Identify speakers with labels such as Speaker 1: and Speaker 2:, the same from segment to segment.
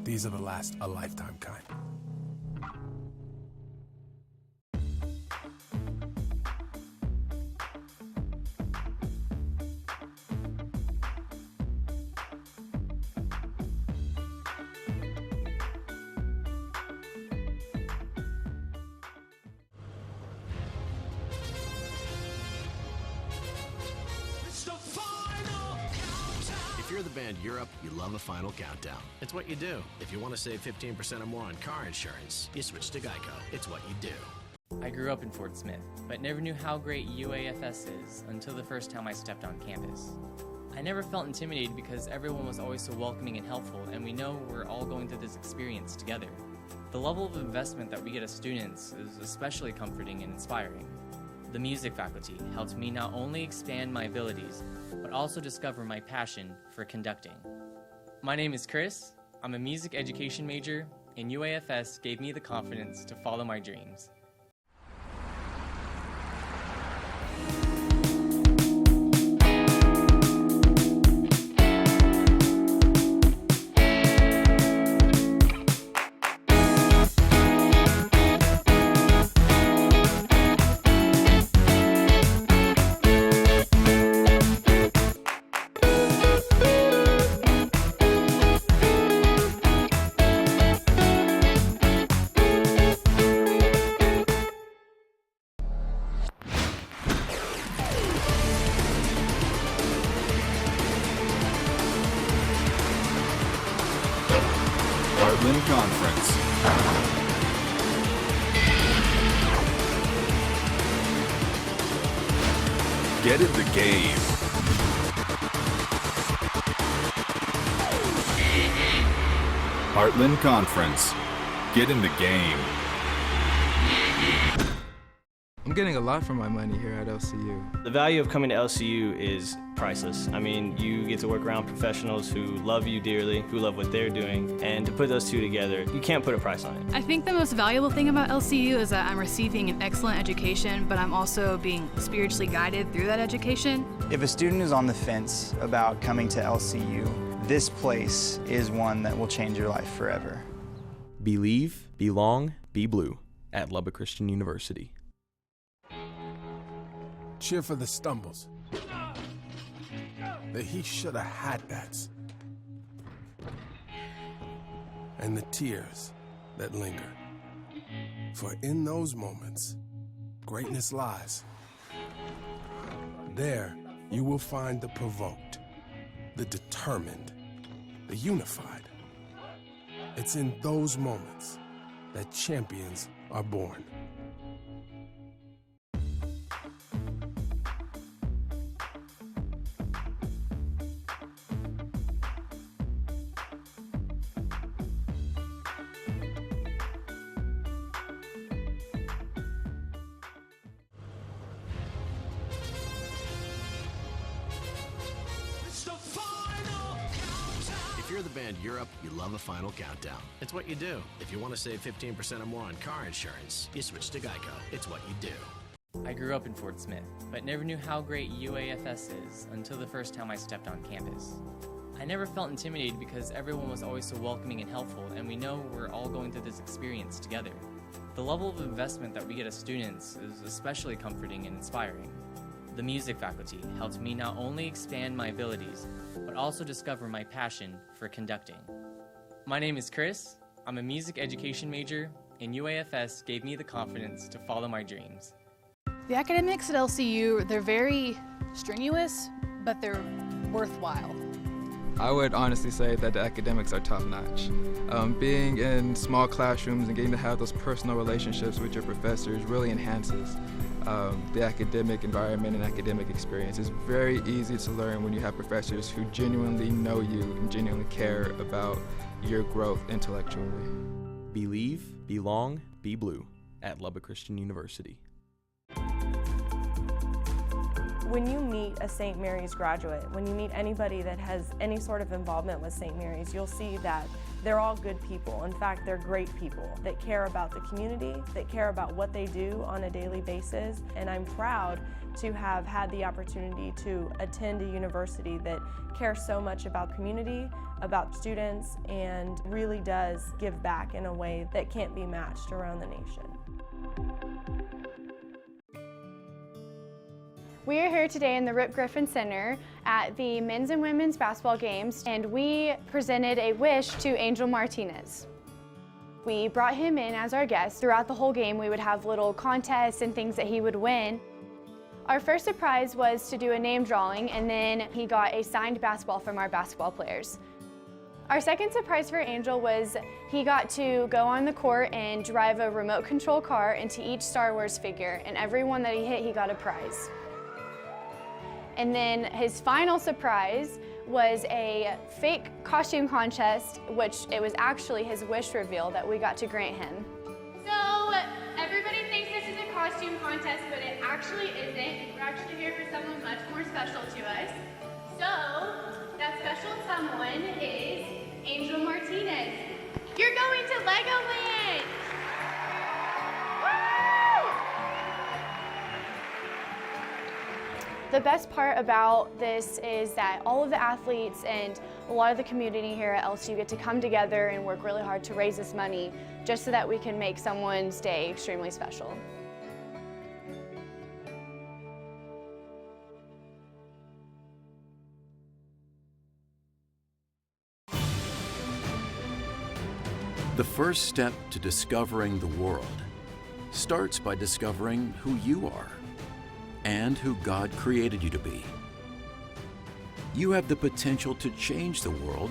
Speaker 1: These are the last a lifetime kind.
Speaker 2: If you're the band Europe, you love a final countdown. It's what you do. If you want to save 15% or more on car insurance, you switch to Geico. It's what you do.
Speaker 3: I grew up in Fort Smith, but never knew how great UAFS is until the first time I stepped on campus. I never felt intimidated because everyone was always so welcoming and helpful, and we know we're all going through this experience together. The level of investment that we get as students is especially comforting and inspiring. The music faculty helped me not only expand my abilities, but also discover my passion for conducting. My name is Chris, I'm a music education major, and UAFS gave me the confidence to follow my dreams.
Speaker 4: Conference. Get in the game. Heartland Conference. Get in the game.
Speaker 5: I'm getting a lot for my money here at LCU.
Speaker 6: The value of coming to LCU is priceless. I mean, you get to work around professionals who love you dearly, who love what they're doing, and to put those two together, you can't put a price on it.
Speaker 7: I think the most valuable thing about LCU is that I'm receiving an excellent education, but I'm also being spiritually guided through that education.
Speaker 8: If a student is on the fence about coming to LCU, this place is one that will change your life forever.
Speaker 9: Believe, belong, be blue at Lubbock Christian University.
Speaker 1: Cheer for the stumbles. The he shoulda had that's. And the tears that linger. For in those moments, greatness lies. There you will find the provoked, the determined, the unified. It's in those moments that champions are born.
Speaker 2: If you're the band Europe, you love a final countdown. It's what you do. If you want to save 15% or more on car insurance, you switch to Geico. It's what you do.
Speaker 3: I grew up in Fort Smith, but never knew how great UAFS is until the first time I stepped on campus. I never felt intimidated because everyone was always so welcoming and helpful, and we know we're all going through this experience together. The level of investment that we get as students is especially comforting and inspiring. The music faculty helped me not only expand my abilities, but also discover my passion for conducting. My name is Chris, I'm a music education major, and UAFS gave me the confidence to follow my dreams.
Speaker 7: The academics at LCU, they're very strenuous, but they're worthwhile.
Speaker 5: I would honestly say that the academics are top-notch. Being in small classrooms and getting to have those personal relationships with your professors really enhances the academic environment and academic experience. It's very easy to learn when you have professors who genuinely know you and genuinely care about your growth intellectually.
Speaker 9: Believe, belong, be blue at Lubbock Christian University.
Speaker 10: When you meet a St. Mary's graduate, when you meet anybody that has any sort of involvement with St. Mary's, you'll see that they're all good people. In fact, they're great people that care about the community, that care about what they do on a daily basis, and I'm proud to have had the opportunity to attend a university that cares so much about community, about students, and really does give back in a way that can't be matched around the nation.
Speaker 11: We are here today in the Rip Griffin Center at the men's and women's basketball games, and we presented a wish to Angel Martinez. We brought him in as our guest. Throughout the whole game, we would have little contests and things that he would win. Our first surprise was to do a name drawing, and then he got a signed basketball from our basketball players. Our second surprise for Angel was he got to go on the court and drive a remote control car into each Star Wars figure, and every one that he hit, he got a prize. And then his final surprise was a fake costume contest, which it was actually his wish reveal that we got to grant him.
Speaker 7: So everybody thinks this is a costume contest, but it actually isn't. We're actually here for someone much more special to us. So that special someone is Angel Martinez. You're going to Legoland!
Speaker 11: The best part about this is that all of the athletes and a lot of the community here at LSU get to come together and work really hard to raise this money just so that we can make someone's day extremely special.
Speaker 12: The first step to discovering the world starts by discovering who you are and who God created you to be. You have the potential to change the world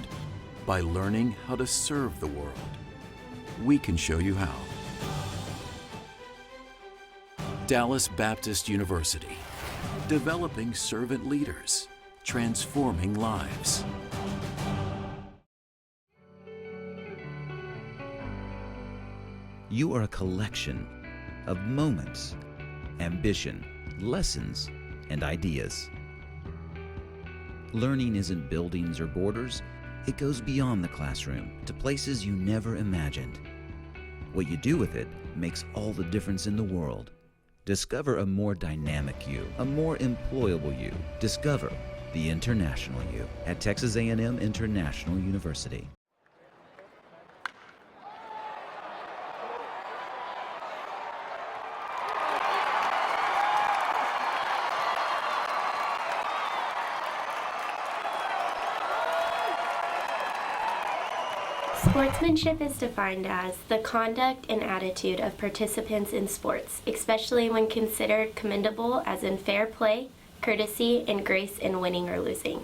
Speaker 12: by learning how to serve the world. We can show you how. Dallas Baptist University, developing servant leaders, transforming lives.
Speaker 13: You are a collection of moments, ambition, lessons, and ideas. Learning isn't buildings or borders. It goes beyond the classroom to places you never imagined. What you do with it makes all the difference in the world. Discover a more dynamic you, a more employable you. Discover the international you at Texas A&M International University.
Speaker 14: Sportsmanship is defined as the conduct and attitude of participants in sports, especially when considered commendable, as in fair play, courtesy, and grace in winning or losing.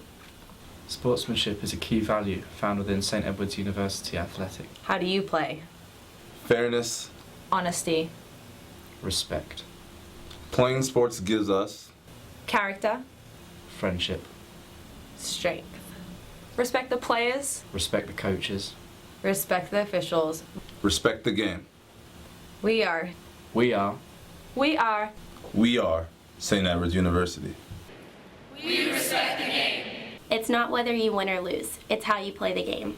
Speaker 15: Sportsmanship is a key value found within St.Edwards University Athletic.
Speaker 16: How do you play?
Speaker 17: Fairness.
Speaker 16: Honesty.
Speaker 15: Respect.
Speaker 17: Playing sports gives us
Speaker 16: Character.
Speaker 15: Friendship.
Speaker 16: Strength. Respect the players.
Speaker 15: Respect the coaches.
Speaker 16: Respect the officials.
Speaker 17: Respect the game.
Speaker 16: We are.
Speaker 15: We are.
Speaker 16: We are.
Speaker 17: We are St. Edwards University.
Speaker 14: We respect the game. It's not whether you win or lose. It's how you play the game.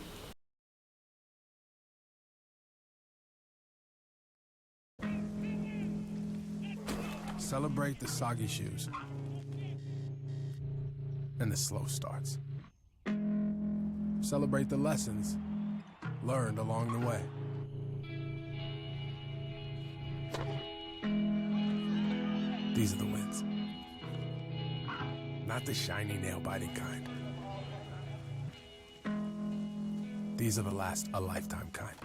Speaker 1: Celebrate the soggy shoes and the slow starts. Celebrate the lessons learned along the way. These are the wins. Not the shiny, nail-biting kind. These are the last a lifetime kind.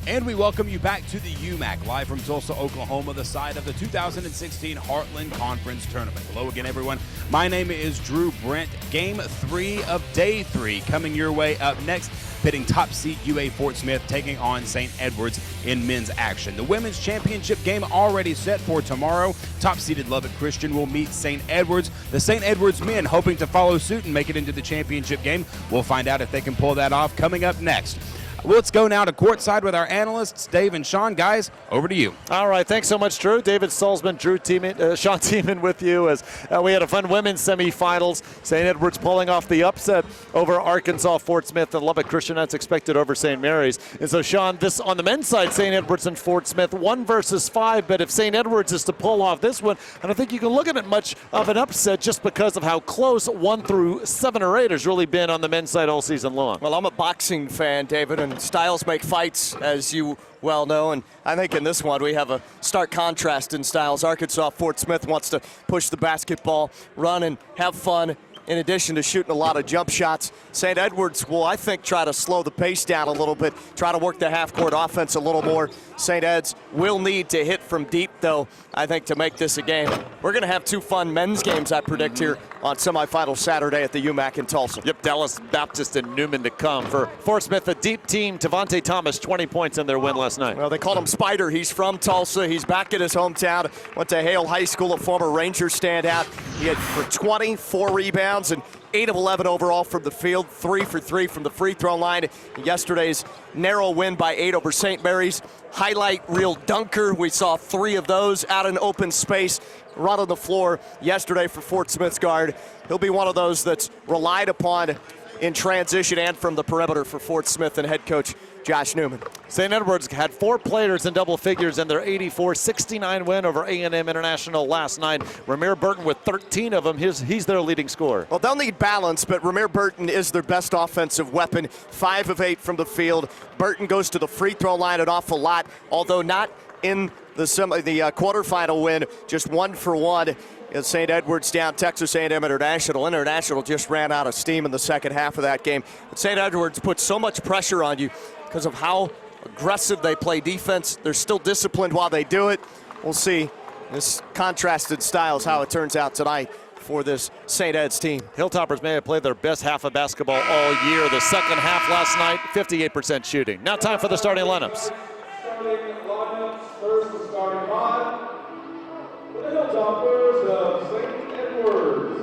Speaker 18: And we welcome you back to the UMAC, live from Tulsa, Oklahoma, the site of the 2016 Heartland Conference Tournament. Hello again, everyone. My name is Drew Brent. Game 3 of Day 3 coming your way up next, pitting top seed UA Fort Smith taking on St. Edwards in men's action. The women's championship game already set for tomorrow. Top-seeded Lubbock Christian will meet St. Edwards. The St. Edwards men hoping to follow suit and make it into the championship game. We'll find out if they can pull that off coming up next. Let's go now to courtside with our analysts, Dave and Sean. Guys, over to you.
Speaker 19: All right, thanks so much, Drew. David Salzman, Sean Tiemann with you as we had a fun women's semifinals. St. Edwards pulling off the upset over Arkansas, Fort Smith, and Lubbock Christian. That's expected over St. Mary's. And so, Sean, this on the men's side, St. Edwards and Fort Smith, 1 versus 5. But if St. Edwards is to pull off this one, and I think you can look at it much of an upset just because of how close 1 through 7 or 8 has really been on the men's side all season long.
Speaker 20: Well, I'm a boxing fan, David, and styles make fights, as you well know, and I think in this one we have a stark contrast in styles. Arkansas, Fort Smith wants to push the basketball, run and have fun, in addition to shooting a lot of jump shots. St. Edwards will, I think, try to slow the pace down a little bit, try to work the half-court offense a little more. St. Ed's will need to hit from deep, though, I think, to make this a game. We're going to have 2 fun men's games, I predict, here on semifinal Saturday at the UMAC in Tulsa.
Speaker 19: Yep, Dallas Baptist and Newman to come. For Fort Smith, a deep team. Tavante Thomas, 20 points in their win last night.
Speaker 20: Well, they called him Spider. He's from Tulsa. He's back at his hometown. Went to Hale High School, a former Ranger standout. He had for 24 rebounds and 8 of 11 overall from the field, 3 for 3 from the free throw line. Yesterday's narrow win by 8 over St. Mary's. Highlight reel dunker. We saw 3 of those out in open space, right on the floor yesterday for Fort Smith's guard. He'll be one of those that's relied upon in transition and from the perimeter for Fort Smith and head coach Josh Newman.
Speaker 19: St. Edwards had 4 players in double figures in their 84-69 win over A&M International last night. Ramir Burton with 13 of them. He's their leading scorer.
Speaker 20: Well, they'll need balance, but Ramir Burton is their best offensive weapon. 5 of 8 from the field. Burton goes to the free throw line an awful lot, although not in the quarterfinal win, just 1 for 1. St. Edwards down Texas A&M International. International just ran out of steam in the second half of that game. But St. Edwards puts so much pressure on you because of how aggressive they play defense. They're still disciplined while they do it. We'll see this contrasted styles how it turns out tonight for this St. Ed's team.
Speaker 19: Hilltoppers may have played their best half of basketball all year. The second half last night, 58% shooting. Now time for the starting lineups.
Speaker 21: First, the starting line for the Hilltoppers of St. Edwards.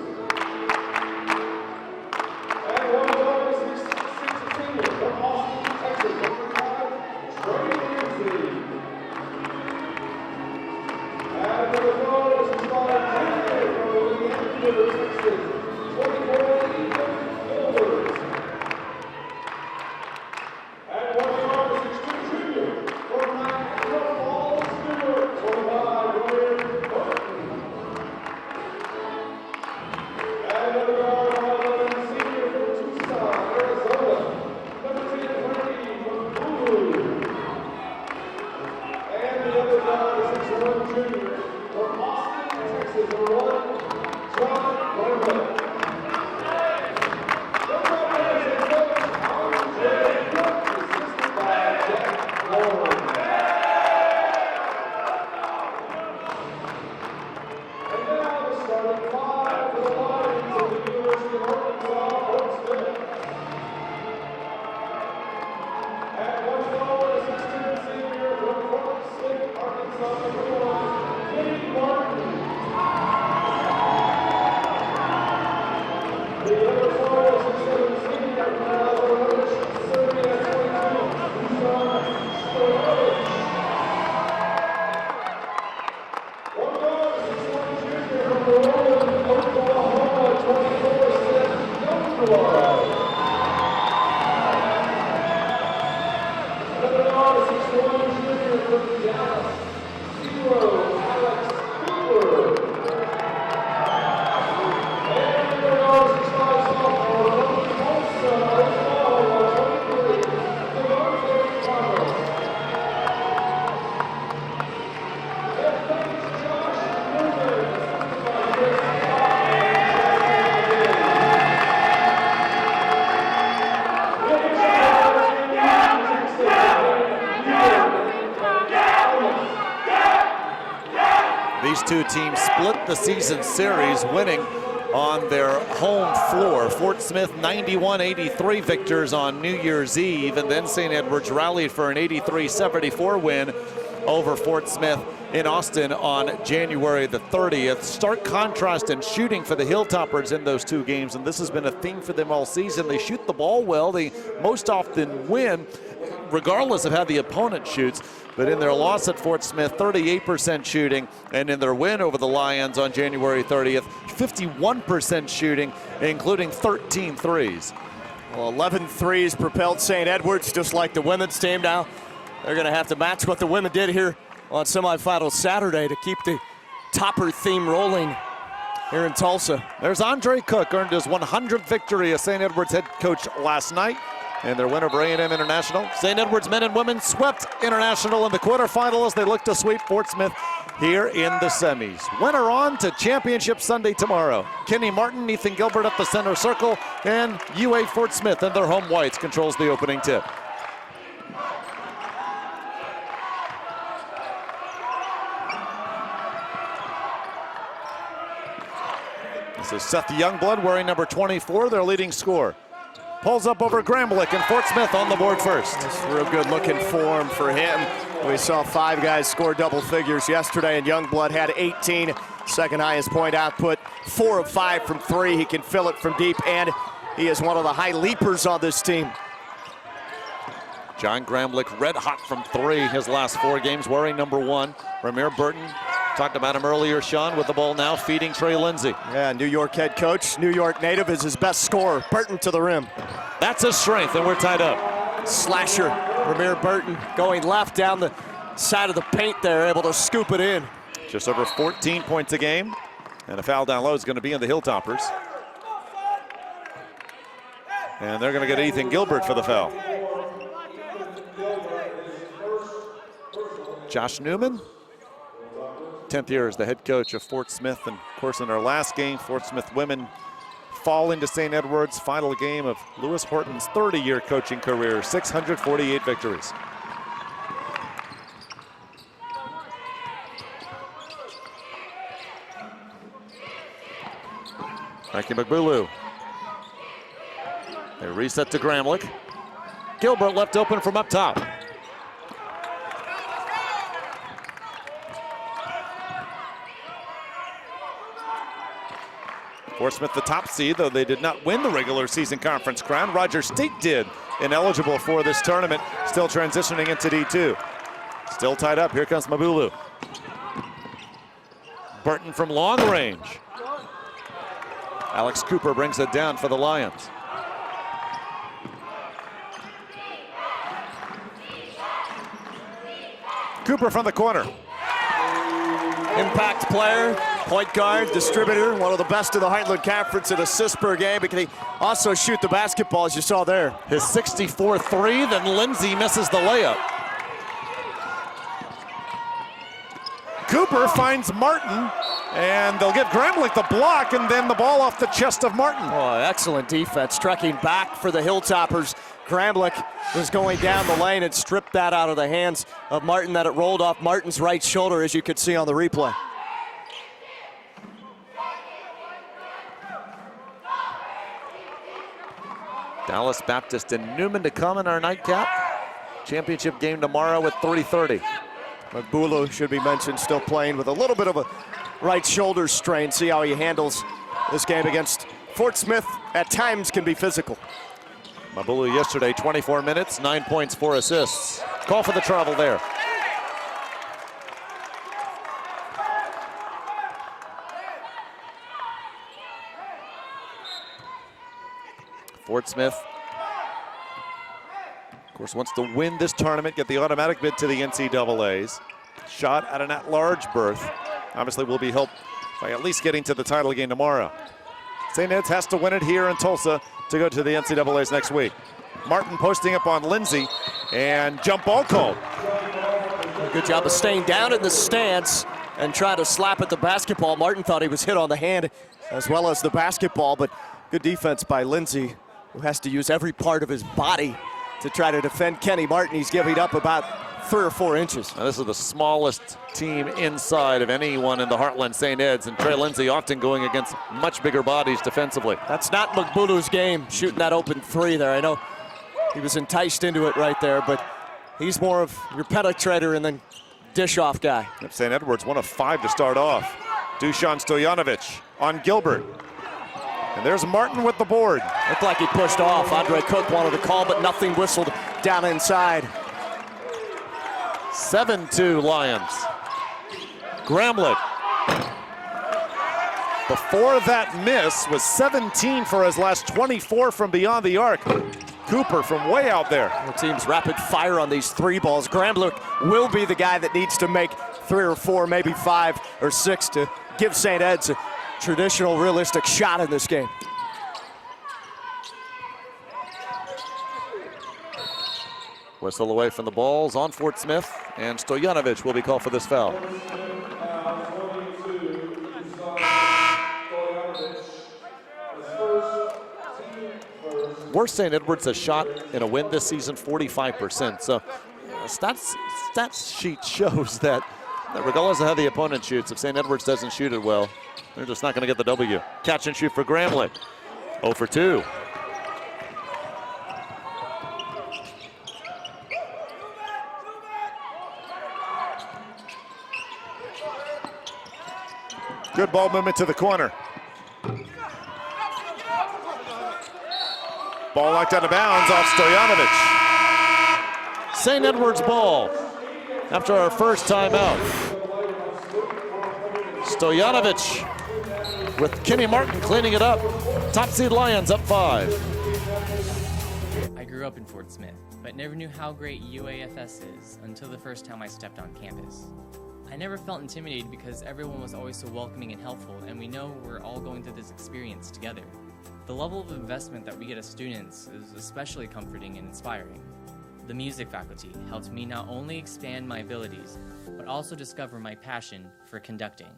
Speaker 21: And one goal is 6 from Austin, Texas, number 5, Trey Lindsay. And for the goal is starting junior from Louisiana, Texas, 24, Ethan Gilbert. And one goal is 6 junior from Niagara Falls, Stewart, 25, William Burton. And another guard, 11, senior from Tucson, Arizona, number 10, Randy Blue. And the other guard is 6'1", junior from Austin, Texas, number 1, John Wembley.
Speaker 19: These two teams split the season series, winning on their home floor. Fort Smith 91-83 victors on New Year's Eve, and then St. Edwards rallied for an 83-74 win over Fort Smith in Austin on January the 30th. Stark contrast in shooting for the Hilltoppers in those two games, and this has been a theme for them all season. They shoot the ball well. They most often win, regardless of how the opponent shoots. But in their loss at Fort Smith, 38% shooting, and in their win over the Lions on January 30th, 51% shooting, including 13 threes.
Speaker 20: Well, 11 threes propelled St. Edwards, just like the women's team now. They're going to have to match what the women did here on semifinals Saturday to keep the topper theme rolling here in Tulsa.
Speaker 19: There's Andre Cook, earned his 100th victory as St. Edwards head coach last night. And their win over A&M International. St. Edwards men and women swept International in the quarterfinal as they look to sweep Fort Smith here in the semis. Winner on to Championship Sunday tomorrow. Kenny Martin, Ethan Gilbert at the center circle, and UA Fort Smith and their home whites controls the opening tip. This is Seth Youngblood wearing number 24, their leading scorer. Pulls up over Gramblick, and Fort Smith on the board first.
Speaker 20: That's real good looking form for him. We saw 5 guys score double figures yesterday, and Youngblood had 18. Second highest point output, 4 of 5 from 3. He can fill it from deep, and he is one of the high leapers on this team.
Speaker 19: John Gramblick red hot from 3 his last 4 games, wearing number 1. Ramir Burton, talked about him earlier, Sean, with the ball now feeding Trey Lindsay.
Speaker 20: Yeah, New York head coach, New York native, is his best scorer. Burton to the rim.
Speaker 19: That's his strength, and we're tied up.
Speaker 20: Slasher, Ramir Burton going left down the side of the paint there, able to scoop it in.
Speaker 19: Just over 14 points a game, and a foul down low is going to be in the Hilltoppers. And they're going to get Ethan Gilbert for the foul. Josh Newman, 10th year as the head coach of Fort Smith, and of course in our last game, Fort Smith women fall into St. Edwards, final game of Lewis Horton's 30-year coaching career, 648 victories. Mikey McBulu. They reset to Gramblick. Gilbert left open from up top. Fort Smith the top seed, though they did not win the regular season conference crown. Rogers State did, ineligible for this tournament, still transitioning into D2. Still tied up, here comes Mabulu. Burton from long range. Alex Cooper brings it down for the Lions. Cooper from the corner.
Speaker 20: Impact player, point guard, distributor, one of the best in the Heartland Conference in assists per game, but can he also shoot the basketball, as you saw there.
Speaker 19: His 64-3, then Lindsay misses the layup. Cooper finds Martin, and they'll get Gramblick the block, and then the ball off the chest of Martin.
Speaker 20: Oh, excellent defense, trekking back for the Hilltoppers. Gramblick was going down the lane and stripped that out of the hands of Martin, that it rolled off Martin's right shoulder, as you could see on the replay.
Speaker 19: Dallas Baptist and Newman to come in our nightcap. Championship game tomorrow at 3:30.
Speaker 20: Mabulu, should be mentioned, still playing with a little bit of a right shoulder strain. See how he handles this game against Fort Smith. At times can be physical.
Speaker 19: Mabulu yesterday, 24 minutes, 9 points, 4 assists. Call for the travel there. Fort Smith, of course, wants to win this tournament, get the automatic bid to the NCAAs. Shot at an at-large berth. Obviously will be helped by at least getting to the title game tomorrow. St. Ed's has to win it here in Tulsa to go to the NCAAs next week. Martin posting up on Lindsay, and jump ball called.
Speaker 20: Good job of staying down in the stance and trying to slap at the basketball. Martin thought he was hit on the hand as well as the basketball, but good defense by Lindsay, who has to use every part of his body to try to defend Kenny Martin. He's giving up about 3 or 4 inches.
Speaker 19: Now, this is the smallest team inside of anyone in the Heartland St. Ed's, and Trey Lindsay often going against much bigger bodies defensively.
Speaker 20: That's not Magbulu's game, shooting that open 3 there. I know he was enticed into it right there, but he's more of your penetrator and then dish-off guy.
Speaker 19: St. Edwards 1 of 5 to start off. Dusan Stojanovic on Gilbert. And there's Martin with the board.
Speaker 20: Looked like he pushed off. Andre Cook wanted to call, but nothing whistled down inside.
Speaker 19: 7-2 Lions. Gramlich. Before that miss was 17 for his last 24 from beyond the arc. Cooper from way out there.
Speaker 20: The team's rapid fire on these 3 balls. Gramlich will be the guy that needs to make 3 or 4, maybe 5 or 6 to give St. Ed's a traditional, realistic shot in this game.
Speaker 19: Whistle away from the balls on Fort Smith, and Stojanovic will be called for this foul. Worst St. Edwards has shot in a win this season, 45%. So stats sheet shows that regardless of how the opponent shoots, if St. Edwards doesn't shoot it well, they're just not going to get the W. Catch and shoot for Gramlich. 0 for 2. Good ball movement to the corner. Ball knocked out of bounds off Stojanovic. St. Edwards ball after our first timeout. Stojanovic with Kenny Martin cleaning it up. Top seed Lions up 5.
Speaker 3: I grew up in Fort Smith, but never knew how great UAFS is until the first time I stepped on campus. I never felt intimidated because everyone was always so welcoming and helpful, and we know we're all going through this experience together. The level of investment that we get as students is especially comforting and inspiring. The music faculty helped me not only expand my abilities, but also discover my passion for conducting.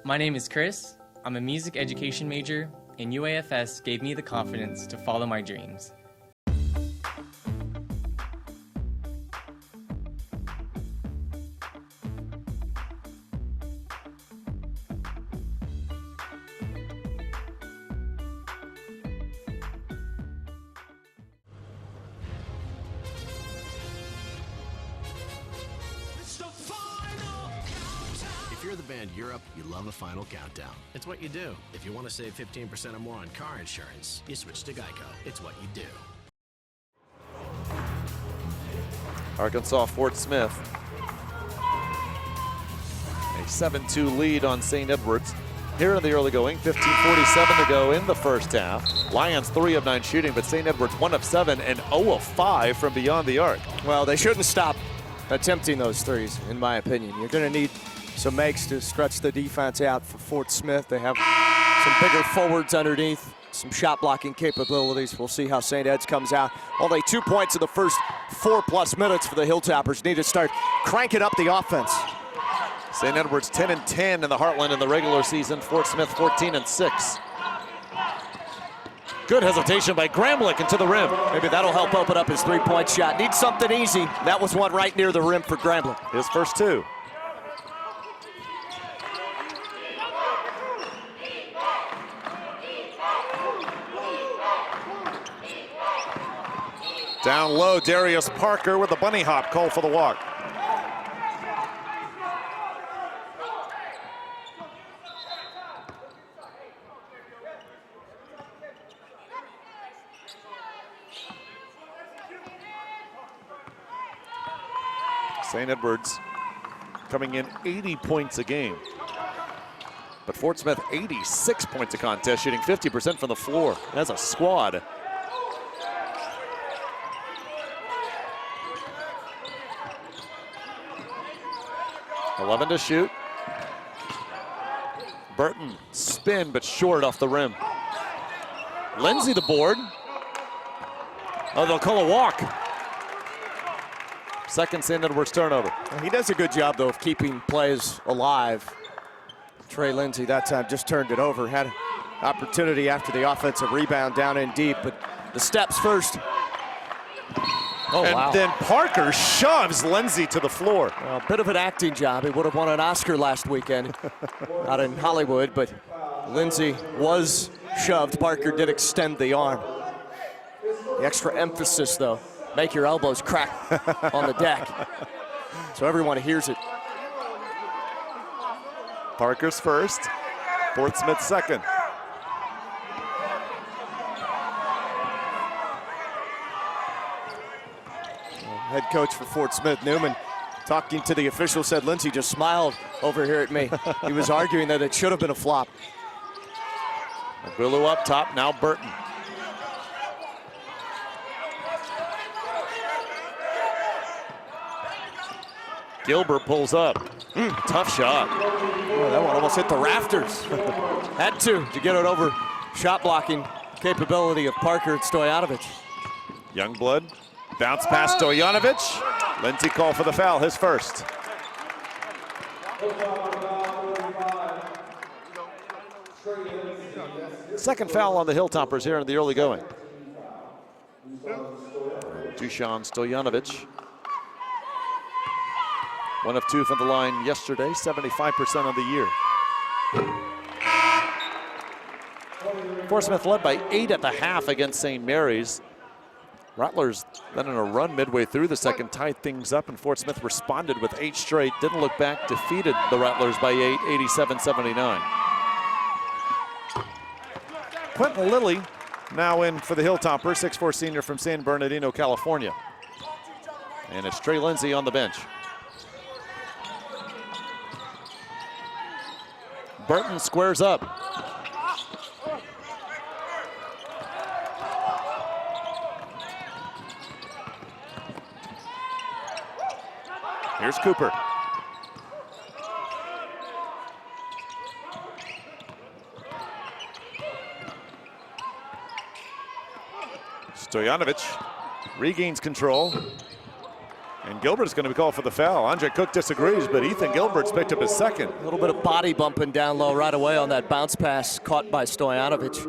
Speaker 3: My name is Chris. I'm a music education major, and UAFS gave me the confidence to follow my dreams.
Speaker 2: If you're the band Europe, you love a final countdown. It's what you do. If you want to save 15% or more on car insurance, you switch to Geico. It's what you do.
Speaker 19: Arkansas Fort Smith. A 7-2 lead on St. Edwards. Here in the early going, 15:47 to go in the first half. Lions 3 of 9 shooting, but St. Edwards 1 of 7 and 0 of 5 from beyond the arc.
Speaker 20: Well, they shouldn't stop attempting those threes, in my opinion. You're going to need some makes to stretch the defense out for Fort Smith. They have some bigger forwards underneath, some shot blocking capabilities. We'll see how St. Ed's comes out. Only 2 points in the first 4+ minutes for the Hilltoppers. Need to start cranking up the offense.
Speaker 19: St. Edwards 10-10 in the Heartland in the regular season. Fort Smith 14-6. Good hesitation by Gramlich into the rim.
Speaker 20: Maybe that'll help open up his 3-point shot. Needs something easy. That was one right near the rim for Gramlich.
Speaker 19: His first 2. Down low, Darius Parker with a bunny hop call for the walk. St. Edwards coming in 80 points a game. But Fort Smith 86 points a contest, shooting 50% from the floor as a squad. $11 to shoot. Burton spin, but short off the rim. Lindsay the board. Oh, they'll call a walk. Second St. Edwards turnover.
Speaker 20: He does a good job, though, of keeping plays alive. Trey Lindsay that time just turned it over. Had an opportunity after the offensive rebound down in deep, but the steps first. Oh,
Speaker 19: and
Speaker 20: wow.
Speaker 19: then Parker shoves Lindsay to the floor.
Speaker 20: Well, a bit of an acting job. He would have won an Oscar last weekend out in Hollywood, but Lindsay was shoved. Parker did extend the arm. The extra emphasis, though, make your elbows crack on the deck so everyone hears it.
Speaker 19: Parker's first, Fort Smith second.
Speaker 20: Head coach for Fort Smith, Newman, talking to the official, said Lindsay just smiled over here at me. He was arguing that it should have been a flop.
Speaker 19: Bulu up top, now Burton. Gilbert pulls up. Tough shot.
Speaker 20: Oh, that one almost hit the rafters. Had to get it over shot blocking capability of Parker and Stojanovic.
Speaker 19: Youngblood, bounce past Stojanovic. Lindsay called for the foul, his first. Second foul on the Hilltoppers here in the early going. Dusan Stojanovic. 1 of 2 from the line yesterday, 75% on the year. Fort Smith led by 8 at the half against St. Mary's. Rattlers then in a run midway through the second tied things up, and Fort Smith responded with 8 straight, didn't look back, defeated the Rattlers by 8, 87-79. Quentin Lilly now in for the Hilltopper, 6'4" senior from San Bernardino, California. And it's Trey Lindsay on the bench. Burton squares up. Here's Cooper. Stojanovic regains control. And Gilbert's going to be called for the foul. Andre Cook disagrees, but Ethan Gilbert's picked up his second.
Speaker 20: A little bit of body bumping down low right away on that bounce pass caught by Stojanovic.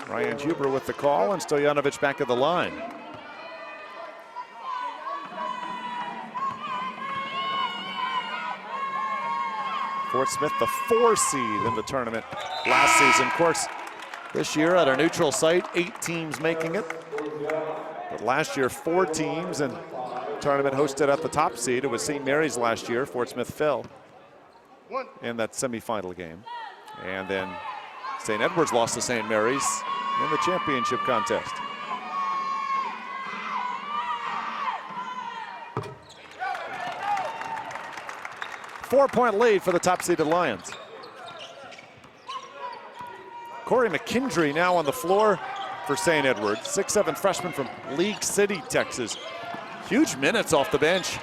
Speaker 19: Ryan Huber with the call, and Stojanovic back at the line. Fort Smith, the 4 seed in the tournament last season. Of course, this year at our neutral site, 8 teams making it. But last year, 4 teams, and tournament hosted at the top seed. It was St. Mary's last year. Fort Smith fell in that semifinal game. And then St. Edwards lost to St. Mary's in the championship contest. Four-point lead for the top-seeded Lions. Corey McKendry now on the floor for St. Edwards, 6'7" freshman from League City, Texas. Huge minutes off the bench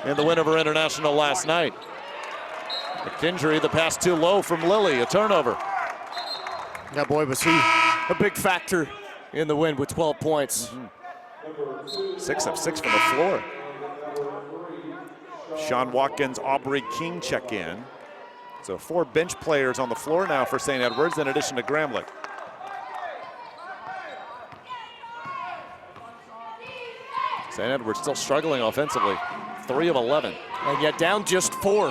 Speaker 19: in the win over International last night. McKendry, the pass too low from Lilly, a turnover.
Speaker 20: Yeah, boy, was he a big factor in the win with 12 points.
Speaker 19: 6 of 6 from the floor. Sean Watkins, Aubrey King check in. So 4 bench players on the floor now for St. Edwards in addition to Gramlich. St. Edwards still struggling offensively, 3 of 11.
Speaker 20: And yet down just 4.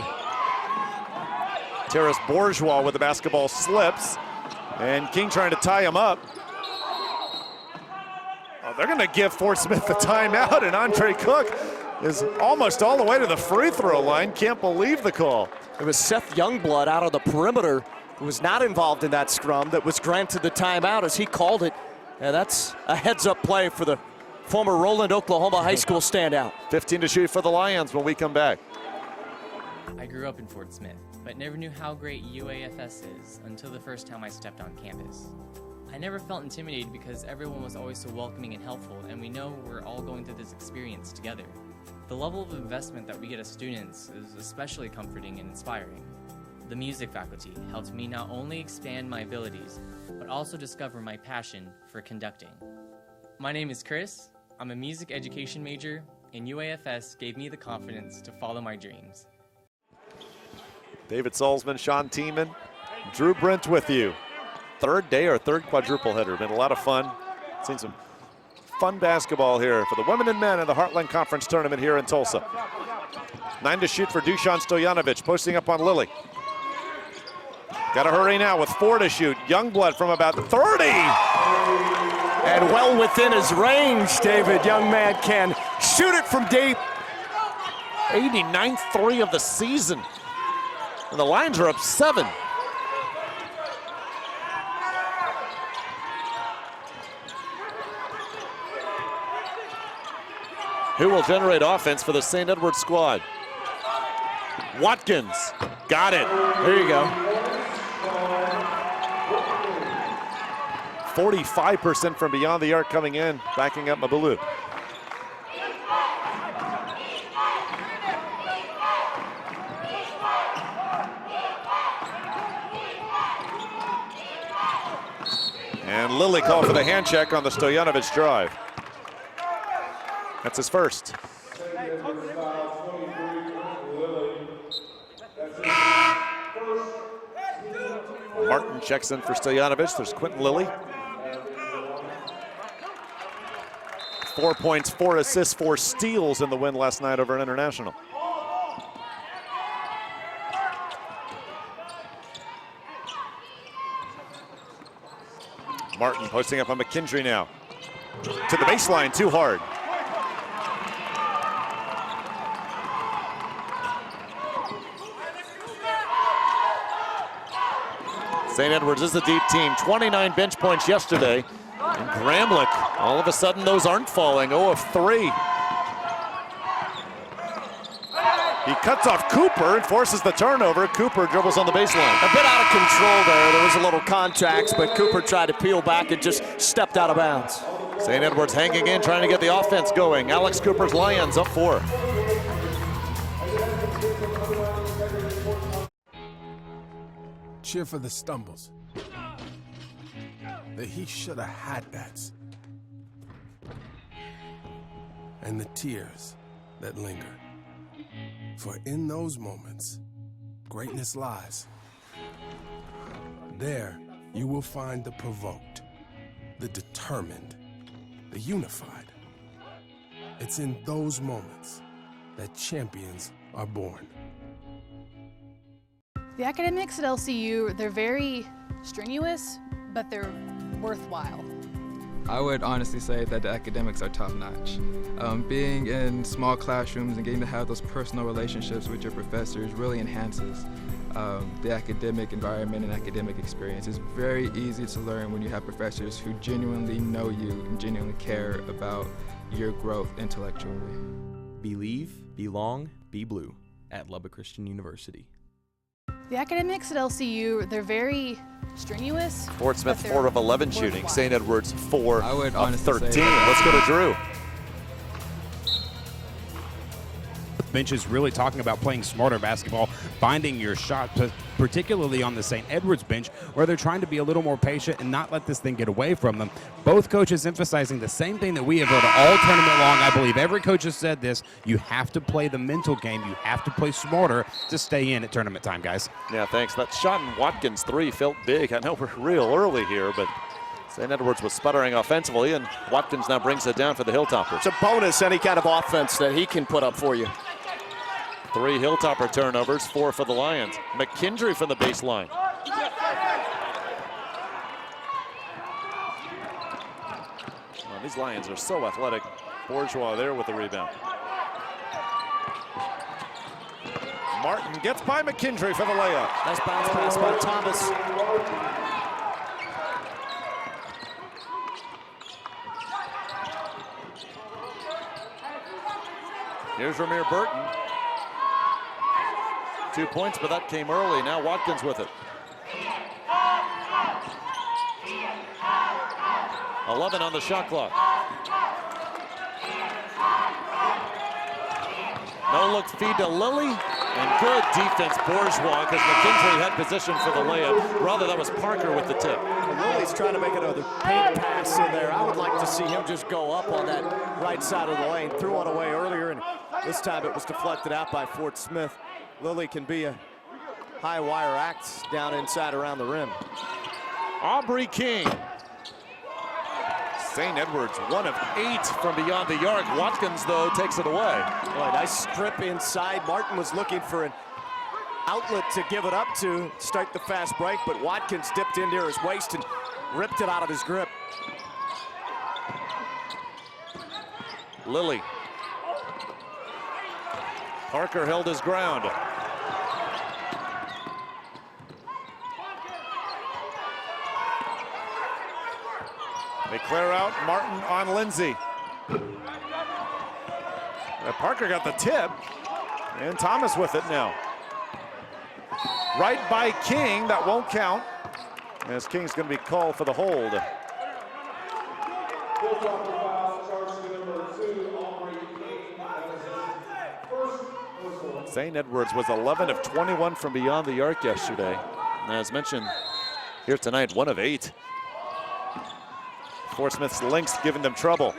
Speaker 19: Terrace Bourgeois with the basketball slips, and King trying to tie him up. Oh, they're gonna give Fort Smith the timeout, and Andre Cook is almost all the way to the free throw line. Can't believe the call.
Speaker 20: It was Seth Youngblood out on the perimeter who was not involved in that scrum that was granted the timeout as he called it. And that's a heads-up play for the former Roland, Oklahoma high school standout.
Speaker 19: 15 to shoot for the Lions when we come back.
Speaker 3: I grew up in Fort Smith, but never knew how great UAFS is until the first time I stepped on campus. I never felt intimidated because everyone was always so welcoming and helpful, and we know we're all going through this experience together. The level of investment that we get as students is especially comforting and inspiring. The music faculty helped me not only expand my abilities, but also discover my passion for conducting. My name is Chris, I'm a music education major, and UAFS gave me the confidence to follow my dreams.
Speaker 19: David Salzman, Sean Tiemann, Drew Brent with you. Third day or third quadruple header. Been a lot of fun. Seen some fun basketball here for the women and men in the Heartland Conference Tournament here in Tulsa. 9 to shoot for Dusan Stojanovic, posting up on Lily. Got to hurry now with 4 to shoot. Youngblood from about 30.
Speaker 20: And well within his range, David. Young man can shoot it from deep.
Speaker 19: 89th three of the season. And the Lions are up 7. Who will generate offense for the St. Edwards squad? Watkins, got it. There you go. 45% from beyond the arc coming in, backing up Mabulu. And Lilly called for the hand check on the Stojanovic drive. That's his first. Martin checks in for Stojanovic. There's Quentin Lilly. 4 points, 4 assists, 4 steals in the win last night over an international. Martin posting up on McKendry now. To the baseline, too hard. St. Edwards is the deep team. 29 bench points yesterday. And Gramlich, all of a sudden those aren't falling. 0 of 3. He cuts off Cooper and forces the turnover. Cooper dribbles on the baseline.
Speaker 20: A bit out of control there. There was a little contact, but Cooper tried to peel back and just stepped out of bounds.
Speaker 19: St. Edwards hanging in, trying to get the offense going. Alex Cooper's Lions up 4.
Speaker 1: Cheer for the stumbles, the he shoulda had that's, and the tears that linger. For in those moments, greatness lies. There, you will find the provoked, the determined, the unified. It's in those moments that champions are born.
Speaker 4: The academics at LCU, they're very strenuous, but they're worthwhile.
Speaker 5: I would honestly say that the academics are top-notch. Being in small classrooms and getting to have those personal relationships with your professors really enhances the academic environment and academic experience. It's very easy to learn when you have professors who genuinely know you and genuinely care about your growth intellectually.
Speaker 9: Believe, belong, be blue at Lubbock Christian University.
Speaker 4: The academics at LCU, they're very strenuous.
Speaker 19: Fort Smith 4 of 11 shooting. St. Edwards 4 of 13. Let's go to Drew.
Speaker 18: Benches really talking about playing smarter basketball, finding your shot, particularly on the St. Edwards bench, where they're trying to be a little more patient and not let this thing get away from them. Both coaches emphasizing the same thing that we have heard all tournament long. I believe every coach has said this. You have to play the mental game. You have to play smarter to stay in at tournament time, guys.
Speaker 19: Yeah, thanks. That shot in Watkins' 3 felt big. I know we're real early here, but St. Edwards was sputtering offensively, and Watkins now brings it down for the Hilltoppers.
Speaker 20: It's a bonus, any kind of offense that he can put up for you.
Speaker 19: 3 Hilltopper turnovers, 4 for the Lions. McKendry from the baseline. Well, these Lions are so athletic. Bourgeois there with the rebound. Martin gets by McKendry for the layup.
Speaker 20: Nice bounce pass by Thomas.
Speaker 19: Here's Ramir Burton. 2 points, but that came early. Now Watkins with it. 11 on the shot clock. No look feed to Lilly, and good defense Bourgeois, because McKendry had position for the layup. Rather, that was Parker with the tip.
Speaker 20: Lilly's trying to make another paint pass in there. I would like to see him just go up on that right side of the lane. Threw one away earlier, and this time it was deflected out by Fort Smith. Lilly can be a high wire act down inside around the rim.
Speaker 19: Aubrey King. St. Edwards, 1 of 8 from beyond the arc. Watkins, though, takes it away.
Speaker 20: Boy, nice strip inside. Martin was looking for an outlet to give it up to start the fast break, but Watkins dipped in near his waist and ripped it out of his grip.
Speaker 19: Lilly. Parker held his ground. They clear out. Martin on Lindsay. Parker got the tip, and Thomas with it now. Right by King, that won't count, as King's going to be called for the hold. St. Edwards was 11 of 21 from beyond the arc yesterday. And as mentioned here tonight, 1 of 8. Fort Smith's Lynx giving them trouble.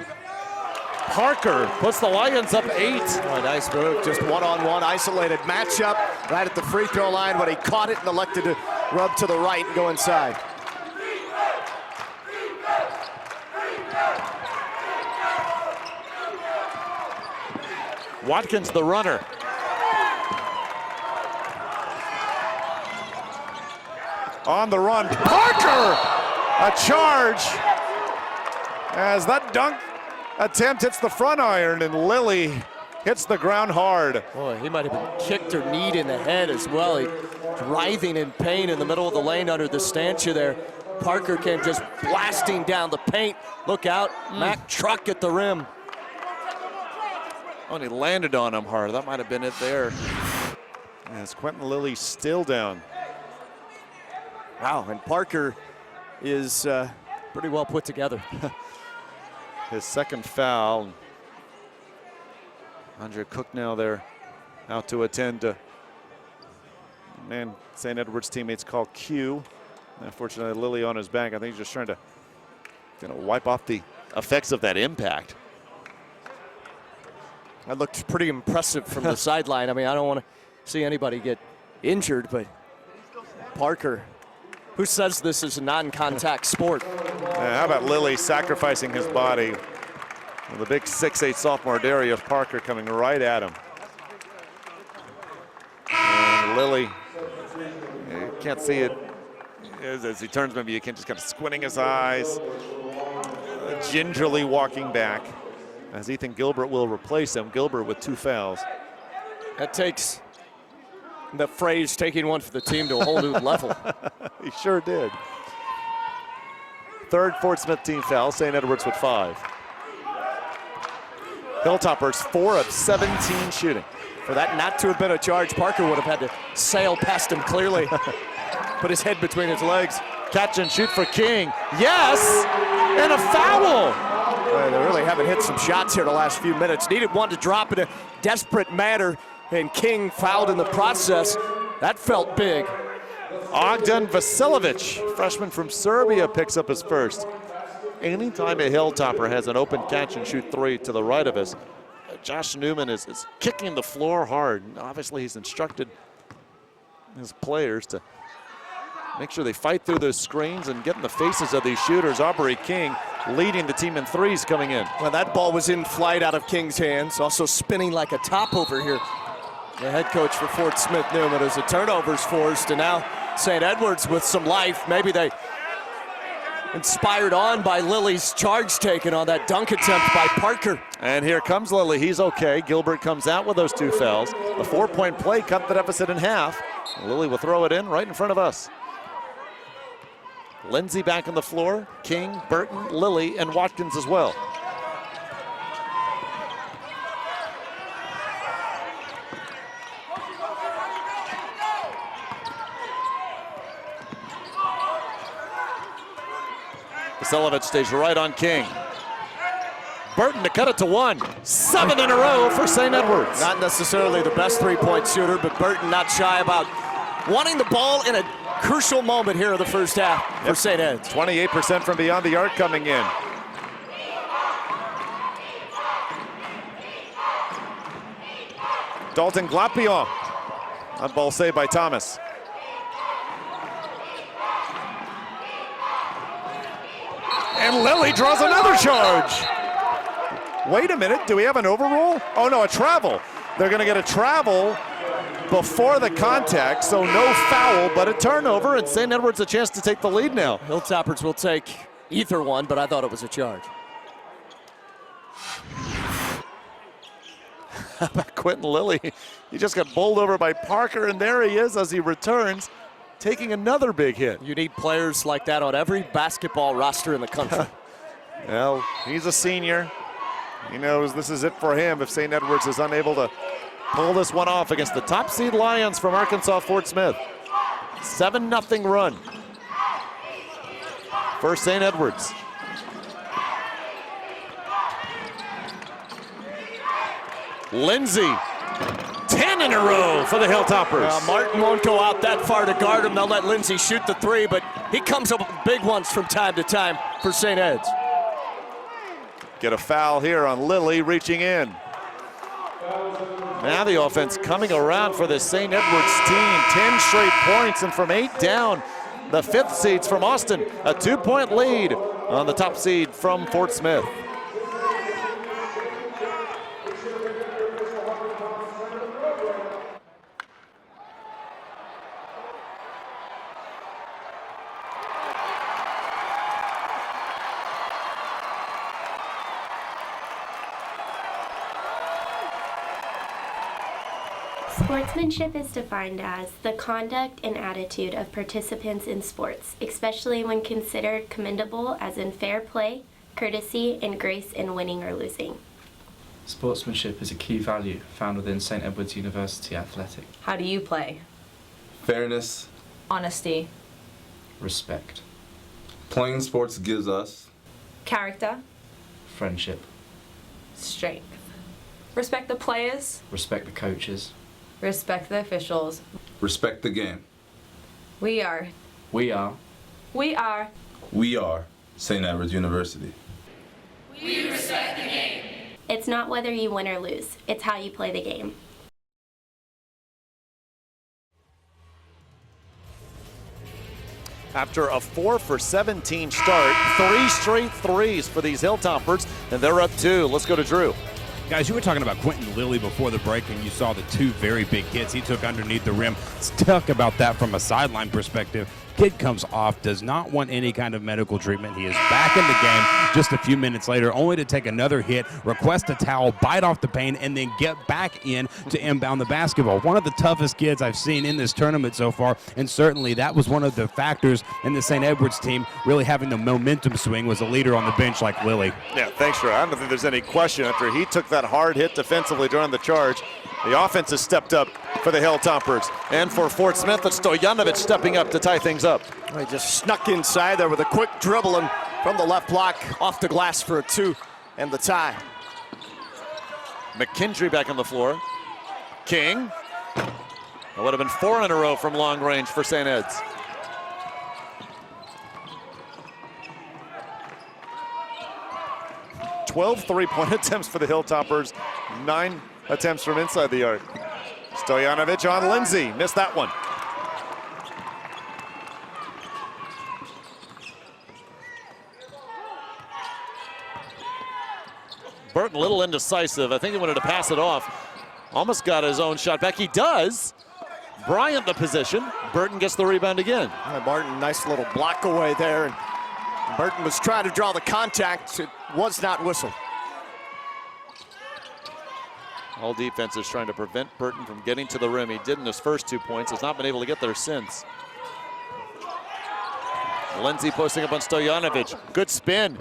Speaker 19: Parker puts the Lions up 8.
Speaker 20: Oh, nice move, just one-on-one isolated matchup right at the free throw line, but he caught it and elected to rub to the right and go inside.
Speaker 19: Watkins the runner. On the run, Parker! A charge as that dunk attempt hits the front iron and Lilly hits the ground hard.
Speaker 20: Boy, he might have been kicked or kneed in the head as well. He writhing in pain in the middle of the lane under the stanchion there. Parker came just blasting down the paint. Look out, Mac truck at the rim.
Speaker 19: Oh, and he landed on him hard. That might have been it there. As Quentin Lilly still down.
Speaker 20: Wow, and Parker is pretty well put together.
Speaker 19: His second foul. Andre Cook now there out to attend to, man, St. Edwards teammates call Q. Unfortunately, Lilly on his back. I think he's just trying to wipe off the effects of that impact.
Speaker 20: That looked pretty impressive from the sideline. I mean, I don't want to see anybody get injured, but Parker, who says this is a non-contact sport?
Speaker 19: How about Lilly sacrificing his body? Well, the big 6'8" sophomore Darius Parker coming right at him. And Lilly, you can't see it as he turns, maybe you can just kind of squinting his eyes, gingerly walking back as Ethan Gilbert will replace him. Gilbert with 2 fouls.
Speaker 20: That takes the phrase taking one for the team to a whole new level.
Speaker 19: He sure did. Third Fort Smith team foul, St. Edwards with 5. Hilltoppers 4 of 17 shooting.
Speaker 20: For that not to have been a charge, Parker would have had to sail past him clearly. Put his head between his legs.
Speaker 19: Catch and shoot for King. Yes, and a foul.
Speaker 20: Well, they really haven't hit some shots here the last few minutes. Needed one to drop in a desperate manner, and King fouled in the process. That felt big.
Speaker 19: Ogden Vasilovic, freshman from Serbia, picks up his first. Anytime a Hilltopper has an open catch and shoot 3 to the right of us, Josh Newman is kicking the floor hard. Obviously, he's instructed his players to make sure they fight through those screens and get in the faces of these shooters. Aubrey King leading the team in threes coming in.
Speaker 20: Well, that ball was in flight out of King's hands, also spinning like a top over here. The head coach for Fort Smith Newman as the turnover's forced, and now St. Edwards with some life. Maybe they inspired on by Lilly's charge taken on that dunk attempt by Parker.
Speaker 19: And here comes Lilly. He's okay. Gilbert comes out with those 2 fouls. A 4-point play cut the deficit in half. Lilly will throw it in right in front of us. Lindsay back on the floor. King, Burton, Lilly, and Watkins as well. Vasilovic stays right on King. Burton to cut it to 1. 7 in a row for St. Edwards.
Speaker 20: Not necessarily the best 3-point shooter, but Burton not shy about wanting the ball in a crucial moment here of the first half for St. Ed's.
Speaker 19: 28% from beyond the arc coming in. Dalton Glapion. That ball saved by Thomas. And Lily draws another charge. Wait a minute, do we have an overrule? Oh no, a travel. They're gonna get a travel before the contact, so no foul, but a turnover, and St. Edwards a chance to take the lead now.
Speaker 20: Hilltoppers will take either one, but I thought it was a charge.
Speaker 19: How about Quentin Lilly? He just got bowled over by Parker, and there he is as he returns, taking another big hit.
Speaker 20: You need players like that on every basketball roster in the country.
Speaker 19: Well, he's a senior. He knows this is it for him if St. Edwards is unable to pull this one off against the top seed Lions from Arkansas Fort Smith. 7-0 run for St. Edwards. Lindsay, 10 in a row for the Hilltoppers.
Speaker 20: Martin won't go out that far to guard him. They'll let Lindsay shoot the three, but he comes up with big ones from time to time for St. Ed's.
Speaker 19: Get a foul here on Lilly reaching in. Now the offense coming around for the St. Edwards team. 10 straight points, and from 8 down, the 5th seeds from Austin. A 2-point lead on the top seed from Fort Smith.
Speaker 14: Sportsmanship is defined as the conduct and attitude of participants in sports, especially when considered commendable as in fair play, courtesy, and grace in winning or losing.
Speaker 15: Sportsmanship is a key value found within St. Edwards University Athletic.
Speaker 16: How do you play?
Speaker 17: Fairness.
Speaker 16: Honesty.
Speaker 15: Respect.
Speaker 17: Playing sports gives us
Speaker 16: Character.
Speaker 15: Friendship.
Speaker 16: Strength. Respect the players.
Speaker 15: Respect the coaches.
Speaker 16: Respect the officials.
Speaker 17: respect the game.
Speaker 16: We are.
Speaker 15: We are.
Speaker 16: We are.
Speaker 17: We are St. Edwards University.
Speaker 14: We respect the game. It's not whether you win or lose, it's how you play the game.
Speaker 19: After a 4 for 17 start, 3 straight threes for these Hilltoppers, and they're up 2. Let's go to Drew.
Speaker 18: Guys, you were talking about Quentin Lilly before the break, and you saw the 2 very big hits he took underneath the rim. Let's talk about that from a sideline perspective. Kid comes off, does not want any kind of medical treatment. He is back in the game just a few minutes later, only to take another hit, request a towel, bite off the paint, and then get back in to inbound the basketball. One of the toughest kids I've seen in this tournament so far, and certainly that was one of the factors in the St. Edwards team really having the momentum swing, was a leader on the bench like Lilly.
Speaker 19: Yeah, thanks, Drew. I don't think there's any question after he took that hard hit defensively during the charge. The offense has stepped up for the Hilltoppers. And for Fort Smith, it's Stojanovic stepping up to tie things up.
Speaker 20: He just snuck inside there with a quick dribbling from the left block off the glass for a 2 and the tie.
Speaker 19: McKendry back on the floor. King. That would have been 4 in a row from long range for St. Ed's. Twelve three-point attempts for the Hilltoppers, 9 attempts from inside the arc. Stojanovic on Lindsay, missed that one. Burton a little indecisive. I think he wanted to pass it off. Almost got his own shot back. He does. Bryant the position. Burton gets the rebound again.
Speaker 20: Barton, nice little block away there. And Burton was trying to draw the contact. It was not whistled.
Speaker 19: All defenses trying to prevent Burton from getting to the rim. He did in his first 2 points. Has not been able to get there since. Lindsay posting up on Stojanovic. Good spin.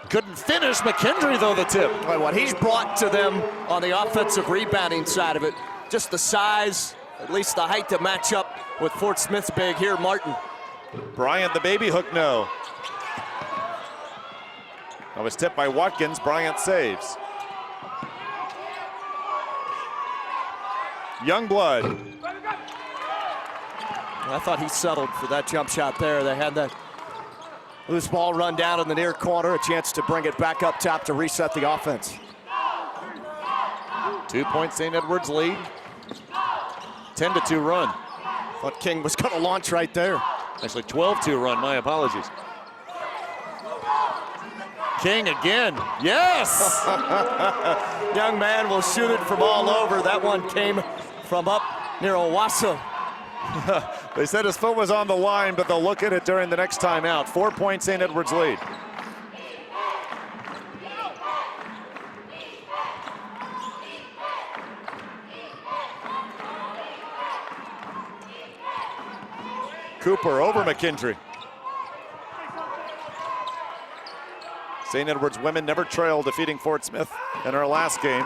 Speaker 19: Couldn't finish. McKendry, though, the tip.
Speaker 20: What he's brought to them on the offensive rebounding side of it, just the size, at least the height to match up with Fort Smith's big here, Martin.
Speaker 19: Bryant, the baby hook, no. That was tipped by Watkins. Bryant saves. Youngblood.
Speaker 20: I thought he settled for that jump shot there. They had that loose ball run down in the near corner, a chance to bring it back up top to reset the offense.
Speaker 19: 2-point St. Edwards lead. 10-2 run.
Speaker 20: Thought King was going to launch right there.
Speaker 19: Actually, 12-2 run, my apologies. King again. Yes!
Speaker 20: Young man will shoot it from all over. That one came from up near Owasso.
Speaker 19: They said his foot was on the line, but they'll look at it during the next timeout. 4-point St. Edwards lead. Cooper over McKendry. St. Edwards women never trailed, defeating Fort Smith in our last game.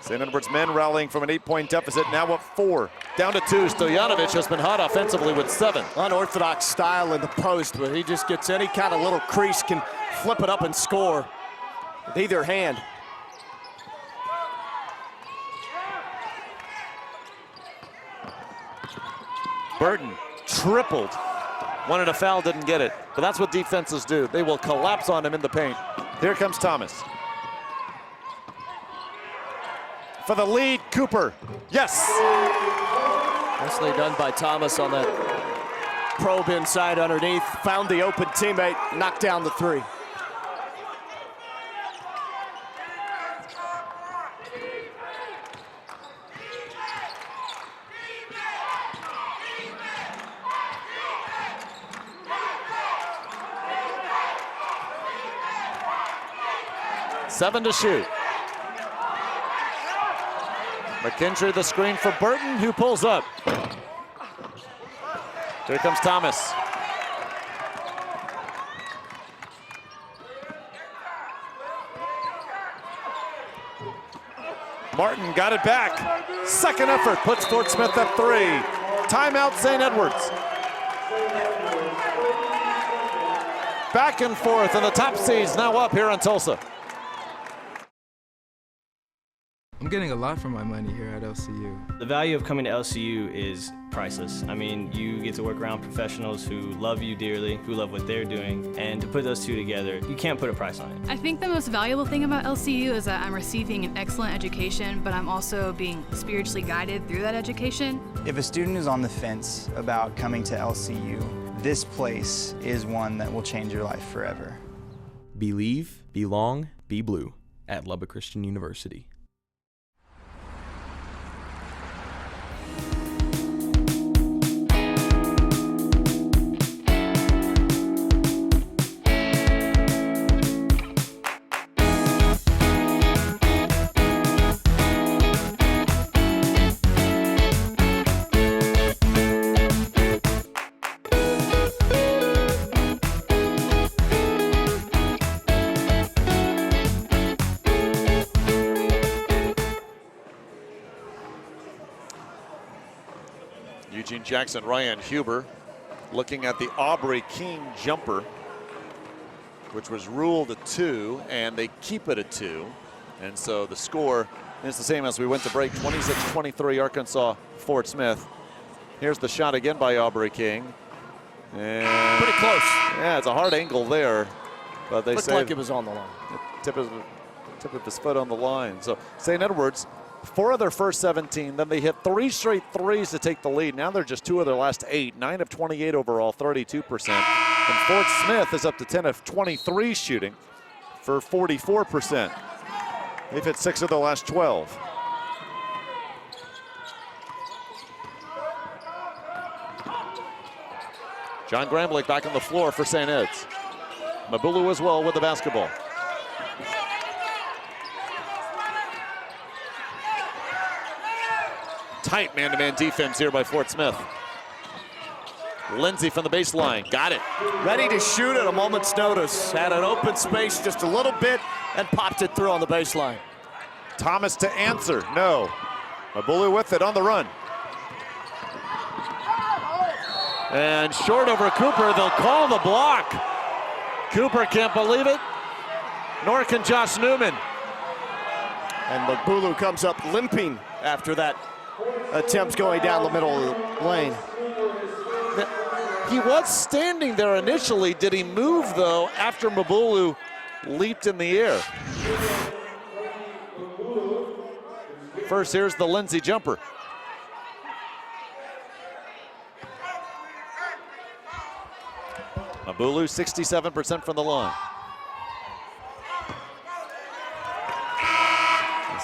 Speaker 19: St. Edwards men rallying from an 8-point deficit, now up 4. Down to 2. Stojanovic has been hot offensively with 7.
Speaker 20: Unorthodox style in the post, but he just gets any kind of little crease, can flip it up and score with either hand.
Speaker 19: Burton tripled. Wanted a foul, didn't get it. But that's what defenses do. They will collapse on him in the paint. Here comes Thomas. For the lead, Cooper. Yes!
Speaker 20: Nicely done by Thomas on that probe inside underneath. Found the open teammate, knocked down the 3.
Speaker 19: Seven to shoot. McKendry the screen for Burton, who pulls up. Here comes Thomas. Martin got it back. Second effort puts Fort Smith at 3. Timeout St. Edwards. Back and forth, and the top seeds now up here in Tulsa.
Speaker 5: I'm getting a lot for my money here at LCU.
Speaker 6: The value of coming to LCU is priceless. I mean, you get to work around professionals who love you dearly, who love what they're doing, and to put those two together, you can't put a price on it.
Speaker 4: I think the most valuable thing about LCU is that I'm receiving an excellent education, but I'm also being spiritually guided through that education.
Speaker 8: If a student is on the fence about coming to LCU, this place is one that will change your life forever.
Speaker 9: Believe, belong, be blue at Lubbock Christian University.
Speaker 19: Eugene Jackson, Ryan Huber looking at the Aubrey King jumper, which was ruled a 2, and they keep it a 2. And so the score is the same as we went to break, 26-23 Arkansas, Fort Smith. Here's the shot again by Aubrey King. And
Speaker 20: pretty close.
Speaker 19: Yeah, it's a hard angle there, but they
Speaker 20: looked
Speaker 19: say
Speaker 20: like it was on the line.
Speaker 19: Tip of his foot on the line. So St. Edwards, 4 of their first 17, then they hit 3 straight threes to take the lead. Now they're just 2 of their last 8, 9 of 28 overall, 32%. And Fort Smith is up to 10 of 23 shooting for 44%. They've hit 6 of their last 12. John Gramblick back on the floor for St. Ed's. Mabulu as well with the basketball. Tight man-to-man defense here by Fort Smith. Lindsay from the baseline, got it.
Speaker 20: Ready to shoot at a moment's notice. Had an open space just a little bit and popped it through on the baseline.
Speaker 19: Thomas to answer, no. Mabulu with it on the run. And short over Cooper, they'll call the block. Cooper can't believe it, nor can Josh Newman.
Speaker 20: And Mabulu comes up limping after that attempt going down the middle of the lane.
Speaker 19: He was standing there initially. Did he move, though, after Mabulu leaped in the air? First, here's the Lindsay jumper. Mabulu, 67% from the line.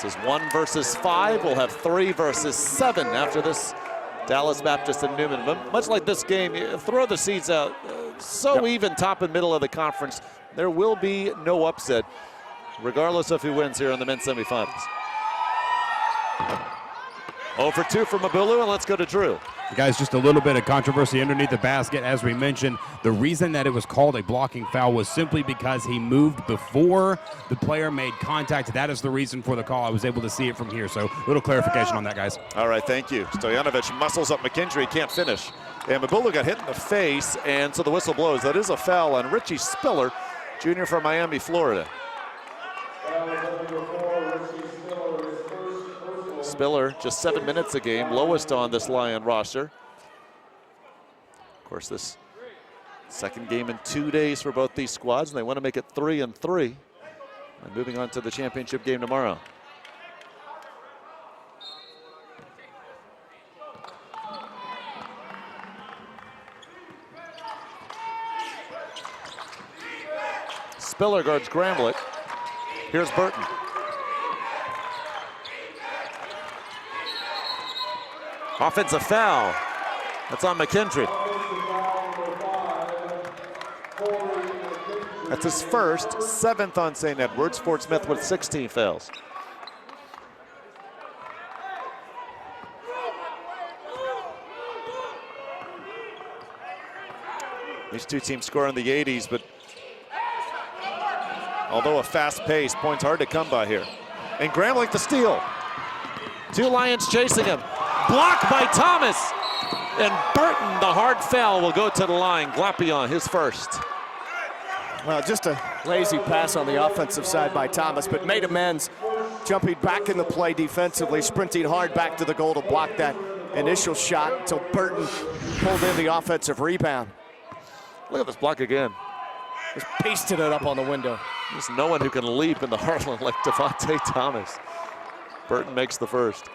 Speaker 19: This is 1 versus 5. We'll have 3 versus 7 after this Dallas Baptist and Newman. But much like this game, you throw the seeds out. So even top and middle of the conference. There will be no upset, regardless of who wins here in the men's semifinals. 0 for 2 from Mabulu, and let's go to Drew.
Speaker 18: Guys, just a little bit of controversy underneath the basket. As we mentioned, the reason that it was called a blocking foul was simply because he moved before the player made contact. That is the reason for the call. I was able to see it from here, so a little clarification on that, guys.
Speaker 19: All right, thank you. Stojanovic muscles up McKendry, can't finish. And Mabulu got hit in the face, and so the whistle blows. That is a foul on Richie Spiller, junior from Miami, Florida. Spiller, just 7 minutes a game, lowest on this Lion roster. Of course, this second game in 2 days for both these squads, and they want to make it 3-3. And moving on to the championship game tomorrow. Spiller guards Gramlich. Here's Burton. Offensive foul. That's on McKendry. That's his first, 7th on St. Edwards. Fort Smith with 16 fouls. These two teams score in the 80s, but although a fast pace, points hard to come by here. And Gramlich the steal. 2 Lions chasing him. Blocked by Thomas. And Burton, the hard foul, will go to the line. Glapion, his first.
Speaker 20: Well, just a lazy pass on the offensive side by Thomas, but made amends, jumping back in the play defensively, sprinting hard back to the goal to block that initial shot until Burton pulled in the offensive rebound.
Speaker 19: Look at this block again.
Speaker 20: Just pasted it up on the window.
Speaker 19: There's no one who can leap in the Heartland like Devontae Thomas. Burton makes the first.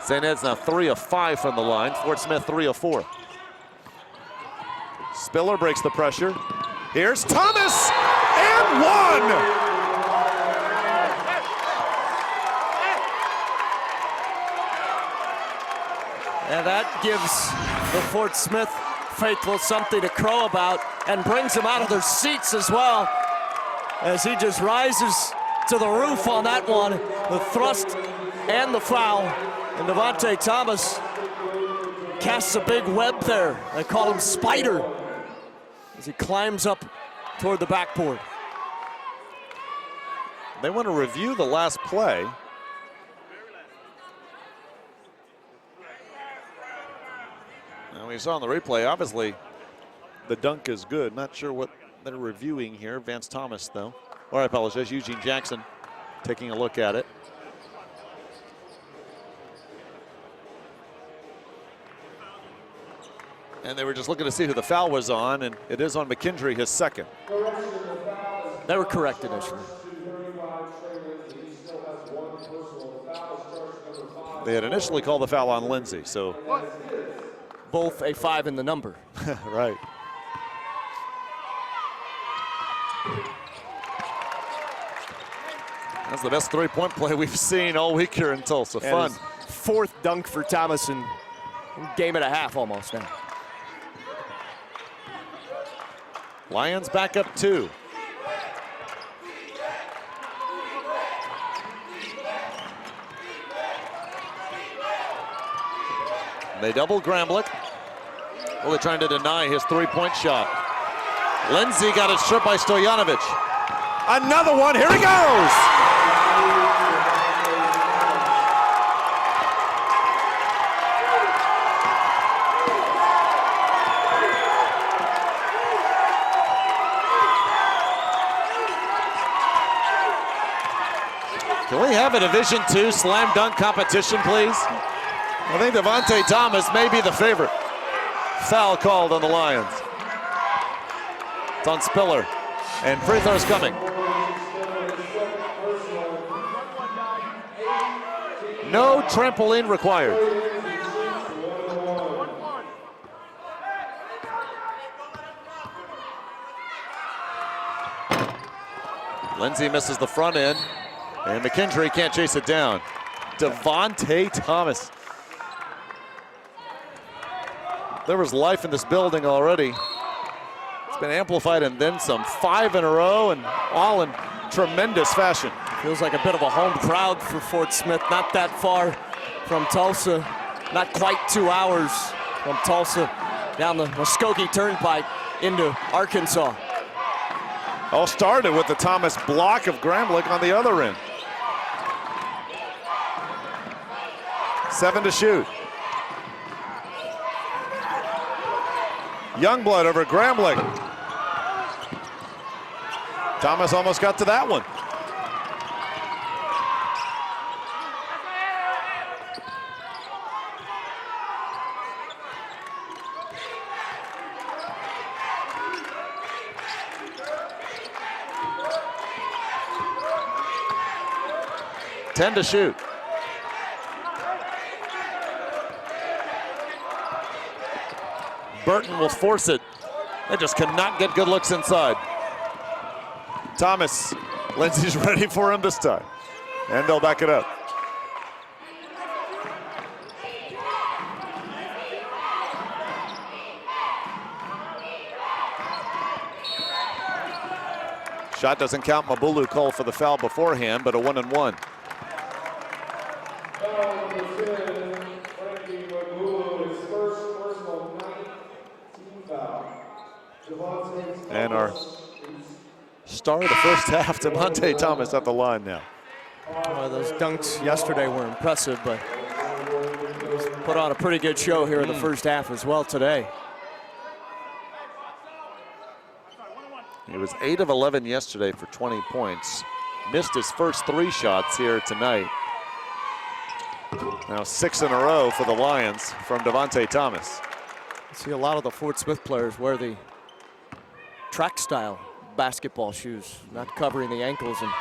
Speaker 19: St. Ed's now 3 of 5 from the line. Fort Smith 3 of 4. Spiller breaks the pressure. Here's Thomas, and 1!
Speaker 20: And that gives the Fort Smith faithful something to crow about and brings them out of their seats as well, as he just rises to the roof on that one, the thrust and the foul. And Devontae Thomas casts a big web there. They call him Spider as he climbs up toward the backboard.
Speaker 19: They want to review the last play. Now we saw on the replay, obviously the dunk is good. Not sure what they're reviewing here. Vance Thomas, though. Or I apologize, Eugene Jackson taking a look at it. And they were just looking to see who the foul was on, and it is on McKendry, his second.
Speaker 20: They were correct initially.
Speaker 19: They had initially called the foul on Lindsay, so.
Speaker 20: Both a 5 in the number.
Speaker 19: Right. That's the best three-point play we've seen all week here in Tulsa. Fun.
Speaker 20: 4th dunk for Thomas in game and a half almost now.
Speaker 19: Lions back up 2. They double Gramlich. Well, they're trying to deny his three-point shot. Lindsay got it stripped by Stojanovic. Another one, here he goes! Can we have a Division II slam dunk competition, please? I think Devontae Thomas may be the favorite. Foul called on the Lions. It's on Spiller, and free throw's coming. No trampoline required. Lindsay misses the front end, and McKendry can't chase it down. Devontae Thomas. There was life in this building already. It's been amplified and then some. 5 in a row and all in tremendous fashion.
Speaker 20: Feels like a bit of a home crowd for Fort Smith. Not that far from Tulsa. Not quite 2 hours from Tulsa down the Muskogee Turnpike into Arkansas.
Speaker 19: All started with the Thomas block of Gramlich on the other end. 7 to shoot. Youngblood over Gramlich. Thomas almost got to that one. Ten to shoot. Burton will force it. They just cannot get good looks inside. Thomas, Lindsay's ready for him this time. And they'll back it up. Shot doesn't count. Mabulu called for the foul beforehand, but a 1-and-1. And our star of the first half, Devontae Thomas at the line now.
Speaker 20: Those dunks yesterday were impressive, but he's put on a pretty good show here in the first half as well today.
Speaker 19: He was 8 of 11 yesterday for 20 points. Missed his first 3 shots here tonight. Now 6 in a row for the Lions from Devontae Thomas.
Speaker 20: See a lot of the Fort Smith players wear the track style basketball shoes, not covering the ankles, and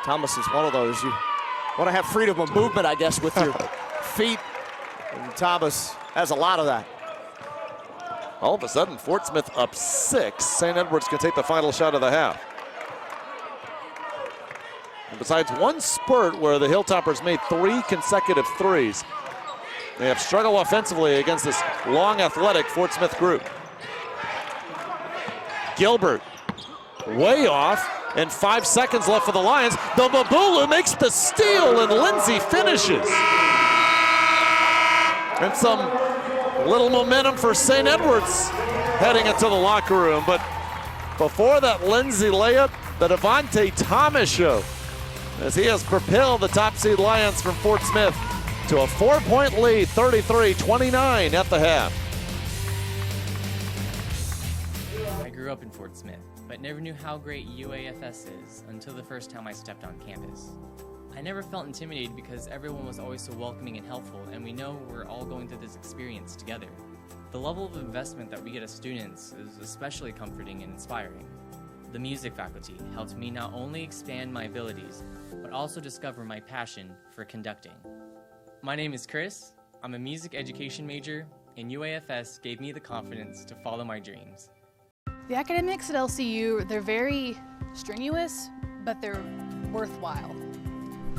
Speaker 20: Thomas is one of those. You want to have freedom of movement, I guess, with your feet, and Thomas has a lot of that.
Speaker 19: All of a sudden, Fort Smith up 6. St. Edwards can take the final shot of the half. And besides one spurt where the Hilltoppers made 3 consecutive threes, they have struggled offensively against this long, athletic Fort Smith group. Gilbert, way off, and 5 seconds left for the Lions. The Mabulu makes the steal, and Lindsay finishes. And some little momentum for St. Edwards heading into the locker room. But before that Lindsay layup, the Devontae Thomas show, as he has propelled the top seed Lions from Fort Smith to a 4-point lead, 33-29 at the half.
Speaker 3: I grew up in Fort Smith, but never knew how great UAFS is until the first time I stepped on campus. I never felt intimidated because everyone was always so welcoming and helpful, and we know we're all going through this experience together. The level of investment that we get as students is especially comforting and inspiring. The music faculty helped me not only expand my abilities, but also discover my passion for conducting. My name is Chris, I'm a music education major, and UAFS gave me the confidence to follow my dreams.
Speaker 4: The academics at LCU, they're very strenuous, but they're worthwhile.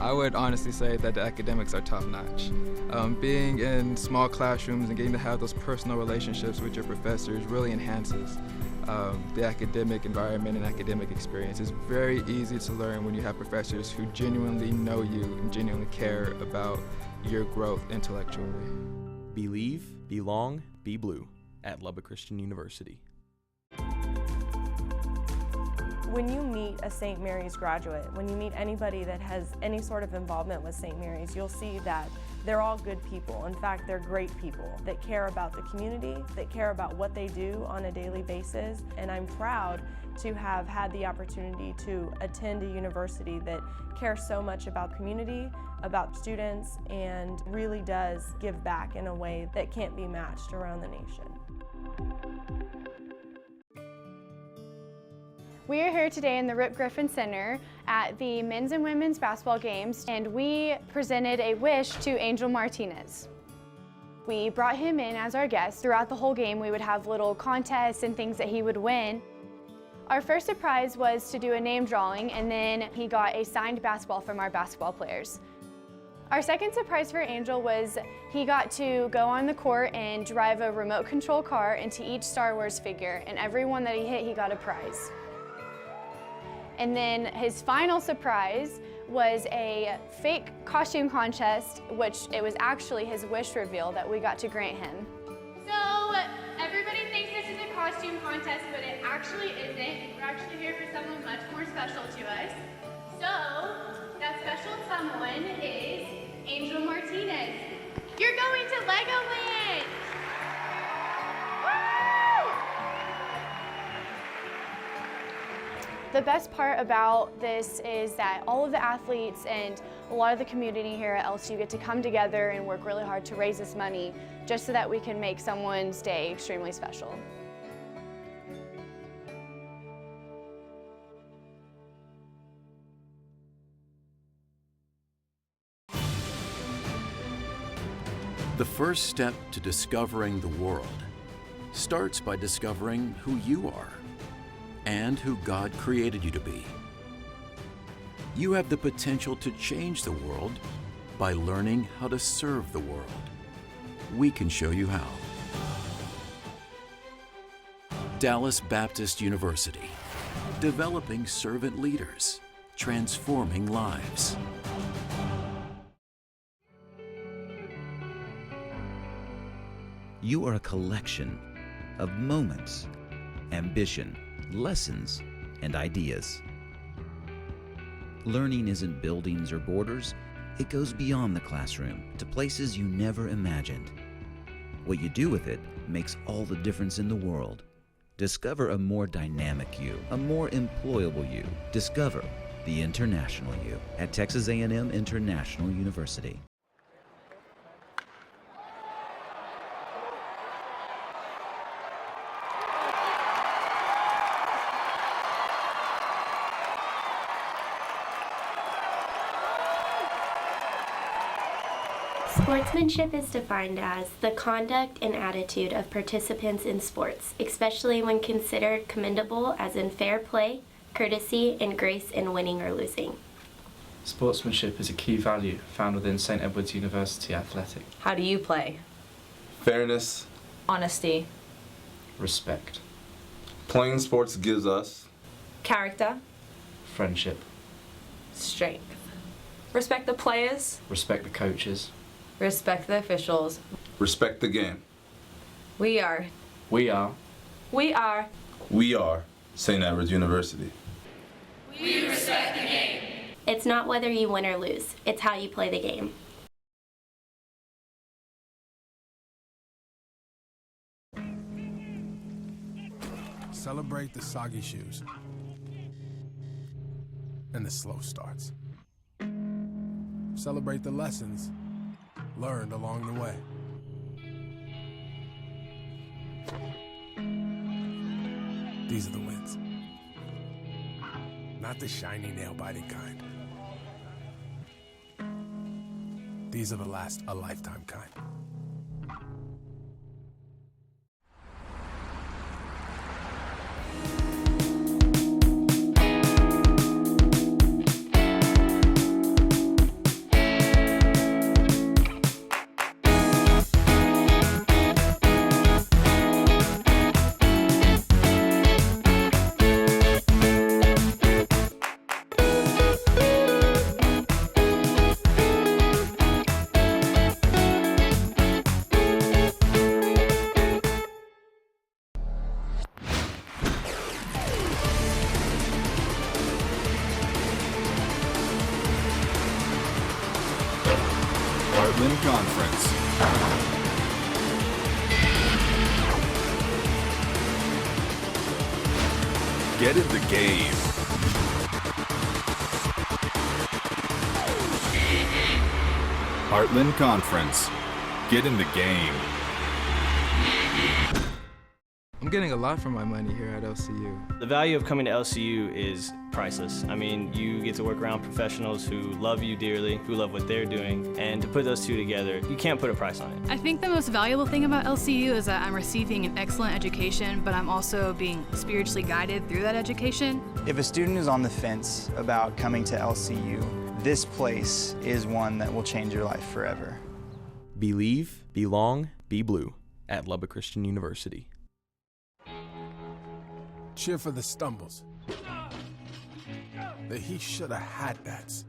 Speaker 5: I would honestly say that the academics are top-notch. Being in small classrooms and getting to have those personal relationships with your professors really enhances the academic environment and academic experience. It's very easy to learn when you have professors who genuinely know you and genuinely care about your growth intellectually.
Speaker 9: Believe, belong, be blue at Lubbock Christian University.
Speaker 10: When you meet a St. Mary's graduate, when you meet anybody that has any sort of involvement with St. Mary's, you'll see that they're all good people. In fact, they're great people that care about the community, that care about what they do on a daily basis. And I'm proud to have had the opportunity to attend a university that cares so much about community, about students, and really does give back in a way that can't be matched around the nation.
Speaker 11: We are here today in the Rip Griffin Center at the men's and women's basketball games, and we presented a wish to Angel Martinez. We brought him in as our guest. Throughout the whole game, we would have little contests and things that he would win. Our first surprise was to do a name drawing, and then he got a signed basketball from our basketball players. Our second surprise for Angel was he got to go on the court and drive a remote control car into each Star Wars figure, and every one that he hit, he got a prize. And then his final surprise was a fake costume contest, which it was actually his wish reveal that we got to grant him.
Speaker 7: So everybody thinks this is a costume contest, but it actually isn't. We're actually here for someone much more special to us. So that special someone is Angel Martinez. You're going to Legoland! Woo!
Speaker 11: The best part about this is that all of the athletes and a lot of the community here at LSU get to come together and work really hard to raise this money just so that we can make someone's day extremely special.
Speaker 12: The first step to discovering the world starts by discovering who you are and who God created you to be. You have the potential to change the world by learning how to serve the world. We can show you how. Dallas Baptist University, developing servant leaders, transforming lives.
Speaker 13: You are a collection of moments, ambition, lessons, and ideas. Learning isn't buildings or borders. It goes beyond the classroom to places you never imagined. What you do with it makes all the difference in the world. Discover a more dynamic you, a more employable you. Discover the international you at Texas A&M International University.
Speaker 14: Sportsmanship is defined as the conduct and attitude of participants in sports, especially when considered commendable as in fair play, courtesy, and grace in winning or losing.
Speaker 15: Sportsmanship is a key value found within St. Edwards University Athletic.
Speaker 16: How do you play?
Speaker 17: Fairness.
Speaker 16: Honesty.
Speaker 15: Respect.
Speaker 17: Playing sports gives us
Speaker 16: Character.
Speaker 15: Friendship.
Speaker 16: Strength. Respect the players.
Speaker 15: Respect the coaches.
Speaker 16: Respect the officials.
Speaker 17: respect the game.
Speaker 16: We are.
Speaker 15: We are.
Speaker 16: We are.
Speaker 17: We are St. Edwards University.
Speaker 14: We respect the game. It's not whether you win or lose, it's how you play the game.
Speaker 1: Celebrate the soggy shoes and the slow starts. Celebrate the lessons learned along the way. These are the wins. Not the shiny, nail-biting kind. These are the last a lifetime kind.
Speaker 22: Heartland Conference. Get in the game. Heartland Conference. Get in the game.
Speaker 5: I'm getting a lot for my money here at LCU.
Speaker 6: The value of coming to LCU is priceless. I mean, you get to work around professionals who love you dearly, who love what they're doing, and to put those two together, you can't put a price on it.
Speaker 4: I think the most valuable thing about LCU is that I'm receiving an excellent education, but I'm also being spiritually guided through that education.
Speaker 8: If a student is on the fence about coming to LCU, this place is one that will change your life forever.
Speaker 9: Believe, belong, be blue at Lubbock Christian University.
Speaker 1: Cheer for the stumbles. The he shoulda had that's.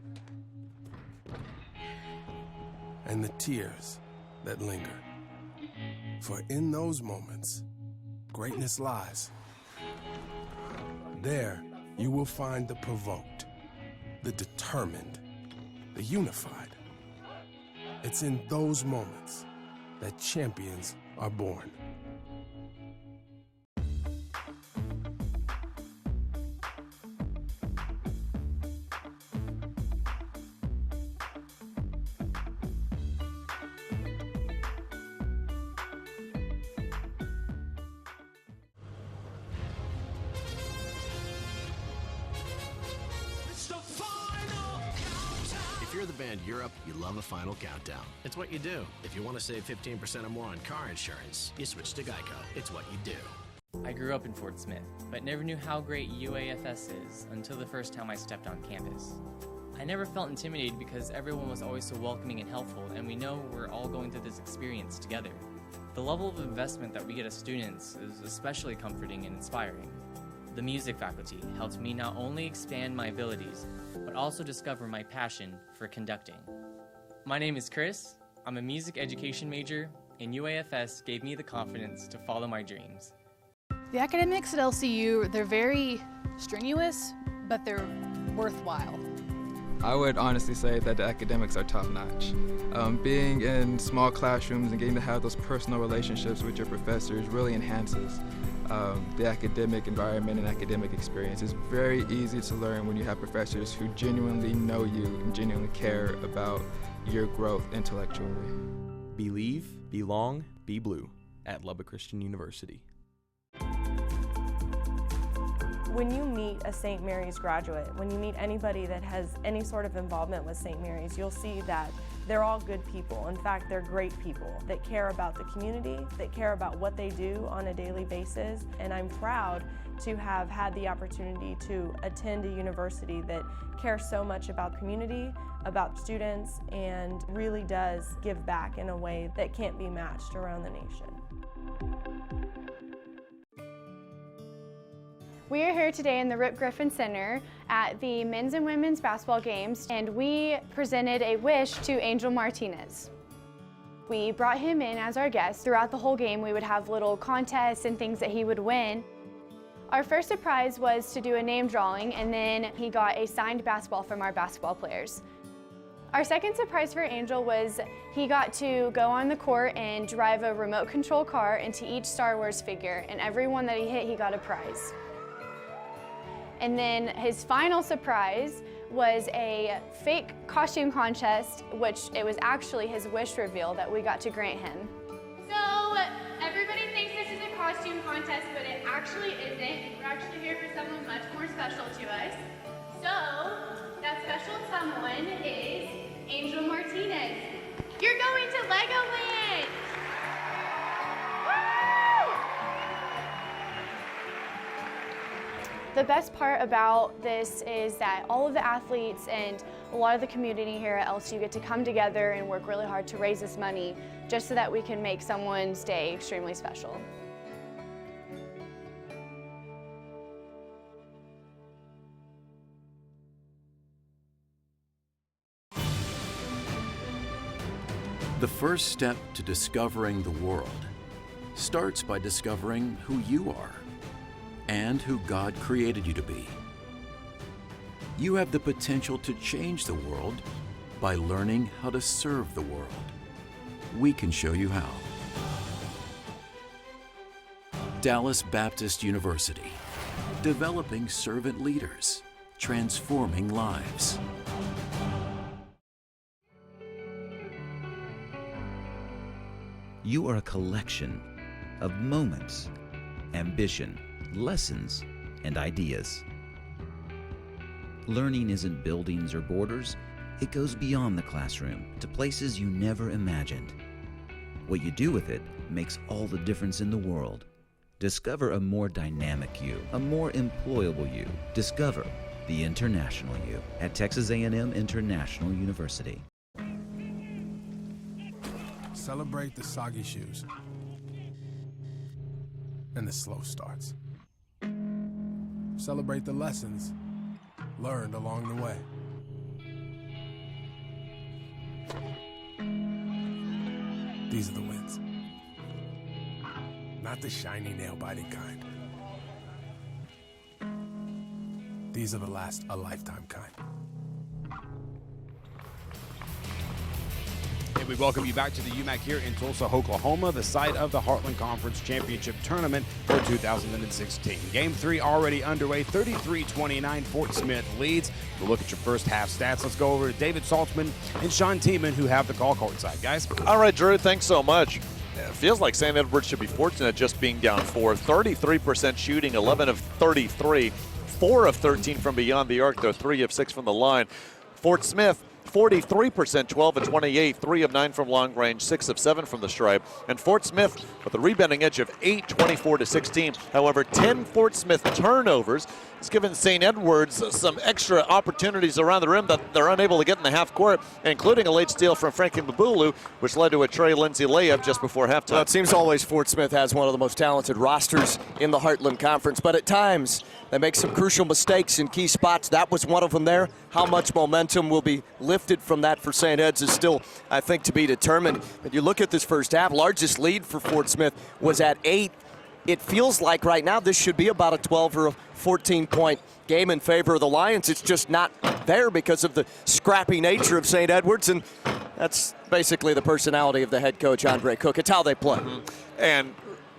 Speaker 1: And the tears that linger. For in those moments, greatness lies. There, you will find the provoked, the determined, the unified. It's in those moments that champions are born.
Speaker 2: If you're the band Europe, you love a final countdown. It's what you do. If you want to save 15% or more on car insurance, you switch to Geico. It's what you do.
Speaker 3: I grew up in Fort Smith, but never knew how great UAFS is until the first time I stepped on campus. I never felt intimidated because everyone was always so welcoming and helpful, and we know we're all going through this experience together. The level of investment that we get as students is especially comforting and inspiring. The music faculty helped me not only expand my abilities, but also discover my passion for conducting. My name is Chris. I'm a music education major, and UAFS gave me the confidence to follow my dreams.
Speaker 4: The academics at LCU, they're very strenuous, but they're worthwhile.
Speaker 5: I would honestly say that the academics are top-notch. Being in small classrooms and getting to have those personal relationships with your professors really enhances the academic environment and academic experience. It's very easy to learn when you have professors who genuinely know you and genuinely care about your growth intellectually.
Speaker 9: Believe, belong, be blue at Lubbock Christian University.
Speaker 10: When you meet a St. Mary's graduate, when you meet anybody that has any sort of involvement with St. Mary's, you'll see that they're all good people. In fact, they're great people that care about the community, that care about what they do on a daily basis. And I'm proud to have had the opportunity to attend a university that cares so much about community, about students, and really does give back in a way that can't be matched around the nation.
Speaker 11: We are here today in the Rip Griffin Center at the men's and women's basketball games, and we presented a wish to Angel Martinez. We brought him in as our guest. Throughout the whole game, we would have little contests and things that he would win. Our first surprise was to do a name drawing, and then he got a signed basketball from our basketball players. Our second surprise for Angel was he got to go on the court and drive a remote control car into each Star Wars figure, and every one that he hit, he got a prize. And then his final surprise was a fake costume contest, which it was actually his wish reveal that we got to grant him.
Speaker 7: So everybody thinks this is a costume contest, but it actually isn't. We're actually here for someone much more special to us. So that special someone is Angel Martinez. You're going to Legoland!
Speaker 11: The best part about this is that all of the athletes and a lot of the community here at LSU get to come together and work really hard to raise this money just so that we can make someone's day extremely special.
Speaker 12: The first step to discovering the world starts by discovering who you are and who God created you to be. You have the potential to change the world by learning how to serve the world. We can show you how. Dallas Baptist University, developing servant leaders, transforming lives.
Speaker 13: You are a collection of moments ambition, lessons, and ideas. Learning isn't buildings or borders. It goes beyond the classroom to places you never imagined. What you do with it makes all the difference in the world. Discover a more dynamic you, a more employable you. Discover the international you at Texas A&M International University.
Speaker 1: Celebrate the soggy shoes and the slow starts. Celebrate the lessons learned along the way. These are the wins. Not the shiny, nail-biting kind. These are the last a lifetime kind.
Speaker 18: And we welcome you back to the UMAC here in Tulsa, Oklahoma, the site of the Heartland Conference Championship Tournament for 2016. Game 3 already underway, 33-29, Fort Smith leads. We'll look at your first half stats. Let's go over to David Saltzman and Sean Tiemann, who have the call court side. Guys?
Speaker 19: All right, Drew, thanks so much. It feels like St. Edwards should be fortunate just being down 4. 33% shooting, 11 of 33, 4 of 13 from beyond the arc, though 3 of 6 from the line. Fort Smith, 43%, 12 of 28, 3 of 9 from long range, 6 of 7 from the stripe. And Fort Smith with a rebounding edge of 8, 24-16. However, 10 Fort Smith turnovers has given St. Edwards some extra opportunities around the rim that they're unable to get in the half court, including a late steal from Frankie Mbulu, which led to a Trey Lindsay layup just before halftime.
Speaker 20: Well, it seems always Fort Smith has one of the most talented rosters in the Heartland Conference, but at times they make some crucial mistakes in key spots. That was one of them there. How much momentum will be lifted from that for St. Ed's is still, I think, to be determined. But you look at this first half, largest lead for Fort Smith was at 8. It feels like right now this should be about a 12 or a 14-point game in favor of the Lions. It's just not there because of the scrappy nature of St. Edwards, and that's basically the personality of the head coach, Andre Cook. It's how they play.
Speaker 19: And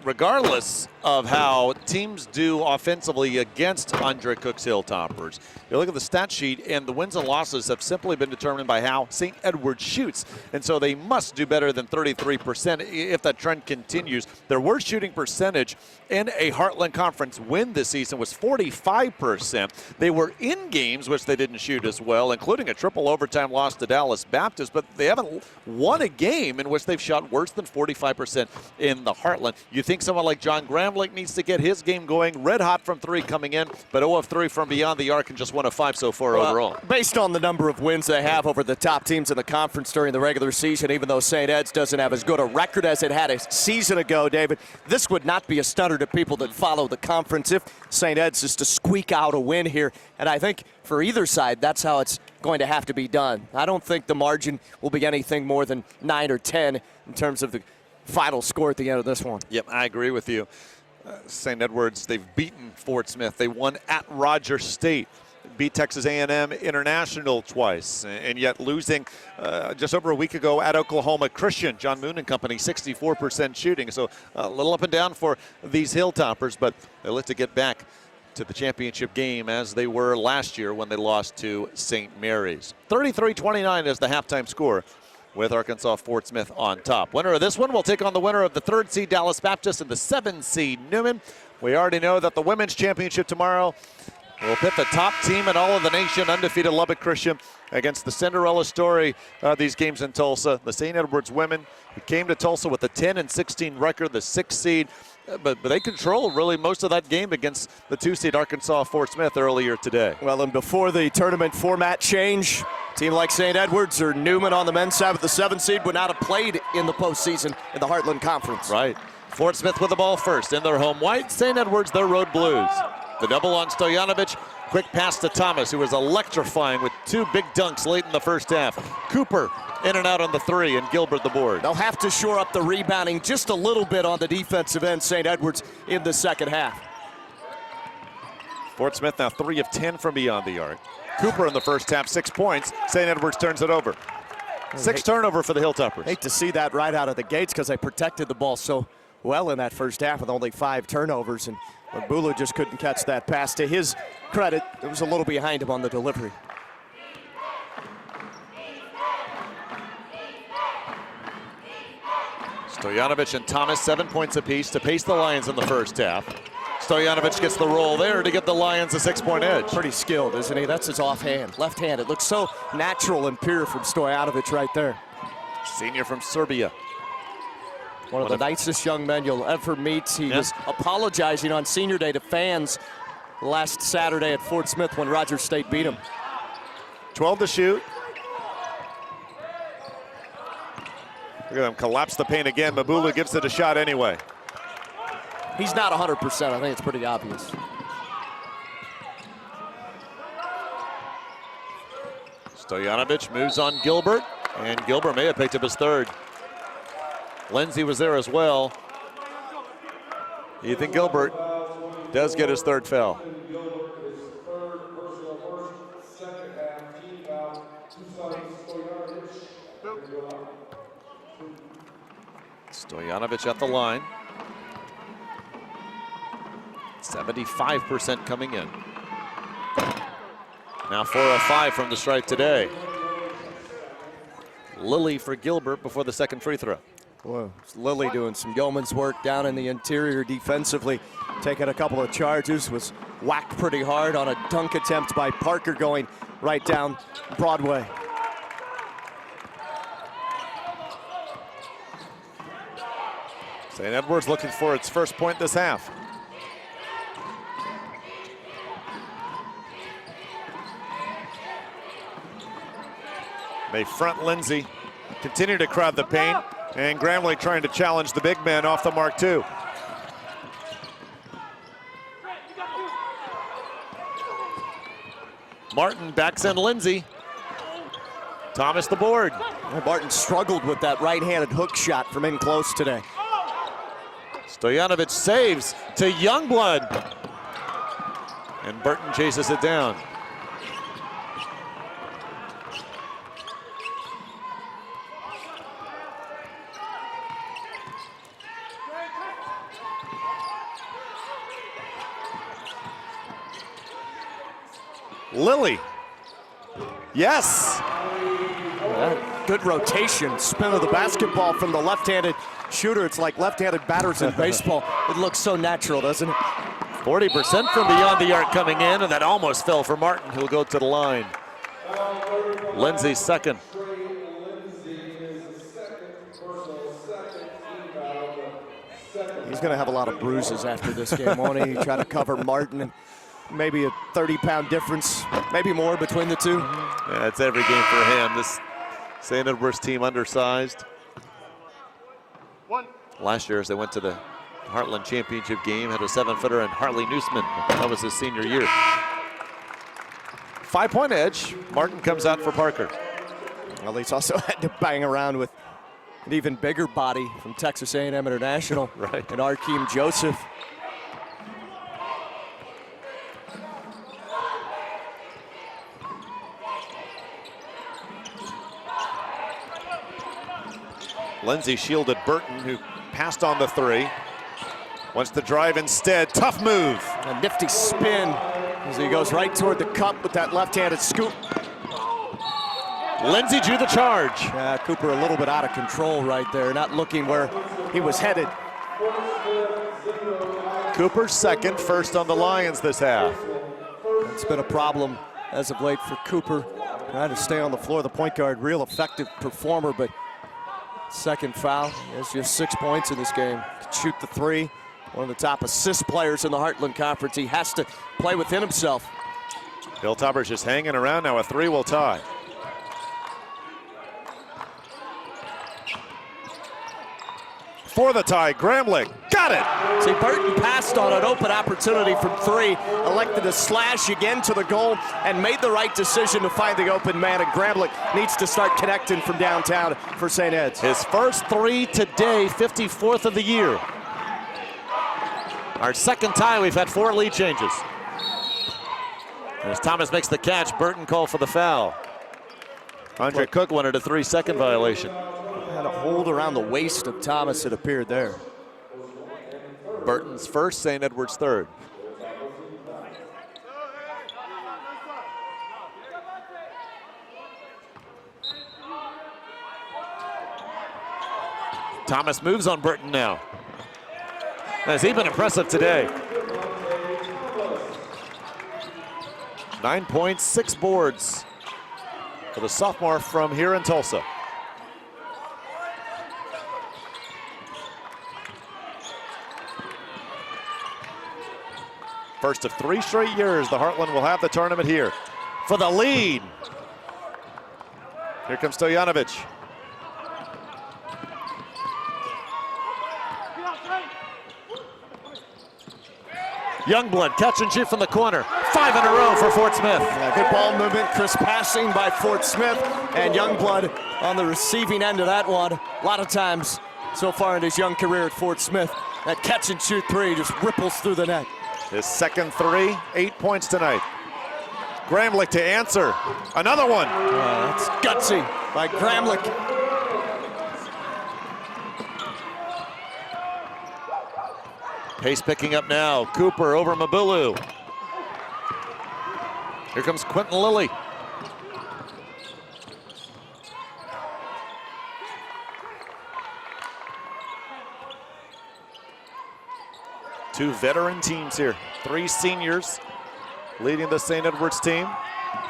Speaker 19: regardless of how teams do offensively against Andre Cook's Hilltoppers, you look at the stat sheet, and the wins and losses have simply been determined by how St. Edwards shoots. And so they must do better than 33% if that trend continues. Their worst shooting percentage in a Heartland Conference win this season was 45%. They were in games which they didn't shoot as well, including a triple overtime loss to Dallas Baptist, but they haven't won a game in which they've shot worse than 45% in the Heartland. You think someone like John Gramlich needs to get his game going, red hot from 3 coming in, but 0 of 3 from beyond the arc and just 1 of 5 so far overall.
Speaker 20: Based on the number of wins they have over the top teams in the conference during the regular season, even though St. Ed's doesn't have as good a record as it had a season ago, David, this would not be a stunner to people that follow the conference if St. Ed's is to squeak out a win here. And I think for either side, that's how it's going to have to be done. I don't think the margin will be anything more than 9 or 10 in terms of the final score at the end of this one.
Speaker 19: Yep, I agree with you. St. Edwards, they've beaten Fort Smith. They won at Rogers State, beat Texas A&M International twice, and yet losing just over a week ago at Oklahoma Christian. John Moon and company, 64% shooting. So a little up and down for these Hilltoppers, but they look to get back to the championship game as they were last year when they lost to St. Mary's. 33-29 is the halftime score, with Arkansas Fort Smith on top. Winner of this one will take on the winner of the 3rd seed Dallas Baptist and the 7th seed Newman. We already know that the women's championship tomorrow will pit the top team in all of the nation, undefeated Lubbock Christian, against the Cinderella story of these games in Tulsa, the St. Edwards women, who came to Tulsa with a 10-16 record, the 6th seed. But they control really most of that game against the 2 seed Arkansas Fort Smith earlier today.
Speaker 20: Well, and before the tournament format change, a team like St. Edwards or Newman on the men's side with the 7th seed would not have played in the postseason in the Heartland Conference.
Speaker 19: Right. Fort Smith with the ball first in their home white. St. Edwards, their road blues. The double on Stojanovic. Quick pass to Thomas, who was electrifying with 2 big dunks late in the first half. Cooper in and out on the 3, and Gilbert the board.
Speaker 20: They'll have to shore up the rebounding just a little bit on the defensive end, St. Edwards, in the second half.
Speaker 19: Fort Smith now 3 of 10 from beyond the arc. Cooper in the first half, 6 points. St. Edwards turns it over. 6 turnover for the Hilltoppers.
Speaker 20: Hate to see that right out of the gates because they protected the ball so well in that first half with only 5 turnovers. And Bulu just couldn't catch that pass. To his credit, it was a little behind him on the delivery.
Speaker 19: Stojanovic and Thomas, 7 points apiece to pace the Lions in the first half. Stojanovic gets the roll there to give the Lions a 6-point edge.
Speaker 20: Pretty skilled, isn't he? That's his offhand, left-hand. It looks so natural and pure from Stojanovic right there.
Speaker 19: Senior from Serbia.
Speaker 20: One of the nicest young men you'll ever meet. He was apologizing on Senior Day to fans last Saturday at Fort Smith when Rogers State beat him.
Speaker 19: 12 to shoot. Look at them collapse the paint again. Mabulu gives it a shot anyway.
Speaker 20: He's not 100%. I think it's pretty obvious.
Speaker 19: Stojanovic moves on Gilbert, and Gilbert may have picked up his third. Lindsay was there as well. Ethan Gilbert does get his third foul. Stojanovic at the line. 75% coming in. Now 4 of 5 from the stripe today. Lilly for Gilbert before the second free throw.
Speaker 20: Boy, it's Lilly doing some yeoman's work down in the interior defensively. Taking a couple of charges, was whacked pretty hard on a dunk attempt by Parker going right down Broadway.
Speaker 19: St. Edwards looking for its first point this half. They front Lindsay, continue to crowd the paint, and Gramlich trying to challenge the big man off the mark too. Martin backs in Lindsay. Thomas the board.
Speaker 20: Martin struggled with that right-handed hook shot from in close today.
Speaker 19: Stojanovic saves to Youngblood. And Burton chases it down. Lilly. Yes.
Speaker 20: Good rotation, spin of the basketball from the left-handed shooter. It's like left-handed batters in baseball. It looks so natural, doesn't it?
Speaker 19: 40% from beyond the arc coming in, and that almost fell for Martin, who'll go to the line. Lindsay's second.
Speaker 20: He's going to have a lot of bruises after this game, won't he? Try to cover Martin, and maybe a 30-pound difference, maybe more between the two.
Speaker 19: Yeah, it's every game for him. This St. Edwards team undersized. Last year, as they went to the Heartland Championship game, had a 7-footer and Harley Newsman. That was his senior year. 5-point edge. Martin comes out for Parker.
Speaker 20: Well, he's also had to bang around with an even bigger body from Texas A&M International,
Speaker 19: right?
Speaker 20: And Arkeem Joseph.
Speaker 19: Lindsay shielded Burton, who passed on the three. Wants to drive instead. Tough move.
Speaker 20: A nifty spin as he goes right toward the cup with that left-handed scoop.
Speaker 19: Lindsay drew the charge.
Speaker 20: Yeah, Cooper a little bit out of control right there, not looking where he was headed.
Speaker 19: Cooper's second, first on the Lions this half.
Speaker 20: It's been a problem as of late for Cooper. Trying to stay on the floor, the point guard, real effective performer, but second foul. He has just 6 points in this game. Can shoot the three. One of the top assist players in the Heartland Conference. He has to play within himself.
Speaker 19: Hilltopper's just hanging around now. A three will tie. For the tie, Gramlich got it.
Speaker 20: See, Burton passed on an open opportunity from three, elected to slash again to the goal, and made the right decision to find the open man, and Gramlich needs to start connecting from downtown for St. Ed's.
Speaker 19: His first three today, 54th of the year. Our second tie, we've had 4 lead changes. As Thomas makes the catch, Burton called for the foul. Andre Cook wanted a 3-second violation.
Speaker 20: Had a hold around the waist of Thomas, it appeared there.
Speaker 19: Burton's first, St. Edwards third. Thomas moves on Burton now. Has he been impressive today? 9 points, 6 boards for the sophomore from here in Tulsa. First of 3 straight years, the Heartland will have the tournament here. For the lead. Here comes Stojanovic. Youngblood catch and shoot from the corner. 5 in a row for Fort Smith.
Speaker 20: Yeah, good ball movement, crisp passing by Fort Smith, and Youngblood on the receiving end of that one. A lot of times so far in his young career at Fort Smith, that catch and shoot 3 just ripples through the net.
Speaker 19: His second 3, 8 points tonight. Gramlich to answer. Another one.
Speaker 20: That's gutsy by Gramlich.
Speaker 19: Pace picking up now. Cooper over Mabulu. Here comes Quentin Lilly. Two veteran teams here. 3 seniors leading the St. Edwards team.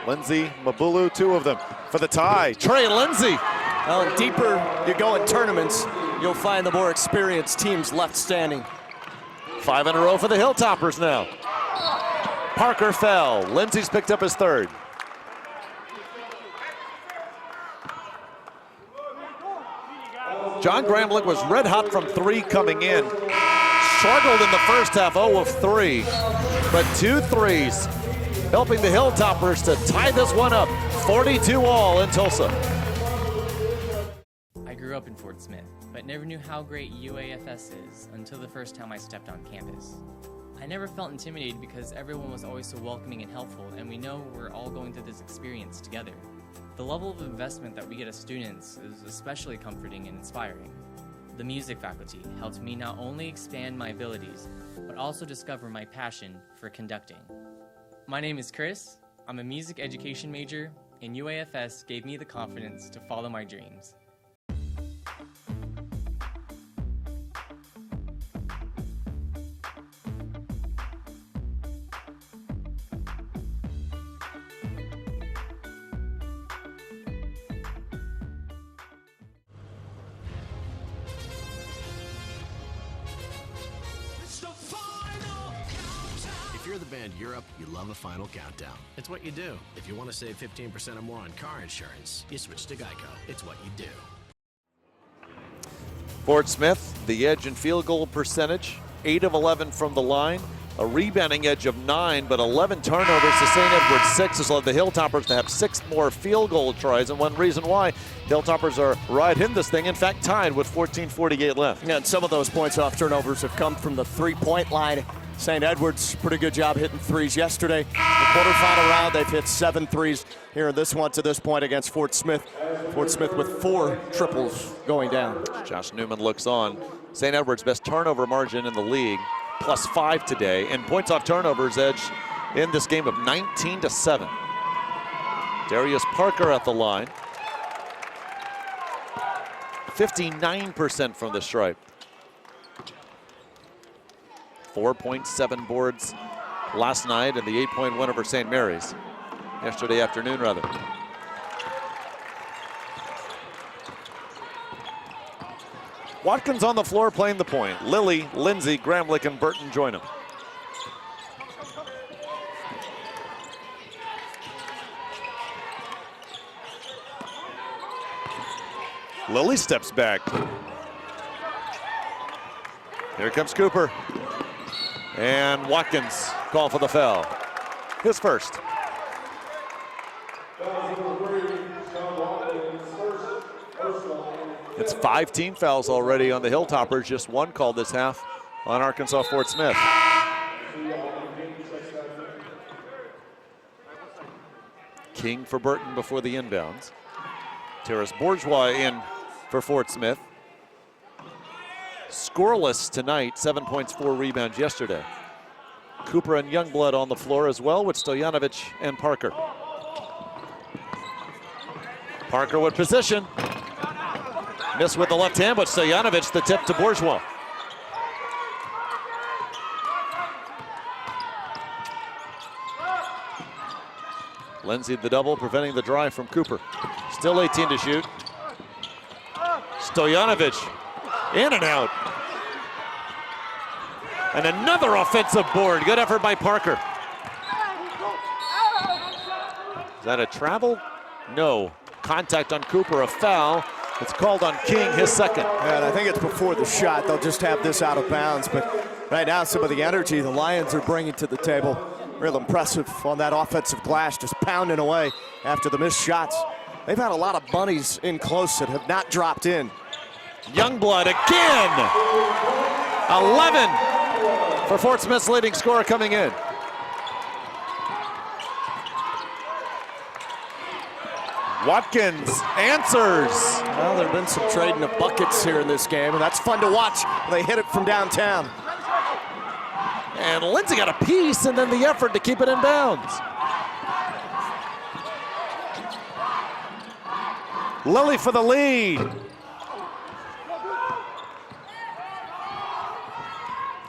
Speaker 19: Lindsay, Mabulu, 2 of them. For the tie, Trey Lindsay.
Speaker 20: Well, the deeper you go in tournaments, you'll find the more experienced teams left standing.
Speaker 19: 5 in a row for the Hilltoppers now. Parker fell. Lindsay's picked up his 3rd. John Gramlich was red hot from 3 coming in. Struggled in the first half, 0 of 3. But 2 threes helping the Hilltoppers to tie this one up. 42 all in Tulsa.
Speaker 3: I grew up in Fort Smith, but never knew how great UAFS is until the first time I stepped on campus. I never felt intimidated because everyone was always so welcoming and helpful, and we know we're all going through this experience together. The level of investment that we get as students is especially comforting and inspiring. The music faculty helped me not only expand my abilities, but also discover my passion for conducting. My name is Chris, I'm a music education major, and UAFS gave me the confidence to follow my dreams.
Speaker 2: If you're the band Europe, you love a final countdown. It's what you do. If you want to save 15% or more on car insurance, you switch to Geico. It's what you do.
Speaker 19: Fort Smith, the edge in field goal percentage, 8 of 11 from the line, a rebounding edge of 9, but 11 turnovers to St. Edwards 6 has led the Hilltoppers to have 6 more field goal tries, and one reason why Hilltoppers are right in this thing, in fact tied with 14:48 left.
Speaker 20: Yeah, and some of those points off turnovers have come from the 3-point line. St. Edwards, pretty good job hitting 3s yesterday. The quarterfinal round, they've hit 7 3s here in this one to this point against Fort Smith. Fort Smith with 4 triples going down.
Speaker 19: Josh Newman looks on. St. Edwards' best turnover margin in the league, +5 today, and points off turnovers edge in this game of 19-7. Darius Parker at the line. 59% from the stripe. 4.7 boards last night and the 8-point win over St. Mary's. Yesterday afternoon, rather. Watkins on the floor playing the point. Lilly, Lindsay, Gramlich, and Burton join him. Lilly steps back. Here comes Cooper. And Watkins call for the foul. His first. It's 5 team fouls already on the Hilltoppers, just 1 called this half on Arkansas Fort Smith. King for Burton before the inbounds. Terrace Bourgeois in for Fort Smith. Scoreless tonight, 7 points, 4 rebounds yesterday. Cooper and Youngblood on the floor as well with Stojanovic and Parker. Parker with position. Missed with the left hand, but Stojanovic the tip to Bourgeois. Lindsay the double, preventing the drive from Cooper. Still 18 to shoot. Stojanovic in and out. And another offensive board. Good effort by Parker. Is that a travel? No. Contact on Cooper, a foul. It's called on King, his second.
Speaker 20: Yeah, and I think it's before the shot. They'll just have this out of bounds. But right now, some of the energy the Lions are bringing to the table, real impressive on that offensive glass, just pounding away after the missed shots. They've had a lot of bunnies in close that have not dropped in.
Speaker 19: Youngblood again. 11 for Fort Smith's leading scorer coming in. Watkins answers.
Speaker 20: Well, there have been some trading of buckets here in this game, and that's fun to watch. They hit it from downtown.
Speaker 19: And Lindsay got a piece, and then the effort to keep it in bounds. Lilly for the lead.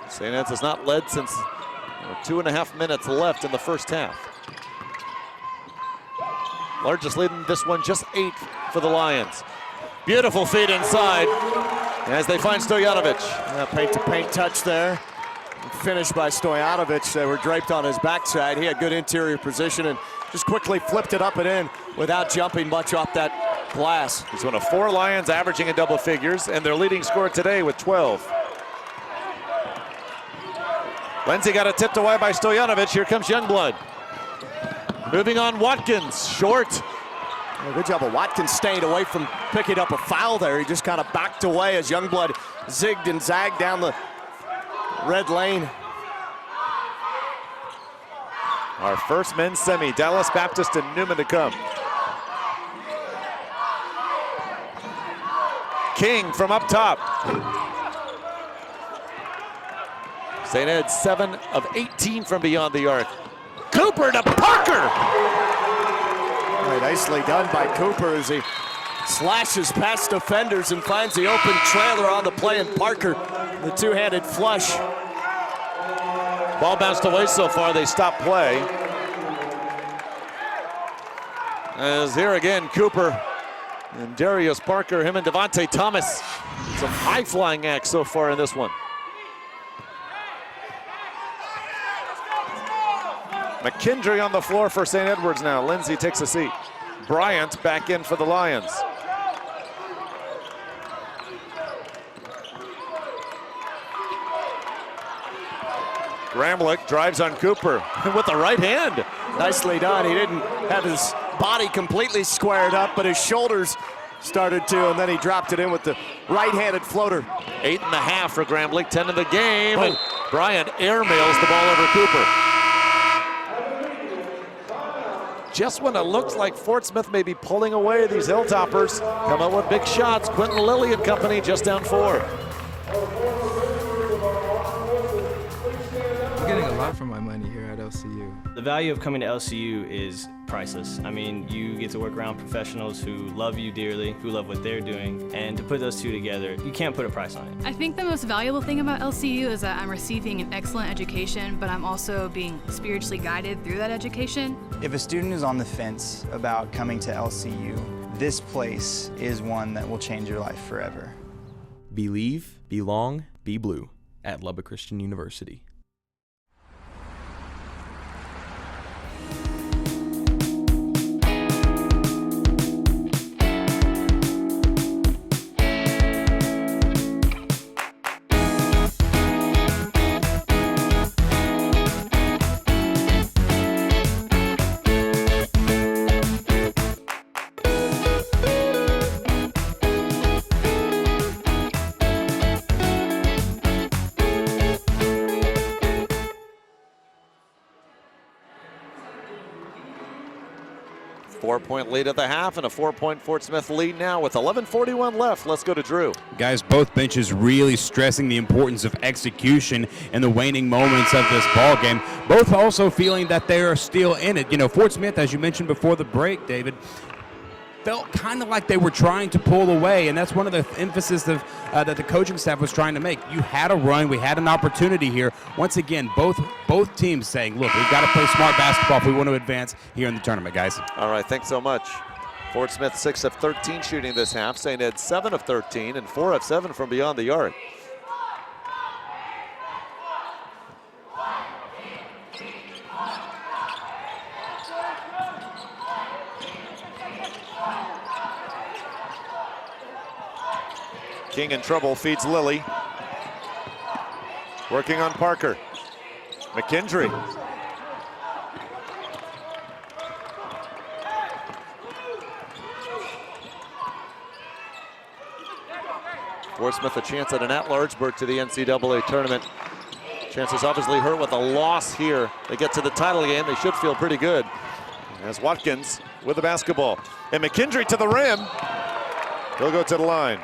Speaker 19: St. Edwards has not led since 2.5 minutes left in the first half. Largest lead in this one, just 8 for the Lions. Beautiful feed inside as they find Stojanovic.
Speaker 20: Paint-to-paint touch there. Finished by Stojanovic. They were draped on his backside. He had good interior position and just quickly flipped it up and in without jumping much off that glass.
Speaker 19: He's one of 4 Lions averaging in double figures, and their leading scorer today with 12. Lindsay got it tipped away by Stojanovic. Here comes Youngblood. Moving on, Watkins, short.
Speaker 20: Well, good job of Watkins staying away from picking up a foul there. He just kind of backed away as Youngblood zigged and zagged down the red lane.
Speaker 19: Our first men's semi, Dallas Baptist and Newman to come. King from up top. St. Ed's 7 of 18 from beyond the arc. Cooper to Parker!
Speaker 20: Right, nicely done by Cooper as he slashes past defenders and finds the open trailer on the play, and Parker, the two-handed flush.
Speaker 19: Ball bounced away so far, they stopped play. As here again, Cooper and Darius Parker, him and Devontae Thomas. Some high-flying acts so far in this one. McKendry on the floor for St. Edwards now. Lindsay takes a seat. Bryant back in for the Lions. Gramlich drives on Cooper with the right hand.
Speaker 20: Nicely done. He didn't have his body completely squared up, but his shoulders started to, and then he dropped it in with the right-handed floater.
Speaker 19: 8.5 for Gramlich, 10 in the game. And Bryant airmails the ball over Cooper. Just when it looks like Fort Smith may be pulling away, these Hilltoppers come out with big shots. Quentin Lilly and company just down 4.
Speaker 5: I'm getting a lot for my money here at LCU.
Speaker 6: The value of coming to LCU is priceless. I mean, you get to work around professionals who love you dearly, who love what they're doing, and to put those two together, you can't put a price on it.
Speaker 4: I think the most valuable thing about LCU is that I'm receiving an excellent education, but I'm also being spiritually guided through that education.
Speaker 8: If a student is on the fence about coming to LCU, this place is one that will change your life forever.
Speaker 9: Believe, belong, be blue at Lubbock Christian University.
Speaker 19: Four-point lead at the half and a 4-point Fort Smith lead now with 11:41 left. Let's go to Drew.
Speaker 18: Guys, both benches really stressing the importance of execution in the waning moments of this ball game. Both also feeling that they are still in it. You know, Fort Smith, as you mentioned before the break, David, felt kind of like they were trying to pull away, and that's one of the emphasis of, that the coaching staff was trying to make. You had a run. We had an opportunity here. Once again, both teams saying, look, we've got to play smart basketball if we want to advance here in the tournament, guys.
Speaker 19: All right, thanks so much. Fort Smith 6 of 13 shooting this half. St. Ed 7 of 13 and 4 of 7 from beyond the arc. King in trouble, feeds Lilly. Working on Parker. McKendry. Fort Smith a chance at an at-large berth to the NCAA tournament. Chances obviously hurt with a loss here. They get to the title game, they should feel pretty good. As Watkins with the basketball. And McKendry to the rim. He'll go to the line.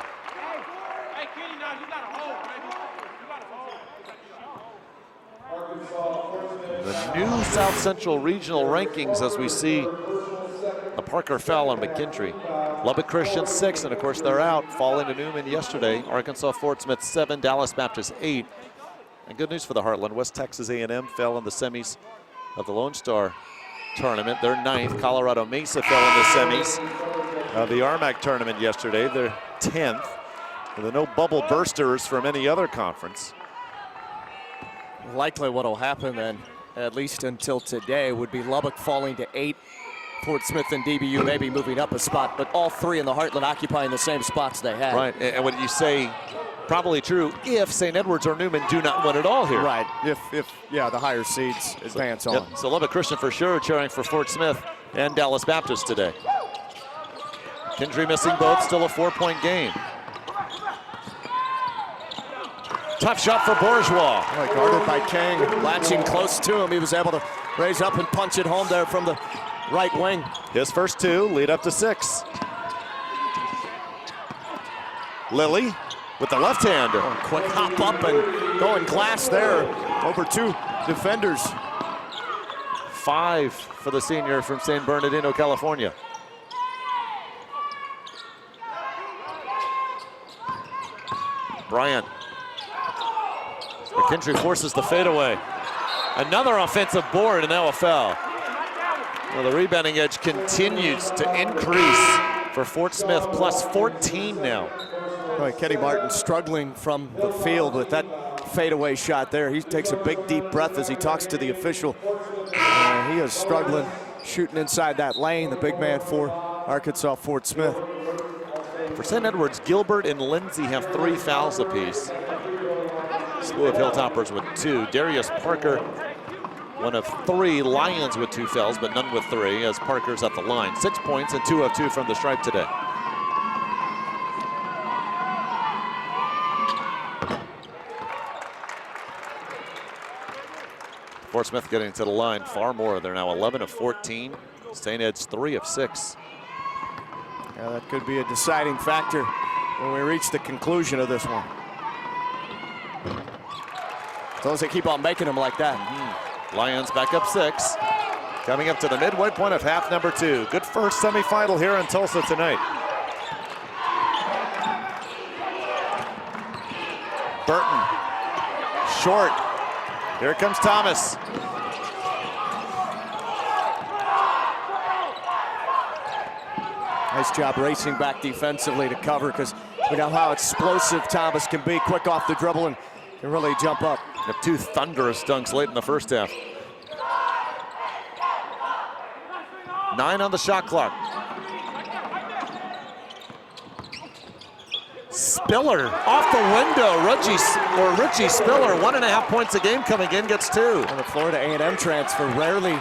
Speaker 19: The new South Central regional rankings as we see a Parker foul on McKendry. Lubbock Christian 6, and of course they're out, falling to Newman yesterday. Arkansas Fort Smith 7, Dallas Baptist 8. And good news for the Heartland. West Texas A&M fell in the semis of the Lone Star tournament. They're 9th. Colorado Mesa fell in the semis of the RMAC tournament yesterday. They're 10th. There are no bubble bursters from any other conference.
Speaker 20: Likely what will happen then, at least until today, would be Lubbock falling to 8. Fort Smith and DBU maybe moving up a spot, but all three in the Heartland occupying the same spots they had.
Speaker 19: Right, and what you say, probably true if St. Edwards or Newman do not win it all here.
Speaker 20: Right, if yeah, the higher seeds advance on.
Speaker 19: Yep. So Lubbock Christian for sure cheering for Fort Smith and Dallas Baptist today. Kendry missing both, still a 4-point game. Tough shot for Bourgeois.
Speaker 20: Guarded by King, latching close to him. He was able to raise up and punch it home there from the right wing.
Speaker 19: His first 2 lead up to 6. Lilly with the left-hander.
Speaker 20: Quick hop up and going glass there over 2 defenders.
Speaker 19: 5 for the senior from San Bernardino, California. Bryant. McKendry forces the fadeaway. Another offensive board and now a foul. Well, the rebounding edge continues to increase for Fort Smith, plus 14 now.
Speaker 20: Kenny Martin struggling from the field with that fadeaway shot there. He takes a big deep breath as he talks to the official. He is struggling shooting inside that lane, the big man for Arkansas Fort Smith.
Speaker 19: For St. Edwards, Gilbert and Lindsay have 3 fouls apiece. Slew of Hilltoppers with 2. Darius Parker, one of 3. Lions with 2 fouls, but none with 3 as Parker's at the line. 6 points and 2 of 2 from the stripe today. Fort Smith getting to the line far more. They're now 11 of 14. St. Ed's 3 of 6.
Speaker 20: Yeah, that could be a deciding factor when we reach the conclusion of this one. As long as they keep on making them like that.
Speaker 19: Lions back up 6. Coming up to the midway point of half number 2. Good first semifinal here in Tulsa tonight. Burton, short. Here comes Thomas.
Speaker 20: Nice job racing back defensively to cover, because look at how explosive Thomas can be. Quick off the dribble and can really jump up.
Speaker 19: Have 2 thunderous dunks late in the first half. 9 on the shot clock. Spiller off the window. Richie Spiller, 1.5 points a game coming in, gets 2.
Speaker 20: And the Florida A&M transfer rarely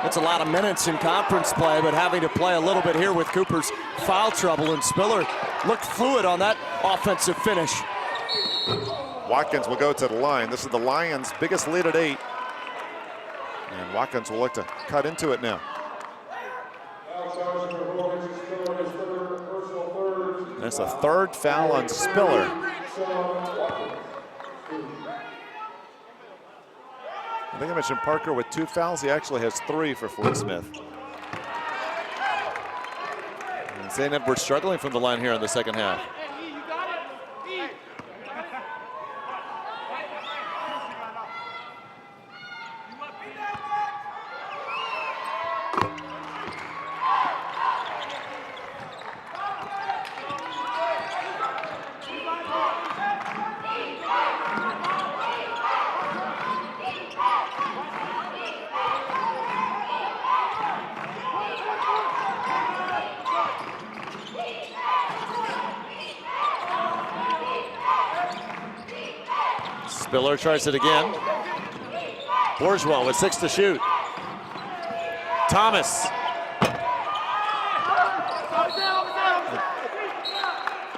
Speaker 20: gets a lot of minutes in conference play, but having to play a little bit here with Cooper's foul trouble, and Spiller looked fluid on that offensive finish.
Speaker 19: Watkins will go to the line. This is the Lions' biggest lead at 8. And Watkins will look to cut into it now. That's a 3rd foul on Spiller. I think I mentioned Parker with 2 fouls. He actually has 3 for Fort Smith. And St. Edwards struggling from the line here in the second half. Spiller tries it again. Bourgeois with 6 to shoot. Thomas.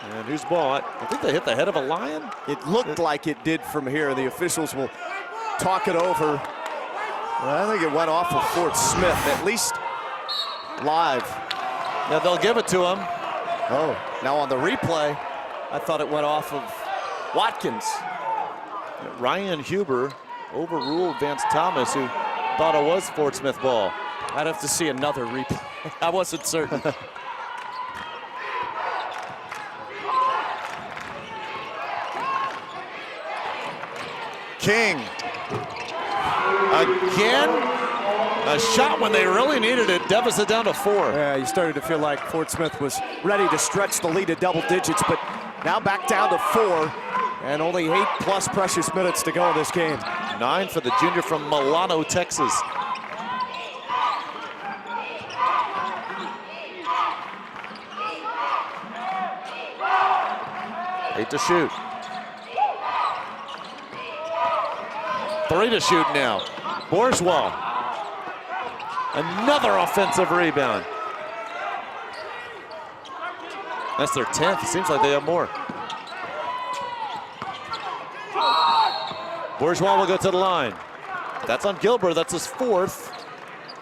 Speaker 19: And whose ball? I think they hit the head of a Lion.
Speaker 20: It looked like it did from here. The officials will talk it over. Well, I think it went off of Fort Smith, at least live.
Speaker 19: Yeah, they'll give it to him.
Speaker 20: Oh, now on the replay, I thought it went off of Watkins.
Speaker 19: Ryan Huber overruled Vance Thomas, who thought it was Fort Smith ball.
Speaker 20: I'd have to see another replay. I wasn't certain.
Speaker 19: King. Again. A shot when they really needed it. Deficit down to 4.
Speaker 20: Yeah, you started to feel like Fort Smith was ready to stretch the lead to double digits, but now back down to 4. And only 8+ precious minutes to go in this game.
Speaker 19: 9 for the junior from Milano, Texas. Eight to shoot. 3 to shoot now. Bourgeois. Another offensive rebound. That's their 10th. It seems like they have more. Bourgeois will go to the line. That's on Gilbert, that's his 4th.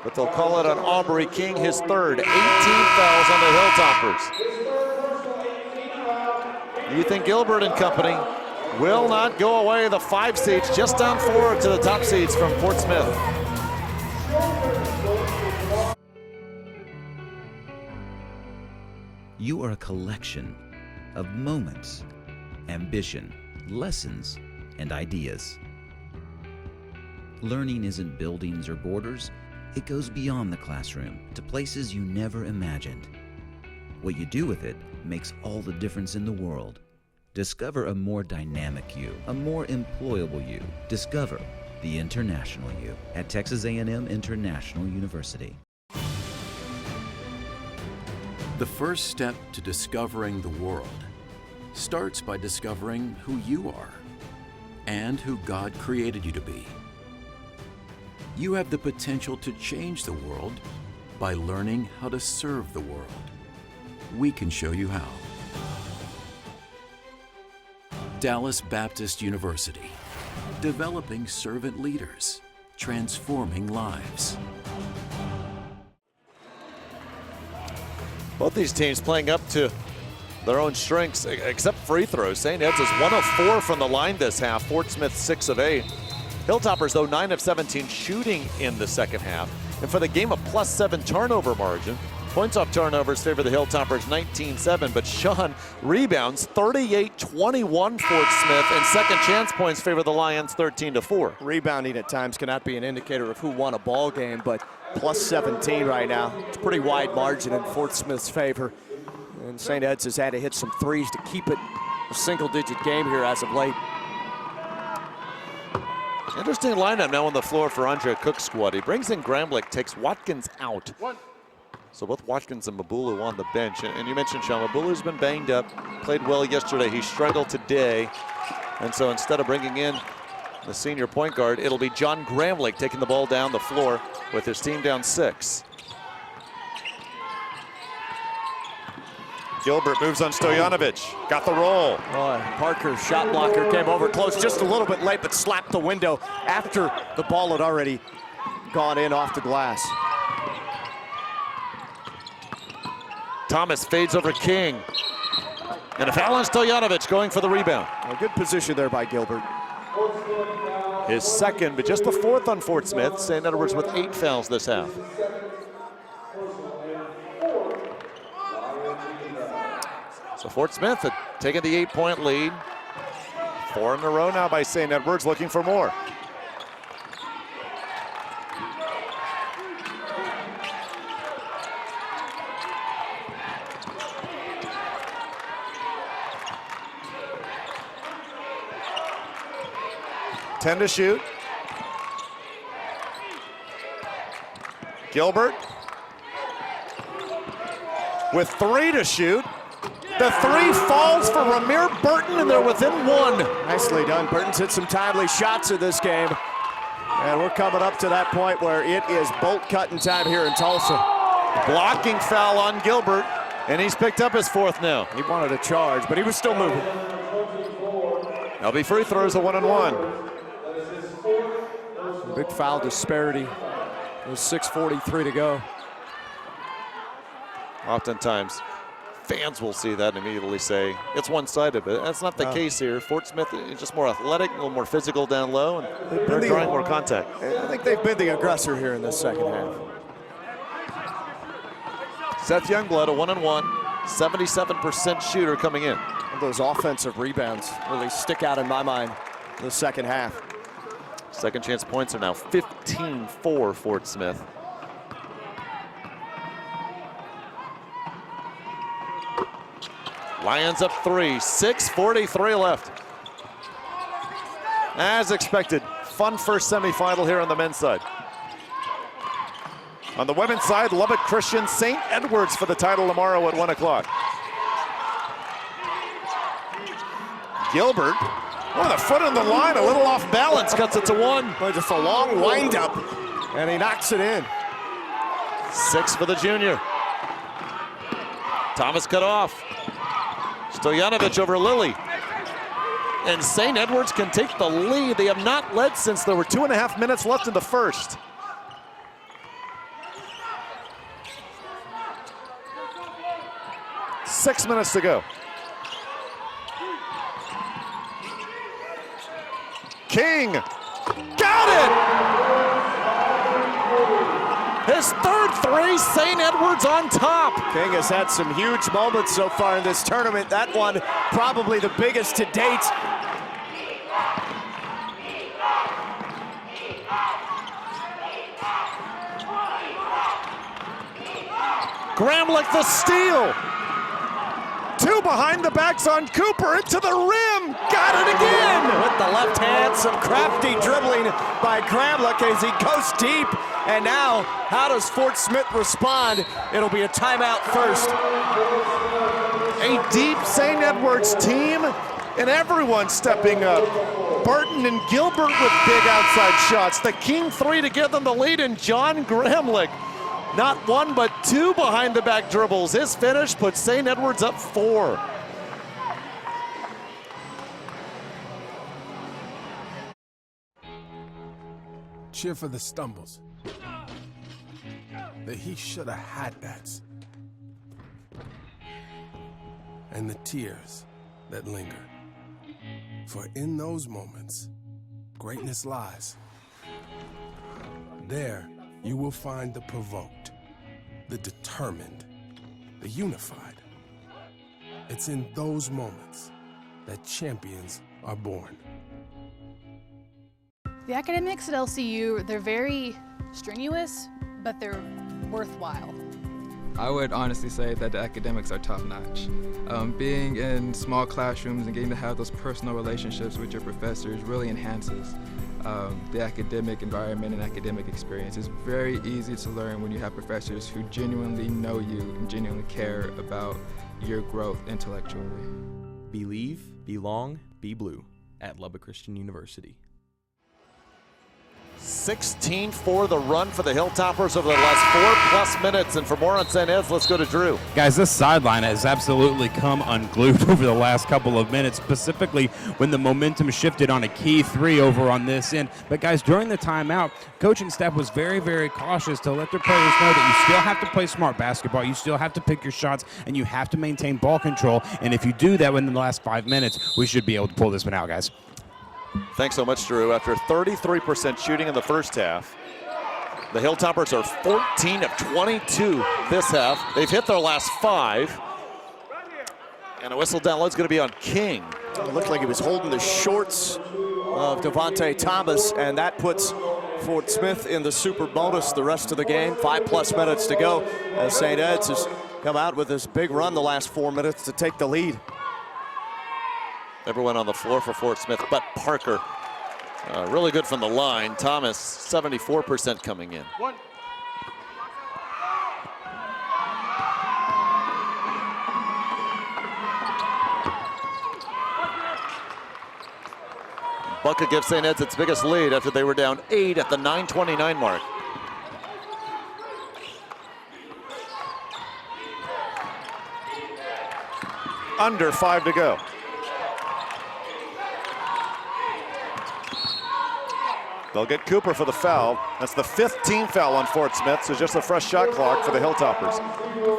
Speaker 19: But they'll call it on Aubrey King, his 3rd. 18 fouls on the Hilltoppers. Ethan Gilbert and company will not go away. The 5 seeds just down 4 to the top seeds from Fort Smith.
Speaker 13: You are a collection of moments, ambition, lessons, and ideas. Learning isn't buildings or borders. It goes beyond the classroom to places you never imagined. What you do with it makes all the difference in the world. Discover a more dynamic you, a more employable you. Discover the international you at Texas A&M International University.
Speaker 12: The first step to discovering the world starts by discovering who you are and who God created you to be. You have the potential to change the world by learning how to serve the world. We can show you how. Dallas Baptist University, developing servant leaders, transforming lives.
Speaker 19: Both these teams playing up to their own strengths, except free throws. St. Ed's is 1 of 4 from the line this half. Fort Smith 6 of 8. Hilltoppers, though, 9 of 17 shooting in the second half. And for the game, a +7 turnover margin. Points off turnovers favor the Hilltoppers 19-7, but Sean rebounds 38-21 Fort Smith, and second chance points favor the Lions 13-4.
Speaker 20: Rebounding at times cannot be an indicator of who won a ball game, but +17 right now. It's a pretty wide margin in Fort Smith's favor. And St. Ed's has had to hit some threes to keep it a single-digit game here as of late.
Speaker 19: Interesting lineup now on the floor for Andre Cook's squad. He brings in Gramlich, takes Watkins out. So both Watkins and Mabulu on the bench. And you mentioned Sean, Mabulu's been banged up, played well yesterday. He struggled today. And so instead of bringing in the senior point guard, it'll be John Gramlich taking the ball down the floor with his team down 6. Gilbert moves on Stojanovic, got the roll.
Speaker 20: Parker's shot blocker came over close just a little bit late, but slapped the window after the ball had already gone in off the glass.
Speaker 19: Thomas fades over King. And a foul on Stojanovic going for the rebound.
Speaker 20: A good position there by Gilbert.
Speaker 19: His second, but just the 4th on Fort Smith. St. Edwards with 8 fouls this half. So Fort Smith had taken the 8-point lead. 4 in a row now by St. Edwards, looking for more. Ten to shoot. Gilbert with 3 to shoot. The 3 falls for Ramir Burton, and they're within 1.
Speaker 20: Nicely done. Burton's hit some timely shots in this game. And we're coming up to that point where it is bolt-cutting time here in Tulsa.
Speaker 19: Blocking foul on Gilbert, and he's picked up his 4th now.
Speaker 20: He wanted a charge, but he was still moving.
Speaker 19: There'll be free throws, a 1-and-1.
Speaker 20: Big foul disparity. There's 6:43 to go.
Speaker 19: Oftentimes, fans will see that and immediately say, it's one-sided, but that's not the case here. Fort Smith is just more athletic, a little more physical down low, and they're drawing more contact.
Speaker 20: I think they've been the aggressor here in this second half.
Speaker 19: Seth Youngblood, a 1-and-1, 77% shooter coming in.
Speaker 20: Those offensive rebounds really stick out in my mind in the second half.
Speaker 19: Second chance points are now 15 for Fort Smith. Lions up 3, 6:43 left. As expected, fun first semifinal here on the men's side. On the women's side, Lubbock Christian St. Edwards for the title tomorrow at 1 o'clock. Gilbert, with a foot on the line, a little off balance, cuts it to 1.
Speaker 20: Well, just a long wind-up, and he knocks it in.
Speaker 19: 6 for the junior. Thomas cut off. Stojanovic over Lilly. And St. Edwards can take the lead. They have not led since there were 2.5 minutes left in the first. Six minutes to go. King, got it! His 3rd 3, St. Edwards on top.
Speaker 20: King has had some huge moments so far in this tournament. That one probably the biggest to date.
Speaker 19: Gramlich the steal. 2 behind the backs on Cooper, into the rim, got it again!
Speaker 20: With the left hand, some crafty dribbling by Gramlich as he goes deep. And now, how does Fort Smith respond? It'll be a timeout first.
Speaker 19: A deep St. Edwards team, and everyone stepping up. Burton and Gilbert with big outside shots. The King 3 to give them the lead, and John Gramlich. Not 1, but 2 behind the back dribbles. His finish puts St. Edwards up 4.
Speaker 1: Cheer for the stumbles. That he should have had that. And the tears that linger. For in those moments, greatness lies. There, you will find the provoked, the determined, the unified. It's in those moments that champions are born.
Speaker 4: The academics at LCU, they're very strenuous, but they're worthwhile.
Speaker 5: I would honestly say that the academics are top-notch. Being in small classrooms and getting to have those personal relationships with your professors really enhances the academic environment and academic experience. It's very easy to learn when you have professors who genuinely know you and genuinely care about your growth intellectually.
Speaker 9: Believe, belong, be blue at Lubbock Christian University.
Speaker 19: 16 for the run for the Hilltoppers over the last 4+ minutes. And for more on St. Ed's, let's go to Drew.
Speaker 18: Guys, this sideline has absolutely come unglued over the last couple of minutes, specifically when the momentum shifted on a key 3 over on this end. But guys, during the timeout, coaching staff was very, very cautious to let their players know that you still have to play smart basketball, you still have to pick your shots, and you have to maintain ball control. And if you do that within the last 5 minutes, we should be able to pull this one out, guys.
Speaker 19: Thanks so much, Drew. After 33% shooting in the first half, the Hilltoppers are 14 of 22 this half. They've hit their last 5. And a whistle down low is going to be on King.
Speaker 20: It looked like he was holding the shorts of Devontae Thomas, and that puts Fort Smith in the super bonus the rest of the game. 5+ minutes to go as St. Ed's has come out with this big run the last 4 minutes to take the lead.
Speaker 19: Everyone on the floor for Fort Smith but Parker. Really good from the line. Thomas, 74% coming in. Bucket gives St. Ed's its biggest lead after they were down 8 at the 9:29 mark. Under 5 to go. They'll get Cooper for the foul. That's the 5th team foul on Fort Smith, so just a fresh shot clock for the Hilltoppers.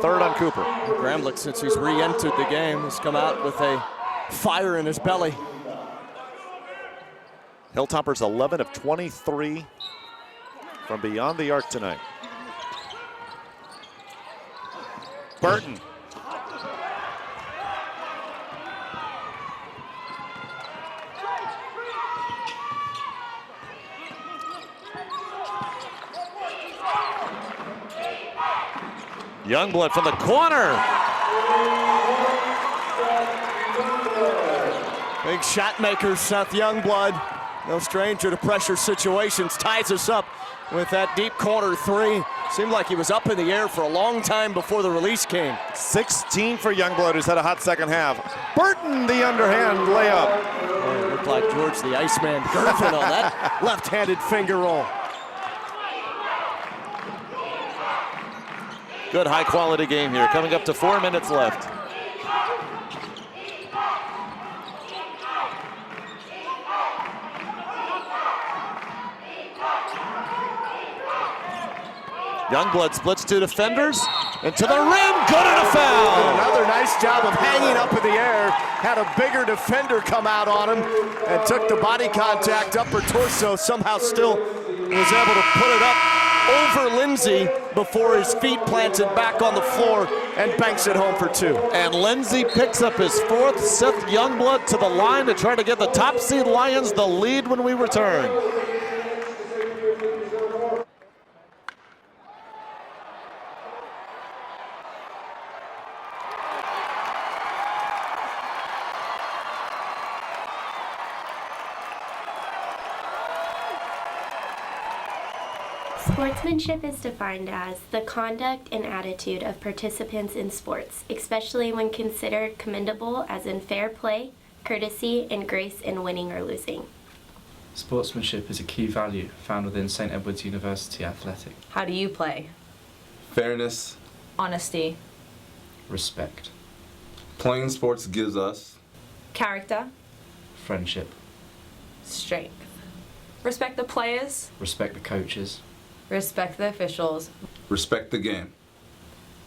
Speaker 19: 3rd on Cooper.
Speaker 20: Gramlich, since he's re-entered the game, has come out with a fire in his belly.
Speaker 19: Hilltoppers 11 of 23 from beyond the arc tonight. Burton. Youngblood from the corner.
Speaker 20: Big shot maker, Seth Youngblood. No stranger to pressure situations. Ties us up with that deep corner 3. Seemed like he was up in the air for a long time before the release came.
Speaker 19: 16 for Youngblood, who's had a hot second half. Burton, the underhand layup.
Speaker 20: Oh, it looked like George the Iceman Gervin on that left-handed finger roll.
Speaker 19: Good high-quality game here, coming up to 4 minutes left. Youngblood splits 2 defenders, and to the rim, good and a foul!
Speaker 20: Another nice job of hanging up in the air. Had a bigger defender come out on him and took the body contact, upper torso, somehow still was able to put it up over Lindsay before his feet planted back on the floor and banks it home for 2.
Speaker 19: And Lindsay picks up his 4th. Seth Youngblood to the line to try to give the top seed Lions the lead when we return.
Speaker 14: Sportsmanship is defined as the conduct and attitude of participants in sports, especially when considered commendable as in fair play, courtesy, and grace in winning or losing.
Speaker 15: Sportsmanship is a key value found within St. Edwards University Athletic.
Speaker 16: How do you play?
Speaker 17: Fairness.
Speaker 16: Honesty.
Speaker 15: Respect.
Speaker 17: Playing sports gives us
Speaker 16: Character.
Speaker 15: Friendship.
Speaker 16: Strength. Respect the players.
Speaker 15: Respect the coaches.
Speaker 16: Respect the officials.
Speaker 17: respect the game.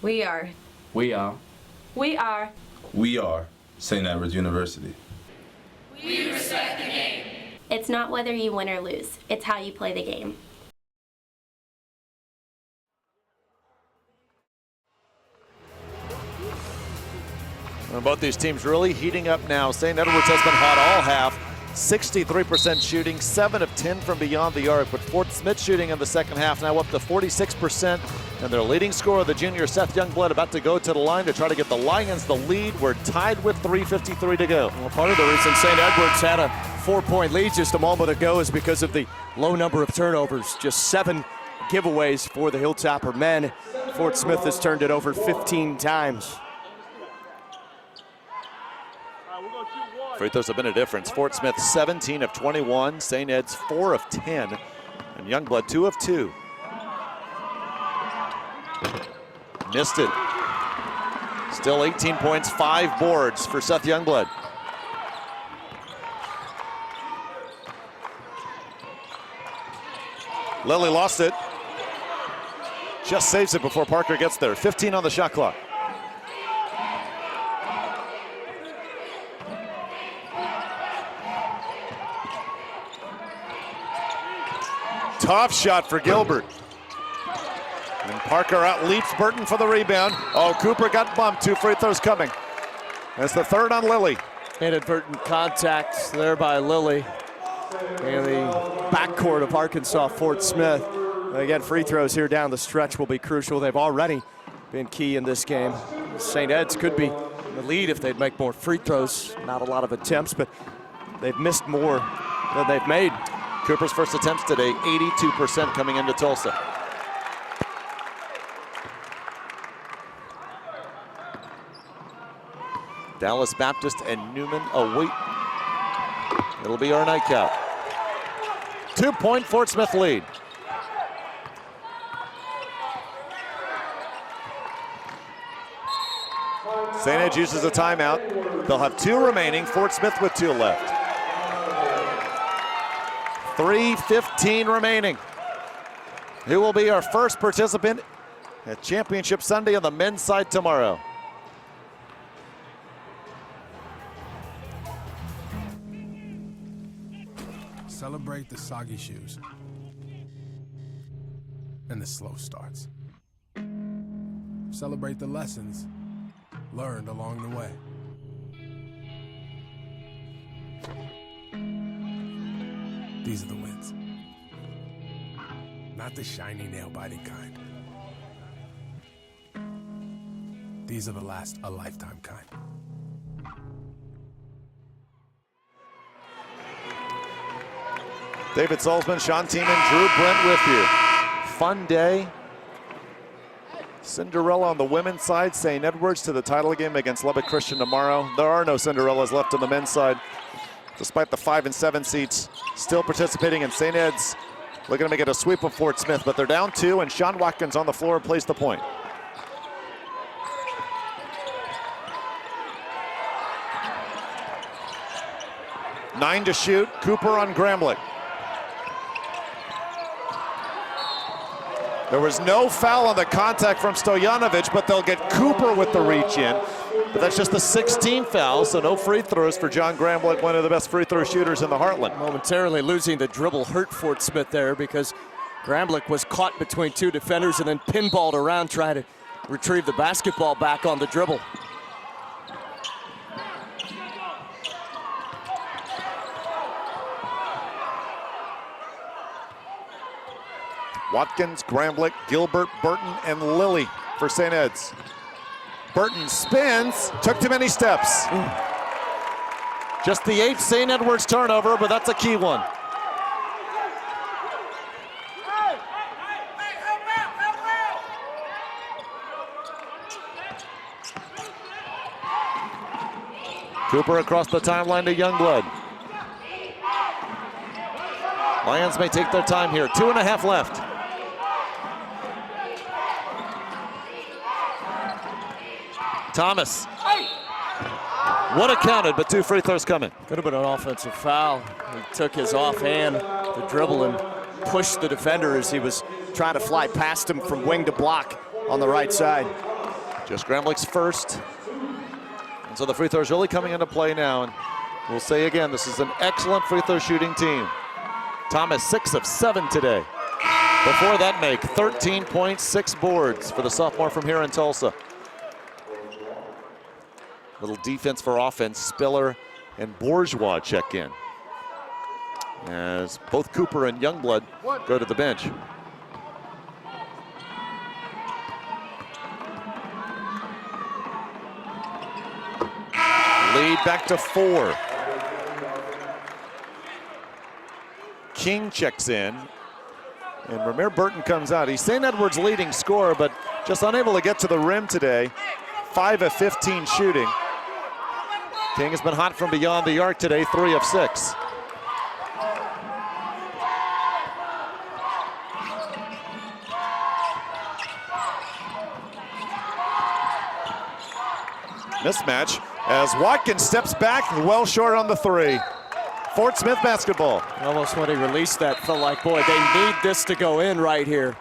Speaker 16: We are.
Speaker 15: We are.
Speaker 16: We are.
Speaker 17: We are St. Edwards University.
Speaker 14: We respect the game. It's not whether you win or lose, it's how you play the game.
Speaker 19: Both these teams really heating up now. St. Edwards has been hot all half. 63% shooting, 7 of 10 from beyond the arc, but Fort Smith shooting in the second half now up to 46%. And their leading scorer, the junior Seth Youngblood, about to go to the line to try to get the Lions the lead. We're tied with 3:53 to go.
Speaker 20: Well, part of the reason St. Edwards had a 4-point lead just a moment ago is because of the low number of turnovers. Just 7 giveaways for the Hilltopper men. Fort Smith has turned it over 15 times.
Speaker 19: Free throws have been a difference. Fort Smith 17 of 21, St. Ed's 4 of 10, and Youngblood 2 of 2. Missed it. Still 18 points, 5 boards for Seth Youngblood. Lilly lost it. Just saves it before Parker gets there. 15 on the shot clock. Tough shot for Gilbert. And Parker out leaps Burton for the rebound. Oh, Cooper got bumped. 2 free throws coming. That's the third on Lily.
Speaker 20: Inadvertent contact there by Lily in the backcourt of Arkansas Fort Smith. Again, free throws here down the stretch will be crucial. They've already been key in this game. St. Ed's could be in the lead if they'd make more free throws. Not a lot of attempts, but they've missed more than they've made.
Speaker 19: Cooper's first attempts today, 82% coming into Tulsa. Dallas Baptist and Newman await. It'll be our nightcap. 2-point Fort Smith lead. St. Ed's uses a timeout. They'll have 2 remaining, Fort Smith with 2 left. 3:15 remaining. Who will be our first participant at Championship Sunday on the men's side tomorrow?
Speaker 1: Celebrate the soggy shoes and the slow starts. Celebrate the lessons learned along the way. These are the wins. Not the shiny nail-biting kind. These are the last a lifetime kind.
Speaker 19: David Salzman, Sean Tiemann, Drew Brent with you. Fun day. Cinderella on the women's side, St. Edwards to the title game against Lubbock Christian tomorrow. There are no Cinderellas left on the men's side, despite the 5 and 7 seats still participating in St. Ed's. Looking to make it a sweep of Fort Smith, but they're down 2, and Sean Watkins on the floor plays the point. Nine to shoot, Cooper on Gramlich. There was no foul on the contact from Stojanovic, but they'll get Cooper with the reach in. But that's just the 16th foul, so no free throws for John Gramlich, one of the best free throw shooters in the Heartland.
Speaker 20: Momentarily losing the dribble hurt Fort Smith there because Gramlich was caught between 2 defenders and then pinballed around trying to retrieve the basketball back on the dribble.
Speaker 19: Watkins, Gramlich, Gilbert, Burton, and Lilly for St. Ed's. Burton spins, took too many steps. Just the 8th St. Edwards turnover, but that's a key one. Cooper across the timeline to Youngblood. Lions may take their time here. 2.5 left. Thomas. Would have counted, but 2 free throws coming.
Speaker 20: Could have been an offensive foul. He took his offhand, the dribble, and pushed the defender as he was trying to fly past him from wing to block on the right side.
Speaker 19: Just Gramlich's first. And so the free throws really coming into play now. And we'll say again, this is an excellent free throw shooting team. Thomas 6 of 7 today. Before that make, 13 points, 6 boards for the sophomore from here in Tulsa. Little defense for offense. Spiller and Bourgeois check in, as both Cooper and Youngblood go to the bench. Lead back to 4. King checks in, and Ramir Burton comes out. He's St. Edwards' leading scorer, but just unable to get to the rim today. 5 of 15 shooting. King has been hot from beyond the arc today, 3 of 6. Mismatch as Watkins steps back, well short on the 3. Fort Smith basketball.
Speaker 20: Almost when he released that, felt like, boy, they need this to go in right here,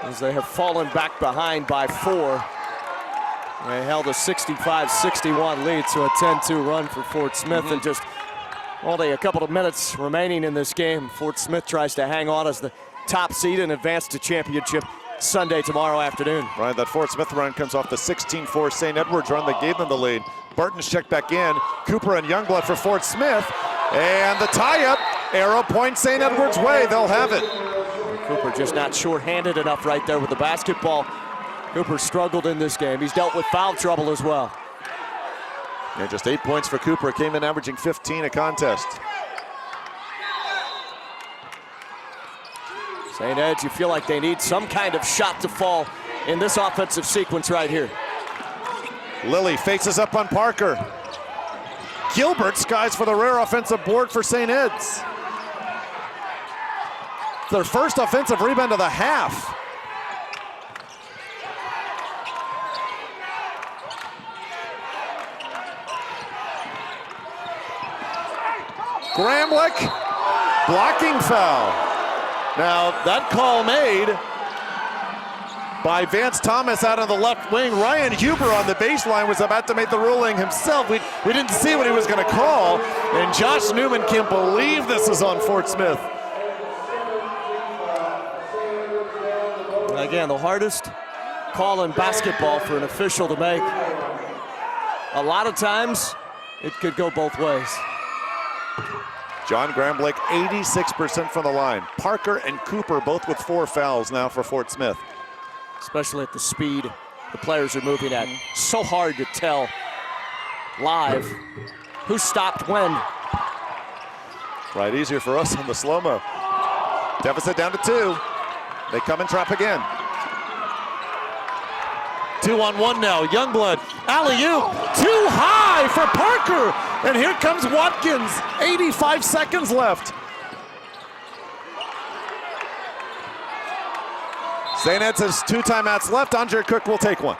Speaker 20: as they have fallen back behind by 4. They held a 65-61 lead, so a 10-2 run for Fort Smith. And just only a couple of minutes remaining in this game. Fort Smith tries to hang on as the top seed and advance to championship Sunday tomorrow afternoon.
Speaker 19: Right, that Fort Smith run comes off the 16-4 St. Edwards run that gave them the lead. Burton's checked back in. Cooper and Youngblood for Fort Smith. And the tie-up, arrow points St. Edwards' way. They'll have it.
Speaker 20: Cooper just not short-handed enough right there with the basketball. Cooper struggled in this game. He's dealt with foul trouble as well.
Speaker 19: Yeah, just 8 points for Cooper. Came in averaging 15 a contest.
Speaker 20: St. Ed's, you feel like they need some kind of shot to fall in this offensive sequence right here.
Speaker 19: Lilly faces up on Parker. Gilbert skies for the rare offensive board for St. Ed's. Their first offensive rebound of the half. Gramlich, blocking foul. Now that call made by Vance Thomas out on the left wing. Ryan Huber on the baseline was about to make the ruling himself. We didn't see what he was going to call, and Josh Newman can't believe this is on Fort Smith.
Speaker 20: Again, the hardest call in basketball for an official to make. A lot of times, it could go both ways.
Speaker 19: John Gramlich, 86% from the line. Parker and Cooper both with 4 fouls now for Fort Smith.
Speaker 20: Especially at the speed the players are moving at. So hard to tell live who stopped when.
Speaker 19: Right, easier for us on the slow-mo. Deficit down to 2. They come and trap again. 2-on-1 now. Youngblood, alley-oop, too high for Parker. And here comes Watkins. 85 seconds left. St. Ed's has 2 timeouts left. Andre Cook will take one.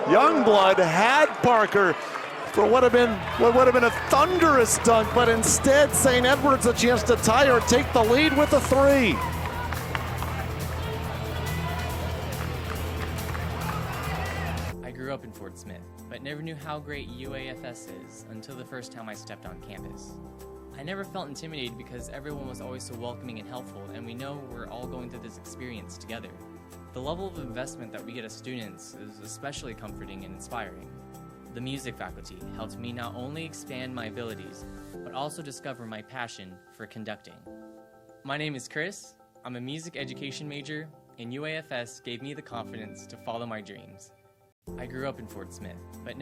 Speaker 19: Youngblood had Parker for what would have been a thunderous dunk, but instead St. Edwards a chance to tie or take the lead with a 3.
Speaker 3: I grew up in Fort Smith, but never knew how great UAFS is until the first time I stepped on campus. I never felt intimidated because everyone was always so welcoming and helpful, and we know we're all going through this experience together. The level of investment that we get as students is especially comforting and inspiring. The music faculty helped me not only expand my abilities, but also discover my passion for conducting. My name is Chris, I'm a music education major, and UAFS gave me the confidence to follow my dreams. I grew up in Fort Smith, but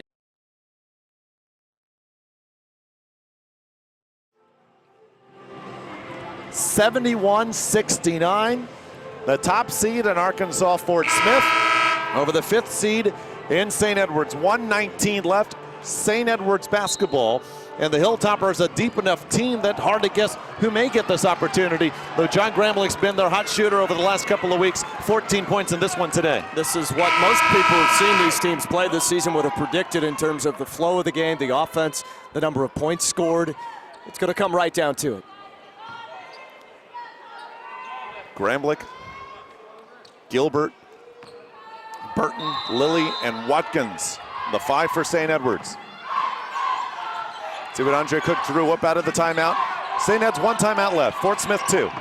Speaker 19: 71-69. The top seed in Arkansas, Fort Smith, over the 5th seed in St. Edwards. 1:19 left. St. Edwards basketball. And the Hilltoppers, a deep enough team that hard to guess who may get this opportunity. Though John Gramlich's been their hot shooter over the last couple of weeks. 14 points in this one today.
Speaker 20: This is what most people who've seen these teams play this season would have predicted in terms of the flow of the game, the offense, the number of points scored. It's going to come right down to it.
Speaker 19: Gramlich, Gilbert, Burton, Lilly, and Watkins. The 5 for St. Edwards. See what Andre Cook drew up out of the timeout. St. Ed's 1 timeout left. Fort Smith 2.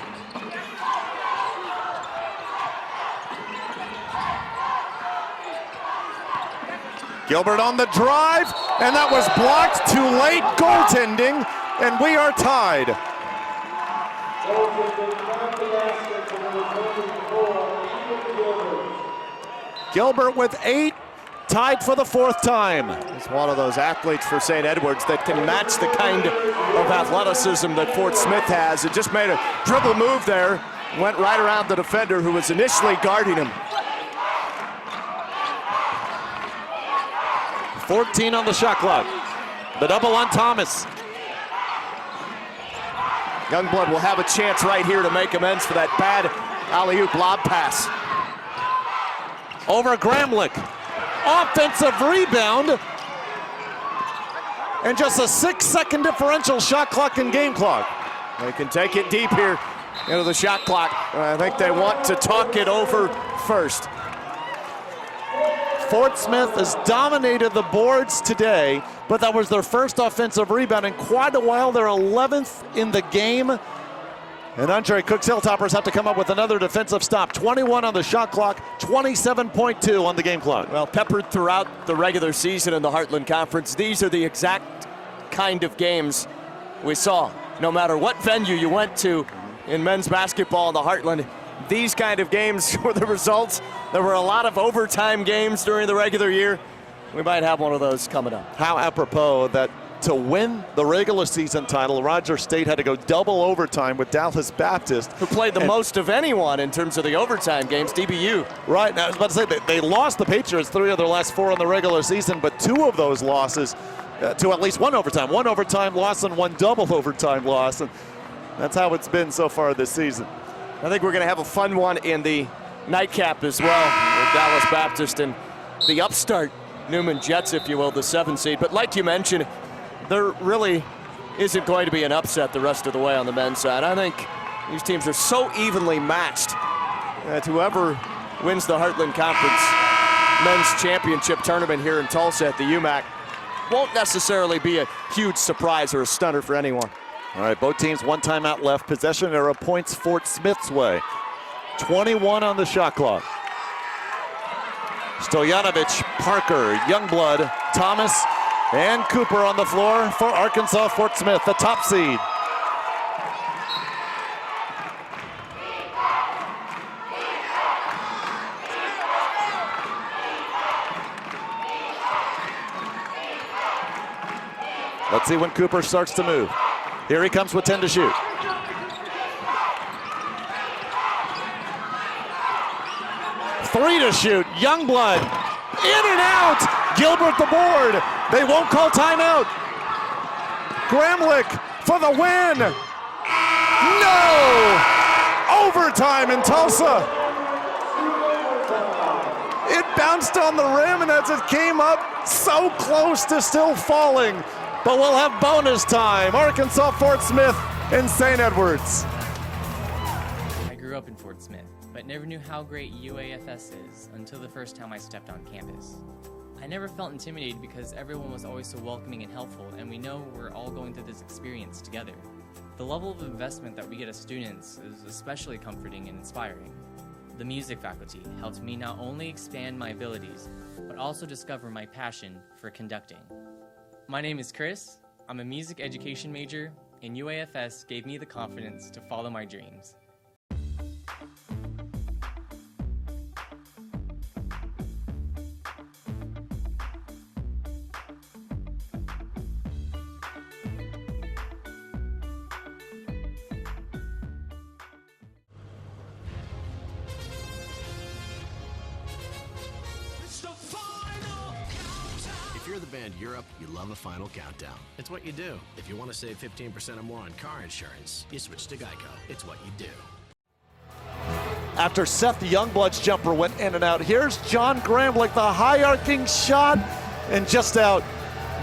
Speaker 19: Gilbert on the drive, and that was blocked. Too late, goaltending, and we are tied. Gilbert with 8, tied for the 4th time.
Speaker 20: He's one of those athletes for St. Edwards that can match the kind of athleticism that Fort Smith has. It just made a dribble move there, went right around the defender who was initially guarding him.
Speaker 19: 14 on the shot clock. The double on Thomas.
Speaker 20: Youngblood will have a chance right here to make amends for that bad alley-oop lob pass.
Speaker 19: Over Gramlich. Offensive rebound. And just a 6-second differential shot clock and game clock.
Speaker 20: They can take it deep here into the shot clock. I think they want to talk it over first.
Speaker 19: Fort Smith has dominated the boards today, but that was their first offensive rebound in quite a while. They're 11th in the game. And Andre Cook's Hilltoppers have to come up with another defensive stop. 21 on the shot clock, 27.2 on the game clock.
Speaker 20: Well, peppered throughout the regular season in the Heartland Conference, these are the exact kind of games we saw. No matter what venue you went to in men's basketball in the Heartland, these kind of games were the results. There were a lot of overtime games during the regular year. We might have one of those coming up.
Speaker 19: How apropos that to win the regular season title, Rogers State had to go double overtime with Dallas Baptist,
Speaker 20: who played the most of anyone in terms of the overtime games, DBU.
Speaker 19: Right, now I was about to say, they lost the Patriots 3 of their last 4 in the regular season, but 2 of those losses to at least one overtime loss and 1 double overtime loss, and that's how it's been so far this season.
Speaker 20: I think we're going to have a fun one in the nightcap as well, with Dallas Baptist and the upstart Newman Jets, if you will, the 7 seed. But like you mentioned, there really isn't going to be an upset the rest of the way on the men's side. I think these teams are so evenly matched that whoever wins the Heartland Conference men's championship tournament here in Tulsa at the UMAC won't necessarily be a huge surprise or a stunner for anyone.
Speaker 19: All right, both teams 1 timeout left. Possession arrow points Fort Smith's way. 21 on the shot clock. Stojanovic, Parker, Youngblood, Thomas, and Cooper on the floor for Arkansas Fort Smith, the top seed. Let's see when Cooper starts to move. Here he comes with 10 to shoot. Three to shoot. Youngblood in and out. Gilbert the board. They won't call timeout. Gramlich for the win. No! Overtime in Tulsa. It bounced on the rim, and as it came up, so close to still falling. But we'll have bonus time. Arkansas Fort Smith in St. Edwards.
Speaker 3: I grew up in Fort Smith, but never knew how great UAFS is until the first time I stepped on campus. I never felt intimidated because everyone was always so welcoming and helpful, and we know we're all going through this experience together. The level of investment that we get as students is especially comforting and inspiring. The music faculty helped me not only expand my abilities, but also discover my passion for conducting. My name is Chris, I'm a music education major, and UAFS gave me the confidence to follow my dreams.
Speaker 2: If you're the band Europe, you love a final countdown. It's what you do. If you want to save 15% or more on car insurance, you switch to Geico. It's what you do.
Speaker 19: After Seth Youngblood's jumper went in and out, here's John Gramlich, the high arcing shot, and just out.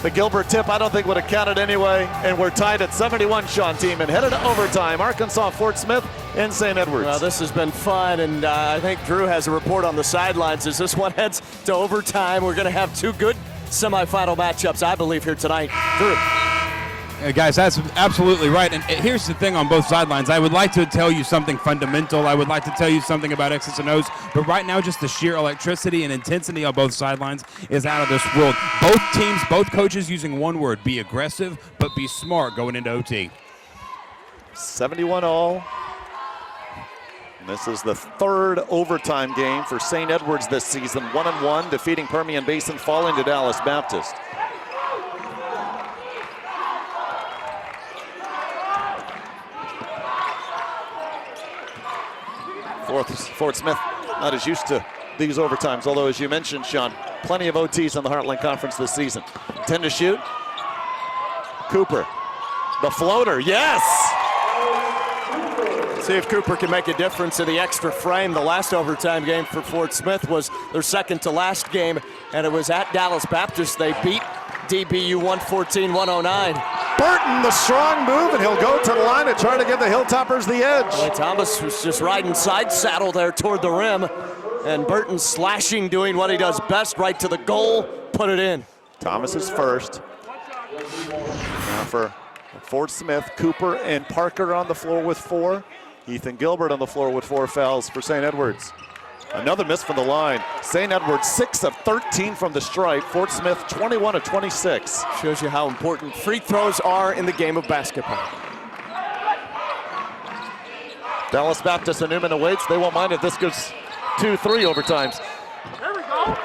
Speaker 19: The Gilbert tip, I don't think would have counted anyway, and we're tied at 71, Sean Tiemann. Headed to overtime, Arkansas Fort Smith in St. Edwards.
Speaker 20: Well, this has been fun, and I think Drew has a report on the sidelines as this one heads to overtime. We're going to have 2 good semifinal matchups, I believe, here tonight. Drew.
Speaker 18: Guys, that's absolutely right. And here's the thing on both sidelines. I would like to tell you something fundamental. I would like to tell you something about X's and O's. But right now, just the sheer electricity and intensity on both sidelines is out of this world. Both teams, both coaches using one word: be aggressive, but be smart going into OT.
Speaker 19: 71 all. And this is the 3rd overtime game for St. Edwards this season. 1-1, defeating Permian Basin, falling to Dallas Baptist. Fort Smith not as used to these overtimes, although as you mentioned, Sean, plenty of OTs in the Heartland Conference this season. 10 to shoot. Cooper, the floater, yes!
Speaker 20: See if Cooper can make a difference in the extra frame. The last overtime game for Fort Smith was their second to last game, and it was at Dallas Baptist. They beat DBU 114-109.
Speaker 19: Burton, the strong move, and he'll go to the line to try to give the Hilltoppers the edge.
Speaker 20: Well, Thomas was just riding side saddle there toward the rim, and Burton slashing, doing what he does best, right to the goal, put it in.
Speaker 19: Thomas is first. Now for Fort Smith, Cooper, and Parker on the floor with 4. Ethan Gilbert on the floor with 4 fouls for St. Edwards. Another miss from the line. St. Edwards 6 of 13 from the stripe. Fort Smith 21 of 26.
Speaker 20: Shows you how important free throws are in the game of basketball.
Speaker 19: Dallas Baptist and Newman awaits. They won't mind if this goes 2-3 overtimes.
Speaker 21: There we go.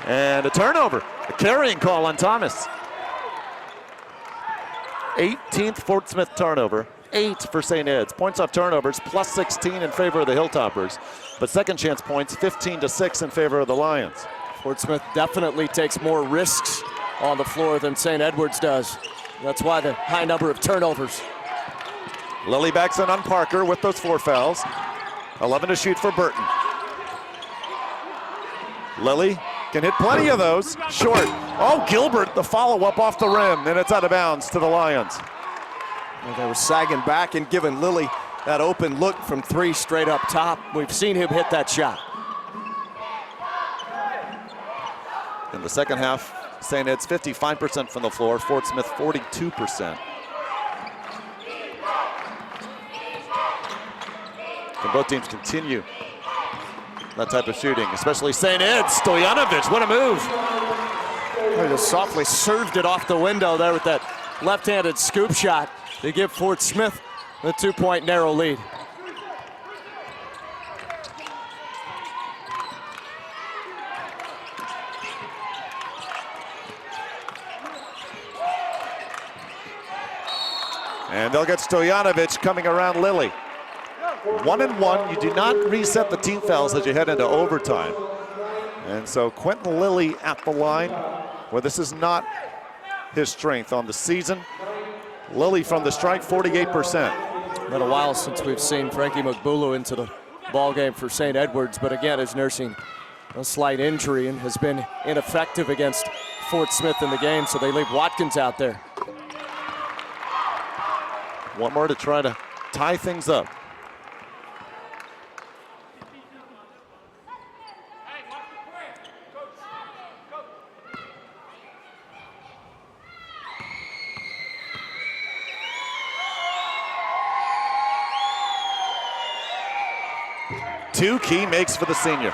Speaker 19: And a turnover. A carrying call on Thomas. 18th Fort Smith turnover. 8 for St. Ed's. Points off turnovers plus 16 in favor of the Hilltoppers. But second chance points 15-6 in favor of the Lions.
Speaker 20: Fort Smith definitely takes more risks on the floor than St. Edwards does. That's why the high number of turnovers.
Speaker 19: Lilly backs in on Parker with those 4 fouls. 11 to shoot for Burton. Lilly can hit plenty of those. Short. Oh, Gilbert, the follow-up off the rim, and it's out of bounds to the Lions.
Speaker 20: Well, they were sagging back and giving Lilly that open look from 3 straight up top. We've seen him hit that shot.
Speaker 19: In the second half, St. Ed's 55% from the floor, Fort Smith 42%. Can both teams continue that type of shooting, especially St. Ed's. Stojanovic, what a move.
Speaker 20: They just softly served it off the window there with that left-handed scoop shot to give Fort Smith the 2-point narrow lead.
Speaker 19: And they'll get Stojanovic coming around Lilly. 1-1, you do not reset the team fouls as you head into overtime. And so Quentin Lilly at the line, where this is not his strength on the season. Lilly from the strike, 48%.
Speaker 20: Been a while since we've seen Frankie McBulu into the ball game for St. Edwards, but again is nursing a slight injury and has been ineffective against Fort Smith in the game, so they leave Watkins out there.
Speaker 19: One more to try to tie things up. Two key makes for the senior.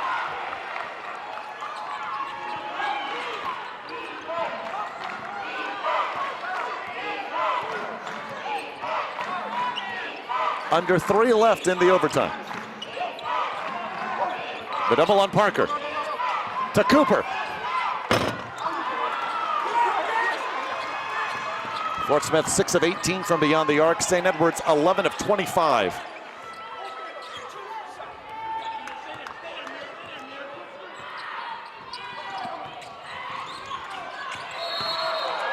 Speaker 19: Under 3 left in the overtime. The double on Parker. To Cooper. Fort Smith 6 of 18 from beyond the arc. St. Edwards 11 of 25.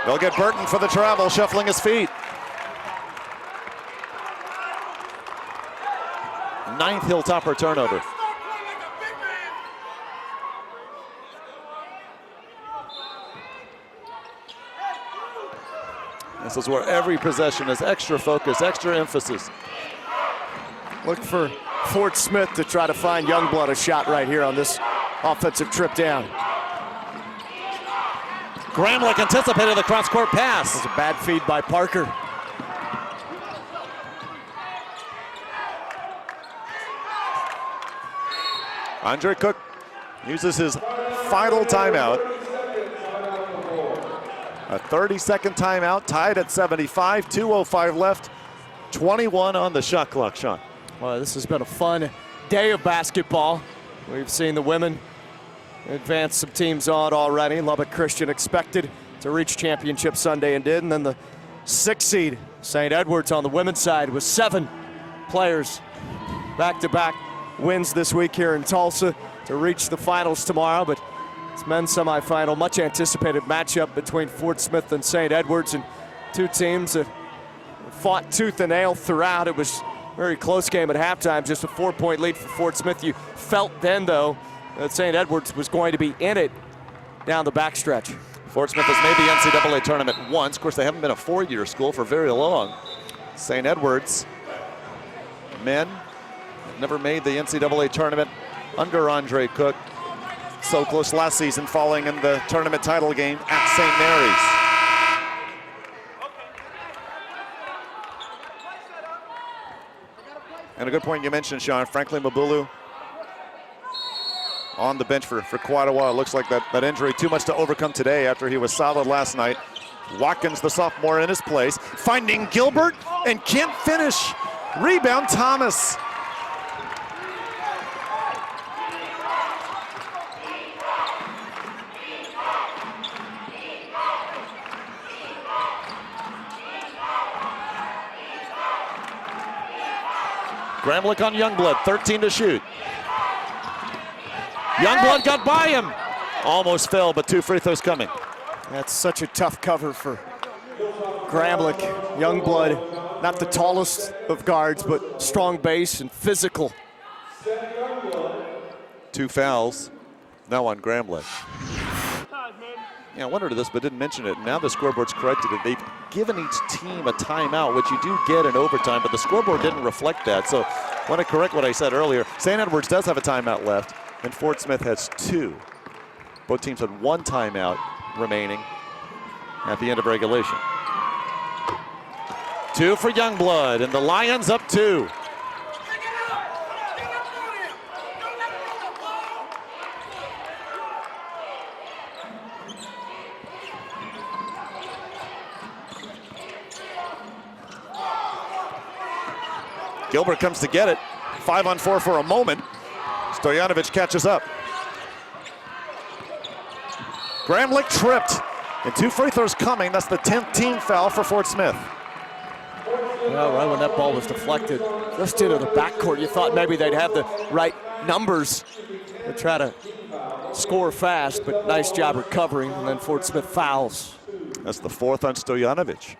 Speaker 19: They'll get Burton for the travel, shuffling his feet. 9th Hilltopper turnover. This is where every possession is extra focus, extra emphasis.
Speaker 20: Look for Fort Smith to try to find Youngblood a shot right here on this offensive trip down.
Speaker 19: Gramlich anticipated the cross-court pass.
Speaker 20: It was a bad feed by Parker.
Speaker 19: Andre Cook uses his final timeout. A 30-second timeout, tied at 75, 2:05 left, 21 on the shot clock, Sean.
Speaker 20: Well, this has been a fun day of basketball. We've seen the women advance some teams on already. Lubbock Christian expected to reach championship Sunday and did. And then the 6th seed, St. Edwards on the women's side with 7 players back-to-back wins this week here in Tulsa to reach the finals tomorrow. But it's men's semifinal, much anticipated matchup between Fort Smith and St. Edwards, and 2 teams that fought tooth and nail throughout. It was a very close game at halftime, just a 4-point lead for Fort Smith. You felt then, though, that St. Edwards was going to be in it down the backstretch.
Speaker 19: Fort Smith has made the NCAA tournament once. Of course, they haven't been a 4-year school for very long. St. Edwards, men, never made the NCAA tournament under Andre Cook. So close last season, falling in the tournament title game at St. Mary's. And a good point you mentioned, Sean. Franklin Mabulu on the bench for quite a while. Looks like that injury too much to overcome today after he was solid last night. Watkins, the sophomore, in his place. Finding Gilbert and can't finish. Rebound, Thomas. Gramlich on Youngblood, 13 to shoot. Youngblood got by him. Almost fell, but 2 free throws coming.
Speaker 20: That's such a tough cover for Gramlich. Youngblood, not the tallest of guards, but strong base and physical.
Speaker 19: 2 fouls, now on Gramlich. Yeah, I wondered this, but didn't mention it. Now the scoreboard's corrected it. They've given each team a timeout, which you do get in overtime, but the scoreboard didn't reflect that. So I want to correct what I said earlier. St. Edwards does have a timeout left, and Fort Smith has 2. Both teams had 1 timeout remaining at the end of regulation. 2 for Youngblood, and the Lions up 2. Gilbert comes to get it. 5-on-4 for a moment. Stojanovic catches up. Gramlich tripped, and 2 free throws coming. That's the 10th team foul for Fort Smith.
Speaker 20: Well, right when that ball was deflected just into the backcourt, you thought maybe they'd have the right numbers to try to score fast, but nice job recovering, and then Fort Smith fouls.
Speaker 19: That's the 4th on Stojanovic.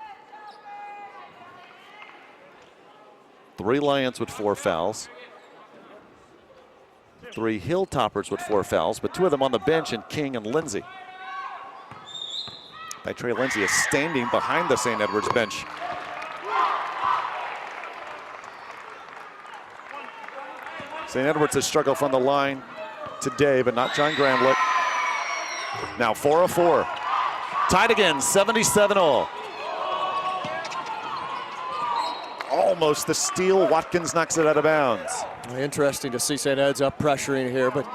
Speaker 19: 3 Lions with 4 fouls. 3 Hilltoppers with 4 fouls, but 2 of them on the bench in King and Lindsay. Trey Lindsay is standing behind the St. Edwards bench. St. Edwards has struggled from the line today, but not John Gramlich. Now 4 of 4. Tied again, 77 all. Almost the steal. Watkins knocks it out of bounds.
Speaker 20: Interesting to see St. Ed's up pressuring here, but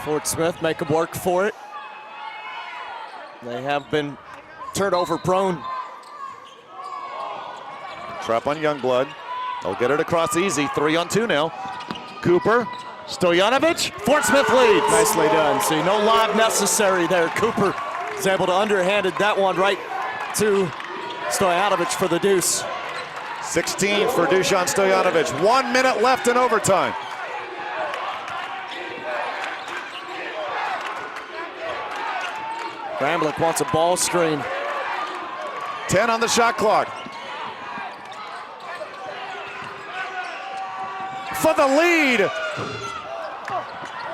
Speaker 20: Fort Smith make them work for it. They have been turnover prone.
Speaker 19: Trap on Youngblood. They'll get it across easy. 3-on-2 now. Cooper, Stojanovic, Fort Smith leads.
Speaker 20: Nicely done. See, no lob necessary there. Cooper is able to underhanded that one right to Stojanovic for the deuce.
Speaker 19: 16 for Dusan Stojanovic. 1 minute left in overtime.
Speaker 20: Gramlich wants a ball screen.
Speaker 19: 10 on the shot clock. For the lead.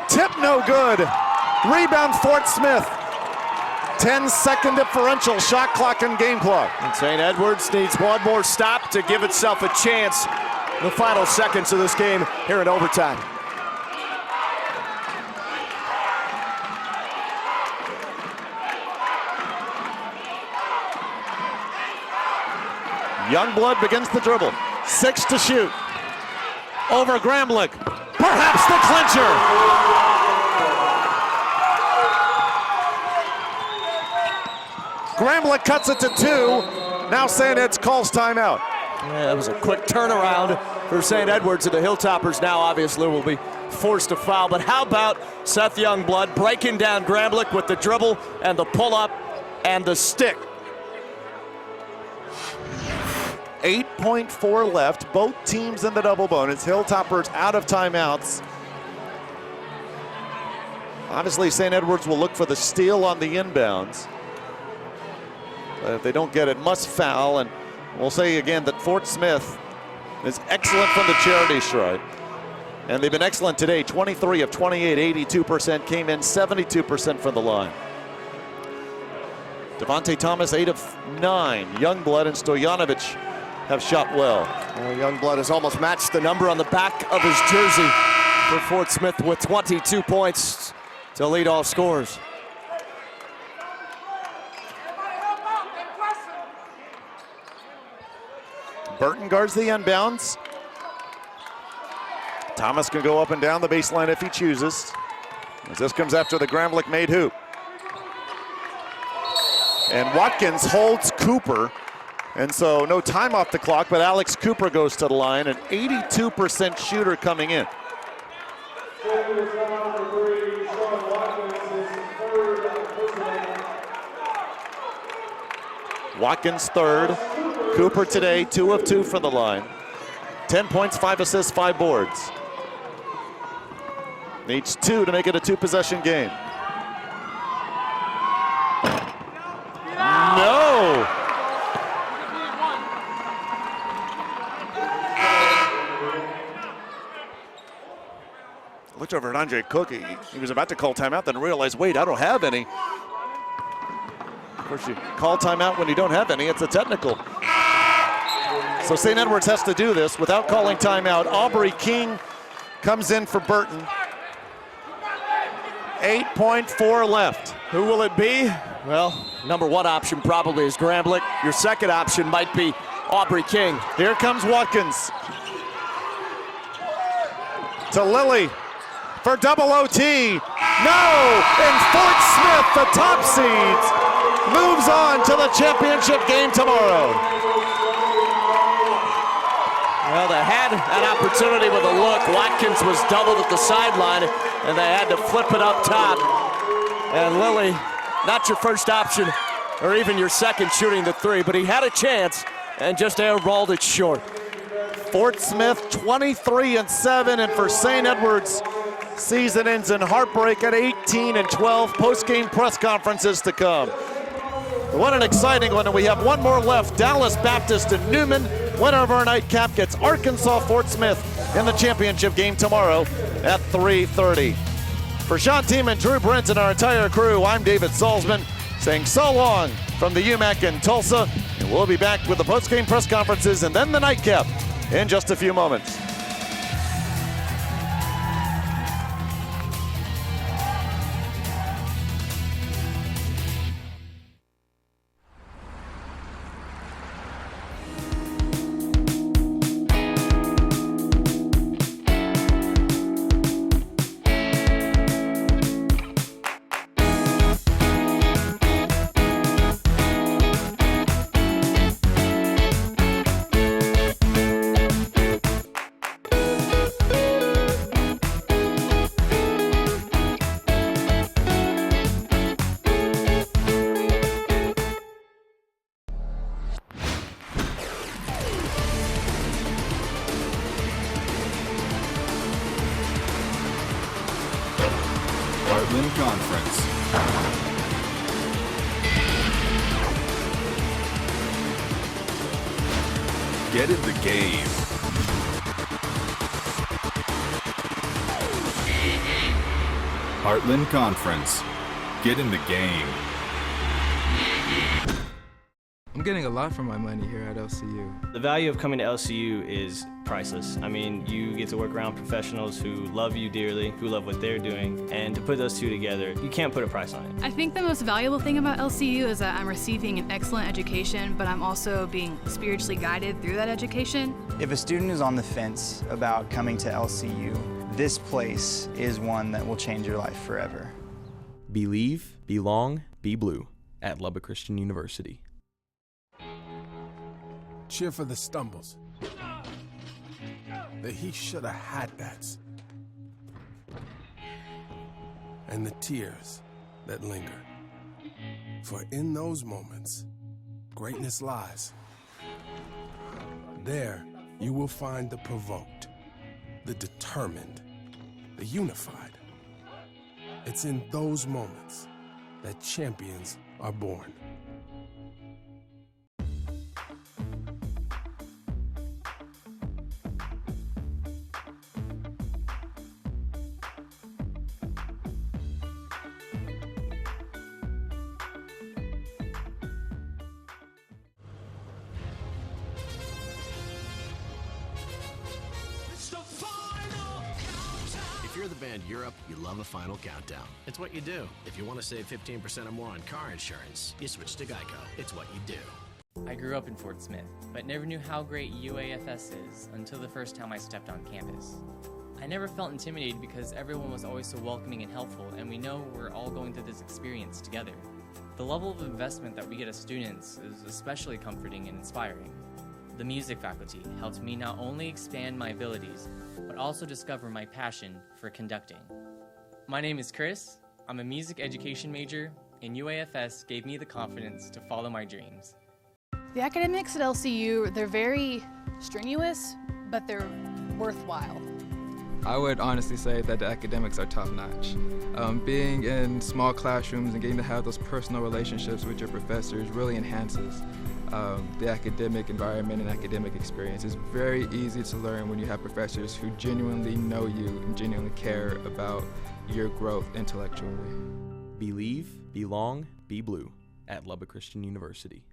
Speaker 19: Tip no good. Rebound Fort Smith. 10-second differential, shot clock and game clock.
Speaker 20: And St. Edwards needs one more stop to give itself a chance in the final seconds of this game here in overtime.
Speaker 19: Youngblood begins the dribble. 6 to shoot. Over Gramlich. Perhaps the clincher. Gramlich cuts it to 2. Now St. Ed's calls timeout.
Speaker 20: Yeah, that was a quick turnaround for St. Edwards, and the Hilltoppers now obviously will be forced to foul. But how about Seth Youngblood breaking down Gramlich with the dribble and the pull-up and the stick.
Speaker 19: 8.4 left, both teams in the double bonus. Hilltoppers out of timeouts. Obviously, St. Edwards will look for the steal on the inbounds. But if they don't get it, must foul. And we'll say again that Fort Smith is excellent from the charity stripe. And they've been excellent today. 23 of 28, 82%, came in 72% from the line. Devontae Thomas, 8 of 9. Youngblood and Stojanovic have shot well.
Speaker 20: Youngblood has almost matched the number on the back of his jersey for Fort Smith with 22 points to lead all scorers.
Speaker 19: Burton guards the inbounds. Thomas can go up and down the baseline if he chooses. As this comes after the Gramlich-made hoop. And Watkins holds Cooper. And so no time off the clock, but Alex Cooper goes to the line, an 82% shooter coming in. Watkins third. Cooper today, 2 of 2 from the line. 10 points, 5 assists, 5 boards. Needs 2 to make it a 2-possession game. No! Looked over at Andre Cook. He was about to call timeout, then realized, wait, I don't have any. Of course, you call timeout when you don't have any. It's a technical. So St. Edwards has to do this without calling timeout. Aubrey King comes in for Burton. 8.4 left.
Speaker 20: Who will it be? Well, number 1 option probably is Gramlich. Your second option might be Aubrey King.
Speaker 19: Here comes Watkins. To Lilly for double OT. No! And Fort Smith, the top seeds, moves on to the championship game tomorrow.
Speaker 20: Well, they had an opportunity with a look. Watkins was doubled at the sideline, and they had to flip it up top. And Lilly, not your first option, or even your second shooting the 3, but he had a chance and just airballed it short.
Speaker 19: Fort Smith 23-7, and for St. Edwards, season ends in heartbreak at 18-12. Post-game press conferences to come. What an exciting one, and we have one more left. Dallas Baptist and Newman. Winner of our nightcap gets Arkansas Fort Smith in the championship game tomorrow at 3:30. For Sean Team and Drew Brent and our entire crew, I'm David Salzman saying so long from the UMAC in Tulsa, and we'll be back with the post-game press conferences and then the nightcap in just a few moments.
Speaker 21: Heartland Conference. Get in the game. Heartland Conference. Get in the game.
Speaker 5: I'm getting a lot for my money here at LCU.
Speaker 6: The value of coming to LCU is priceless. I mean, you get to work around professionals who love you dearly, who love what they're doing, and to put those two together, you can't put a price on it.
Speaker 4: I think the most valuable thing about LCU is that I'm receiving an excellent education, but I'm also being spiritually guided through that education.
Speaker 8: If a student is on the fence about coming to LCU, this place is one that will change your life forever.
Speaker 9: Believe, belong, be blue at Lubbock Christian University.
Speaker 1: Cheer for the stumbles. The he shoulda had that's. And the tears that linger. For in those moments, greatness lies. There you will find the provoked, the determined, the unified. It's in those moments that champions are born.
Speaker 2: If you're the band Europe, you love a final countdown. It's what you do. If you want to save 15% or more on car insurance, you switch to Geico. It's what you do.
Speaker 3: I grew up in Fort Smith, but never knew how great UAFS is until the first time I stepped on campus. I never felt intimidated because everyone was always so welcoming and helpful, and we know we're all going through this experience together. The level of investment that we get as students is especially comforting and inspiring. The music faculty helped me not only expand my abilities, but also discover my passion for conducting. My name is Chris. I'm a music education major, and UAFS gave me the confidence to follow my dreams.
Speaker 4: The academics at LCU, they're very strenuous, but they're worthwhile.
Speaker 5: I would honestly say that the academics are top-notch. Being in small classrooms and getting to have those personal relationships with your professors really enhances the academic environment and academic experience. It's very easy to learn when you have professors who genuinely know you and genuinely care about your growth intellectually.
Speaker 9: Believe, belong, be blue at Lubbock Christian University.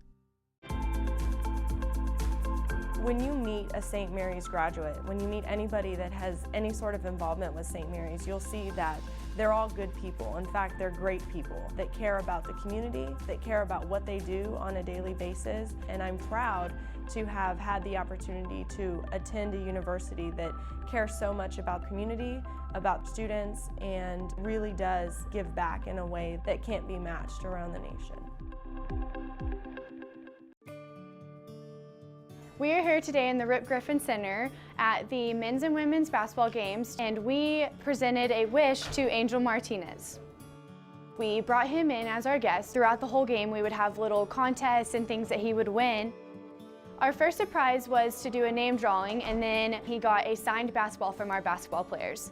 Speaker 10: When you meet a St. Mary's graduate, when you meet anybody that has any sort of involvement with St. Mary's, you'll see that they're all good people. In fact, they're great people that care about the community, that care about what they do on a daily basis. And I'm proud to have had the opportunity to attend a university that cares so much about community, about students, and really does give back in a way that can't be matched around the nation.
Speaker 11: We are here today in the Rip Griffin Center at the men's and women's basketball games, and we presented a wish to Angel Martinez. We brought him in as our guest. Throughout the whole game, we would have little contests and things that he would win. Our first surprise was to do a name drawing, and then he got a signed basketball from our basketball players.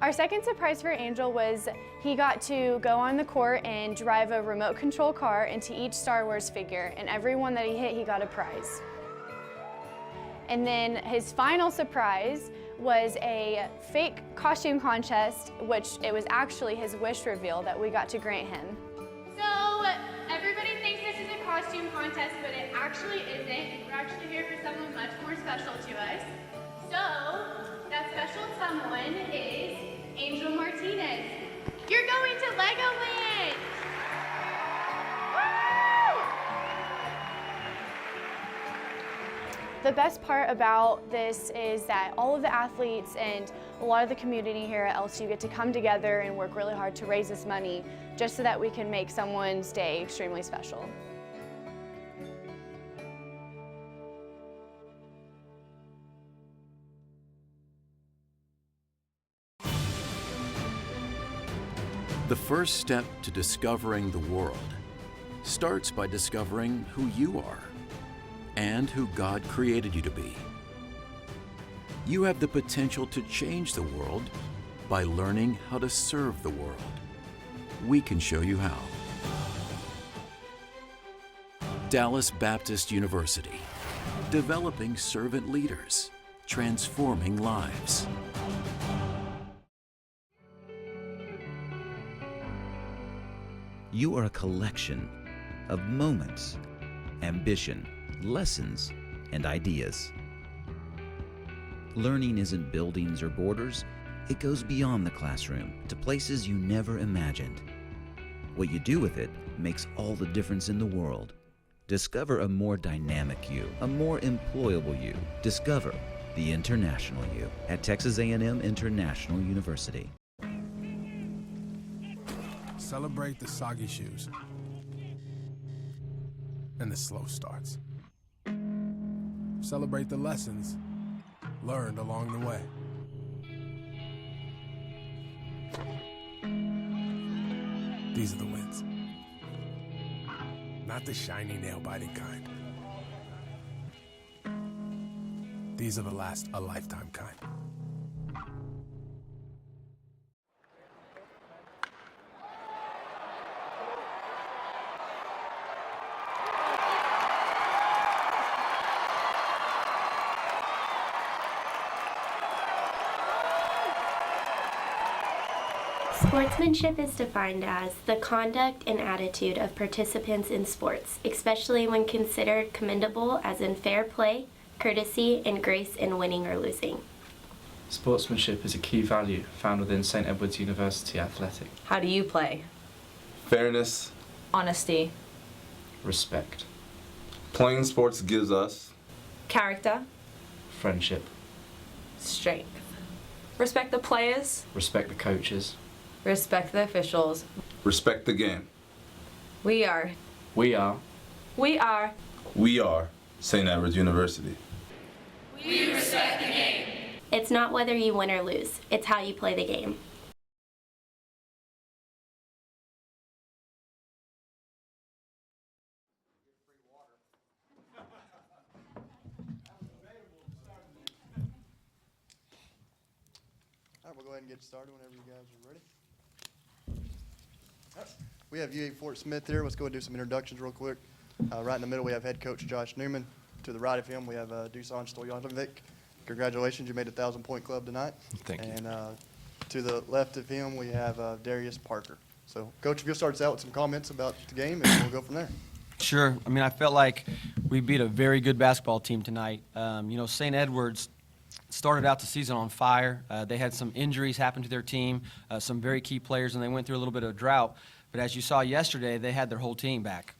Speaker 11: Our second surprise for Angel was he got to go on the court and drive a remote control car into each Star Wars figure, and every one that he hit, he got a prize. And then his final surprise was a fake costume contest, which it was actually his wish reveal that we got to grant him.
Speaker 7: So everybody thinks this is a costume contest, but it actually isn't. We're actually here for someone much more special to us. So that special someone is Angel Martinez. You're going to Legoland!
Speaker 11: The best part about this is that all of the athletes and a lot of the community here at LSU get to come together and work really hard to raise this money just so that we can make someone's day extremely special.
Speaker 12: The first step to discovering the world starts by discovering who you are and who God created you to be. You have the potential to change the world by learning how to serve the world. We can show you how. Dallas Baptist University, developing servant leaders, transforming lives.
Speaker 13: You are a collection of moments, ambition, lessons, and ideas. Learning isn't buildings or borders. It goes beyond the classroom to places you never imagined. What you do with it makes all the difference in the world. Discover a more dynamic you, a more employable you. Discover the international you at Texas A&M International University.
Speaker 1: Celebrate the soggy shoes and the slow starts. Celebrate the lessons learned along the way. These are the wins. Not the shiny nail-biting kind. These are the last a lifetime kind.
Speaker 14: Sportsmanship is defined as the conduct and attitude of participants in sports, especially when considered commendable as in fair play, courtesy, and grace in winning or losing.
Speaker 15: Sportsmanship is a key value found within St. Edwards University Athletic.
Speaker 16: How do you play?
Speaker 17: Fairness.
Speaker 16: Honesty.
Speaker 17: Respect. Playing sports gives us
Speaker 16: Character.
Speaker 15: Friendship.
Speaker 16: Strength. Respect the players.
Speaker 15: Respect the coaches.
Speaker 16: Respect the officials.
Speaker 21: Respect the game.
Speaker 16: We are.
Speaker 15: We are.
Speaker 16: We are.
Speaker 21: We are St. Edwards University.
Speaker 7: We respect the game.
Speaker 14: It's not whether you win or lose, it's how you play the game.
Speaker 18: All right, we'll go ahead and get started whenever you guys are ready. All right. We have UA Fort Smith here. Let's go and do some introductions real quick. Right in the middle, we have head coach Josh Newman. To the right of him, we have Dusan Stojanovic. Congratulations, you made the 1,000-point club tonight.
Speaker 21: Thank you.
Speaker 18: And to the left of him, we have Darius Parker. So, Coach, if you'll start us out with some comments about the game, and we'll go from there.
Speaker 22: Sure. I mean, I felt like we beat a very good basketball team tonight. St. Edwards started out the season on fire. They had some injuries happen to their team, some very key players, and they went through a little bit of a drought. But as you saw yesterday, they had their whole team back.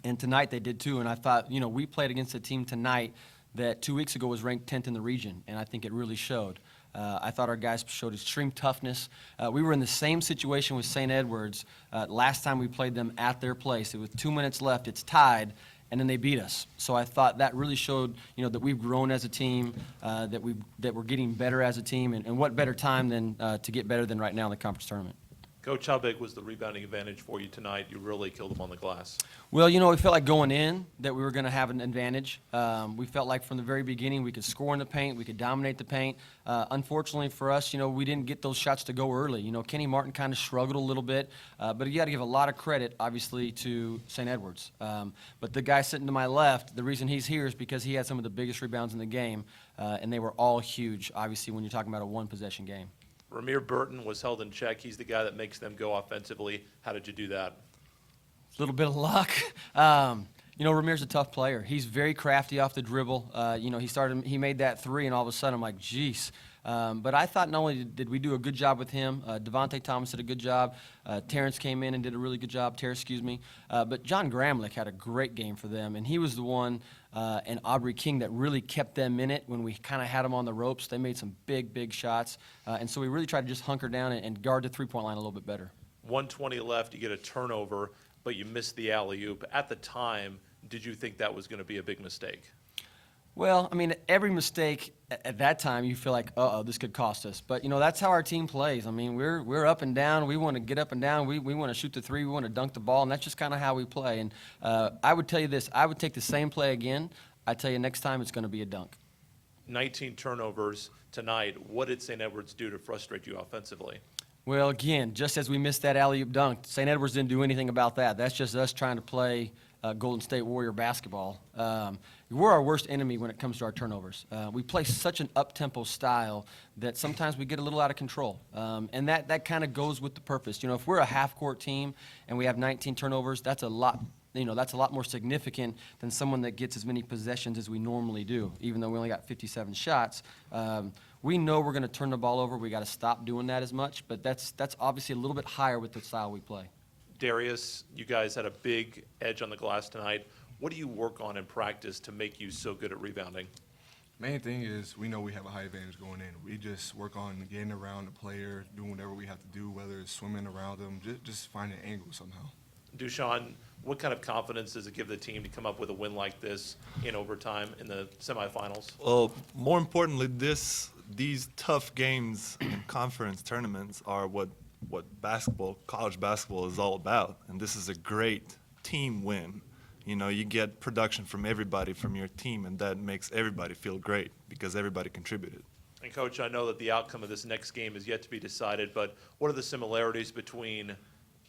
Speaker 22: And tonight they did too, and I thought, we played against a team tonight that 2 weeks ago was ranked 10th in the region, and I think it really showed. I thought our guys showed extreme toughness. We were in the same situation with St. Edwards last time we played them at their place. It was 2 minutes left, it's tied, and then they beat us. So I thought that really showed, that we've grown as a team, that we're getting better as a team, and what better time than to get better than right now in the conference tournament.
Speaker 23: Coach, how big was the rebounding advantage for you tonight? You really killed them on the glass.
Speaker 22: Well, we felt like going in that we were going to have an advantage. We felt like from the very beginning we could score in the paint, we could dominate the paint. Unfortunately for us, we didn't get those shots to go early. Kenny Martin kind of struggled a little bit, but you got to give a lot of credit, obviously, to St. Edwards. But the guy sitting to my left, the reason he's here is because he had some of the biggest rebounds in the game, and they were all huge, obviously, when you're talking about a one-possession game.
Speaker 23: Ramir Burton was held in check. He's the guy that makes them go offensively. How did you do that?
Speaker 22: A little bit of luck. Ramir's a tough player. He's very crafty off the dribble. He made that three, and all of a sudden I'm like, geez. But I thought not only did we do a good job with him, Devontae Thomas did a good job, Terrence came in and did a really good job, but John Gramlich had a great game for them, and he was the one, and Aubrey King, that really kept them in it when we kind of had them on the ropes. They made some big, big shots, and so we really tried to just hunker down and guard the three-point line a little bit better.
Speaker 23: 1:20 left, you get a turnover, but you missed the alley-oop. At the time, did you think that was going to be a big mistake?
Speaker 22: Well, I mean, every mistake at that time, you feel like, uh-oh, this could cost us. But, that's how our team plays. I mean, we're up and down. We want to get up and down. We want to shoot the three. We want to dunk the ball, and that's just kind of how we play. And I would tell you this. I would take the same play again. I tell you next time it's going to be a dunk.
Speaker 23: 19 turnovers tonight. What did St. Edwards do to frustrate you offensively?
Speaker 22: Well, again, just as we missed that alley-oop dunk, St. Edwards didn't do anything about that. That's just us trying to play Golden State Warrior basketball. We're our worst enemy when it comes to our turnovers. We play such an up-tempo style that sometimes we get a little out of control. And that kind of goes with the purpose. If we're a half-court team and we have 19 turnovers, that's a lot more significant than someone that gets as many possessions as we normally do, even though we only got 57 shots. We know we're going to turn the ball over. We got to stop doing that as much, but that's obviously a little bit higher with the style we play.
Speaker 23: Darius, you guys had a big edge on the glass tonight. What do you work on in practice to make you so good at rebounding?
Speaker 24: Main thing is we know we have a high advantage going in. We just work on getting around the player, doing whatever we have to do, whether it's swimming around them, just find an angle somehow.
Speaker 23: Dusan, what kind of confidence does it give the team to come up with a win like this in overtime in the semifinals?
Speaker 25: Well, more importantly, these tough games in conference tournaments are what college basketball is all about, and this is a great team win. You get production from everybody from your team, and that makes everybody feel great because everybody contributed.
Speaker 23: And Coach, I know that the outcome of this next game is yet to be decided, but what are the similarities between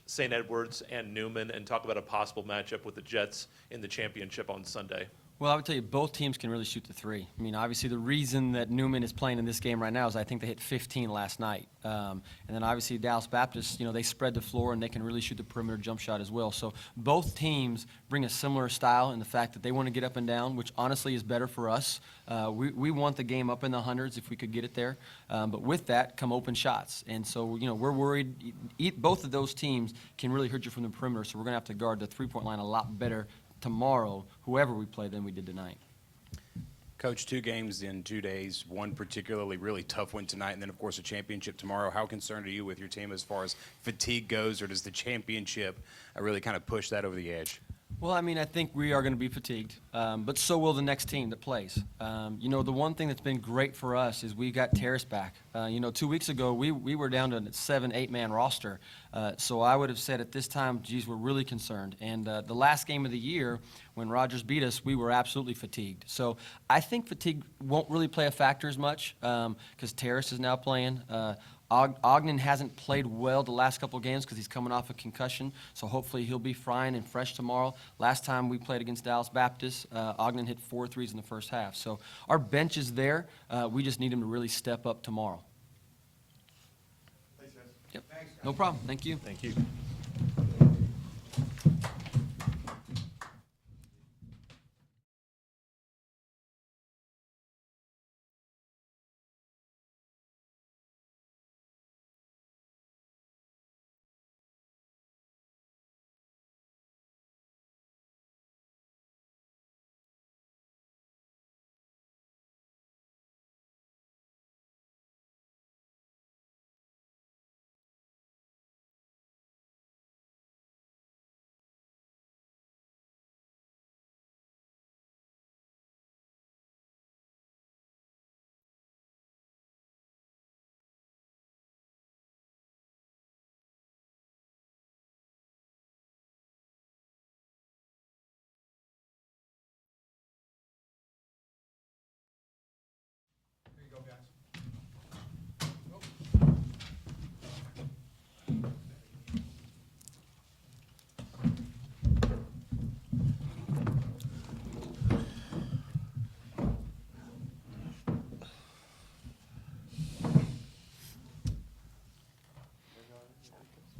Speaker 23: St. Edwards and Newman, and talk about a possible matchup with the Jets in the championship on Sunday?
Speaker 22: Well, I would tell you both teams can really shoot the three. I mean, obviously the reason that Newman is playing in this game right now is I think they hit 15 last night. And then obviously Dallas Baptist, they spread the floor and they can really shoot the perimeter jump shot as well. So both teams bring a similar style in the fact that they want to get up and down, which honestly is better for us. We want the game up in the hundreds if we could get it there. But with that come open shots. And so, we're worried. Both of those teams can really hurt you from the perimeter, so we're going to have to guard the three-point line a lot better tomorrow, whoever we play, than we did tonight.
Speaker 2: Coach, 2 games in 2 days, one particularly really tough one tonight, and then, of course, a championship tomorrow. How concerned are you with your team as far as fatigue goes, or does the championship really kind of push that over the edge?
Speaker 22: Well, I mean, I think we are going to be fatigued, but so will the next team that plays. You know, the one thing that's been great for us is we got Terrace back. You know, 2 weeks ago, we were down to a 7-8-man roster. So I would have said at this time, geez, we're really concerned. And the last game of the year, when Rogers beat us, we were absolutely fatigued. So I think fatigue won't really play a factor as much because Terrace is now playing. Ogden hasn't played well the last couple of games because he's coming off a concussion, so hopefully he'll be fine and fresh tomorrow. Last time we played against Dallas Baptist, Ogden hit 4 threes in the first half. So our bench is there. We just need him to really step up tomorrow.
Speaker 18: Thanks, guys.
Speaker 22: Yep. No problem. Thank you.
Speaker 23: Thank you.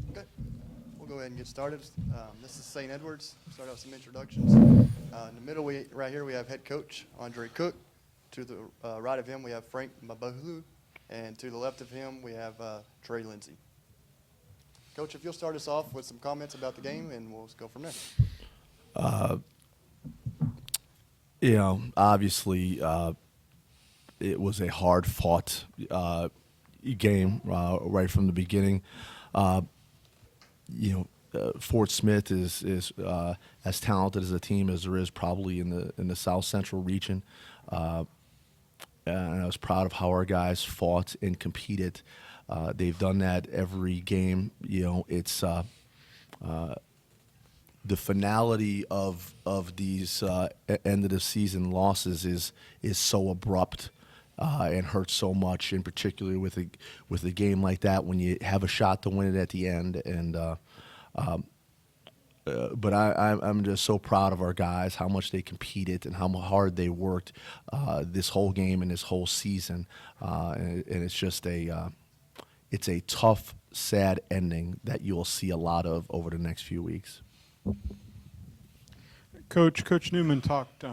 Speaker 18: Okay, we'll go ahead and get started. This is St. Edwards. Start out with some introductions. In the middle, right here, we have head coach Andre Cook. To the right of him, we have Frank Mabahulu. And to the left of him, we have Trey Lindsay. Coach, if you'll start us off with some comments about the game, and we'll go from there.
Speaker 6: You know, obviously, it was a hard-fought game right from the beginning. You know, Fort Smith is as talented as a team as there is probably in the South Central region. And I was proud of how our guys fought and competed. They've done that every game. You know, it's the finality of these end of the season losses is so abrupt and hurts so much, in particular with a game like that when you have a shot to win it at the end. And but I'm just so proud of our guys, how much they competed and how hard they worked this whole game and this whole season. And it's just it's a tough, sad ending that you'll see a lot of over the next few weeks.
Speaker 8: Coach Newman talked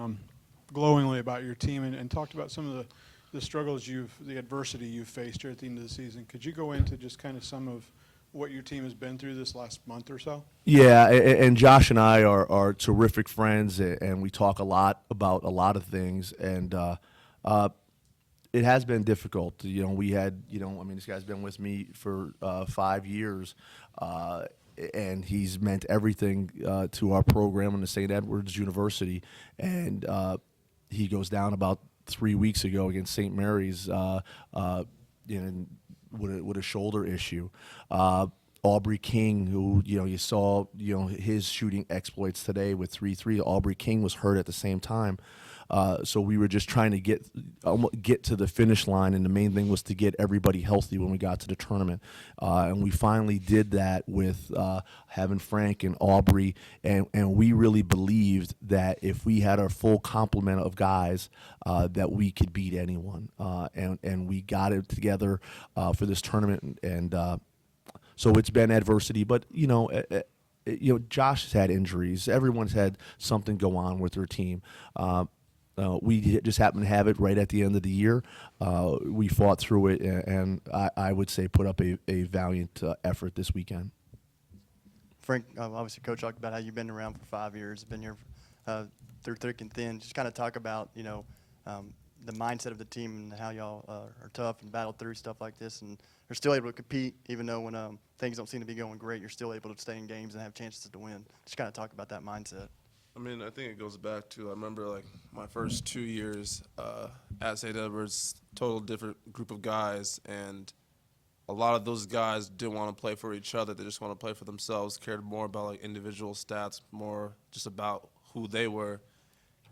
Speaker 8: glowingly about your team and talked about some of the struggles the adversity you've faced here at the end of the season. Could you go into just kind of some of what your team has been through this last month or so? Yeah,
Speaker 6: and Josh and I are terrific friends, and we talk a lot about a lot of things, and it has been difficult. You know, we had, you know, I mean, this guy's been with me for 5 years, and he's meant everything to our program in the St. Edwards University, and he goes down about 3 weeks ago against St. Mary's, with a shoulder issue. Aubrey King, who, you know, you saw, you know, his shooting exploits today with 3-3. Aubrey King was hurt at the same time. So we were just trying to get to the finish line, and the main thing was to get everybody healthy when we got to the tournament. And we finally did that with having Frank and Aubrey, and we really believed that if we had our full complement of guys, that we could beat anyone. And we got it together for this tournament, and so it's been adversity, but you know, Josh has had injuries. Everyone's had something go on with their team. We just happened to have it right at the end of the year. We fought through it, and I would say put up a valiant effort this weekend.
Speaker 18: Frank, obviously, Coach talked about how you've been around for 5 years, been here through thick and thin. Just kind of talk about, you know, the mindset of the team and how y'all are tough and battle through stuff like this, and are still able to compete even though when things don't seem to be going great, you're still able to stay in games and have chances to win. Just kind of talk about that mindset.
Speaker 21: I mean, I think it goes back to, I remember like my first 2 years at St. Edwards, total different group of guys, and a lot of those guys didn't want to play for each other. They just want to play for themselves, cared more about like individual stats, more just about who they were.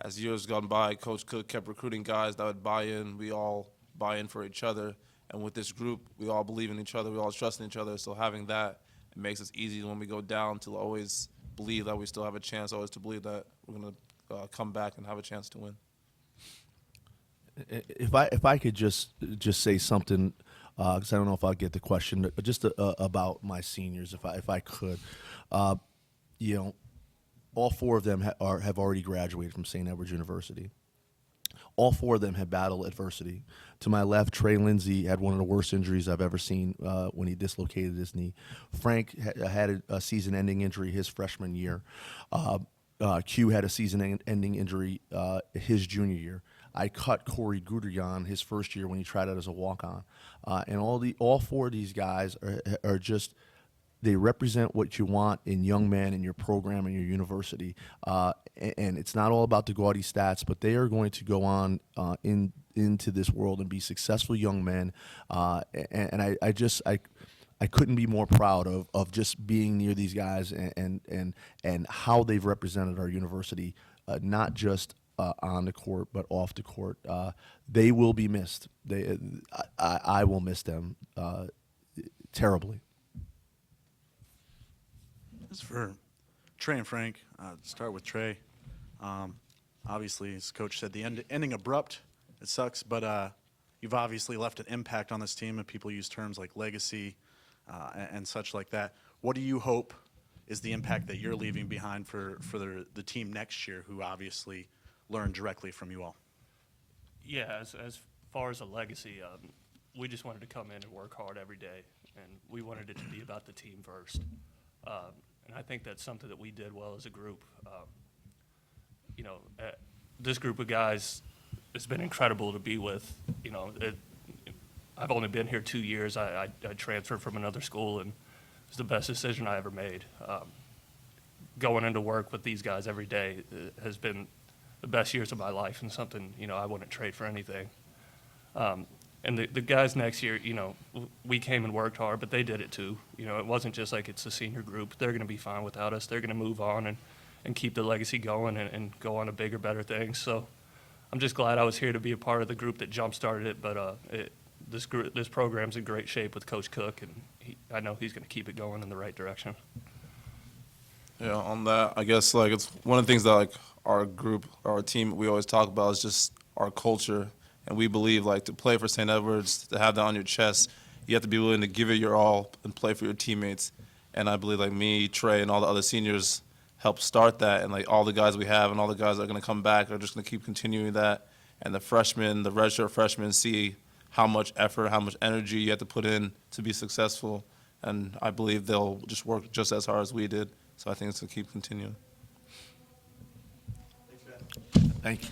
Speaker 21: As years gone by, Coach Cook kept recruiting guys that would buy in. We all buy in for each other. And with this group, we all believe in each other. We all trust in each other. So having that, it makes us easy when we go down to always believe that we still have a chance, always to believe that we're going to come back and have a chance to win.
Speaker 6: If I could just say something, because I don't know if I'll get the question, but just about my seniors, if I could, you know, all 4 of them have already graduated from St. Edwards University. All 4 of them have battled adversity. To my left, Trey Lindsay had one of the worst injuries I've ever seen when he dislocated his knee. Frank had a season-ending injury his freshman year. Q had a season-ending injury his junior year. I cut Corey Guderian his first year when he tried out as a walk-on. And all 4 of these guys are just, they represent what you want in young men in your program and your university. And it's not all about the gaudy stats, but they are going to go on into this world and be successful young men. And I couldn't be more proud of just being near these guys and how they've represented our university, not just on the court, but off the court. They will be missed. I will miss them terribly.
Speaker 3: This is for Trey and Frank. Start with Trey. Obviously, as Coach said, the ending abrupt. It sucks, but you've obviously left an impact on this team, and people use terms like legacy and such like that. What do you hope is the impact that you're leaving behind for the team next year, who obviously learned directly from you all?
Speaker 4: Yeah, as far as a legacy, we just wanted to come in and work hard every day, and we wanted it to be about the team first. And I think that's something that we did well as a group. You know, this group of guys, it's been incredible to be with. You know, I've only been here 2 years. I transferred from another school, and it's the best decision I ever made. Going into work with these guys every day has been the best years of my life, and something, you know, I wouldn't trade for anything. And the guys next year, you know, we came and worked hard, but they did it too. You know, it wasn't just like it's a senior group. They're going to be fine without us. They're going to move on and keep the legacy going and go on to bigger, better things. So I'm just glad I was here to be a part of the group that jump-started it. But this program's in great shape with Coach Cook, and I know he's going to keep it going in the right direction.
Speaker 21: Yeah, on that, I guess like it's one of the things that like our group, our team, we always talk about is just our culture. And we believe, like, to play for St. Edwards, to have that on your chest, you have to be willing to give it your all and play for your teammates. And I believe, like, me, Trey, and all the other seniors helped start that. And, like, all the guys we have and all the guys that are going to come back are just going to keep continuing that. And the freshmen, the redshirt freshmen, see how much effort, how much energy you have to put in to be successful. And I believe they'll just work just as hard as we did. So I think it's going to keep continuing.
Speaker 6: Thank you.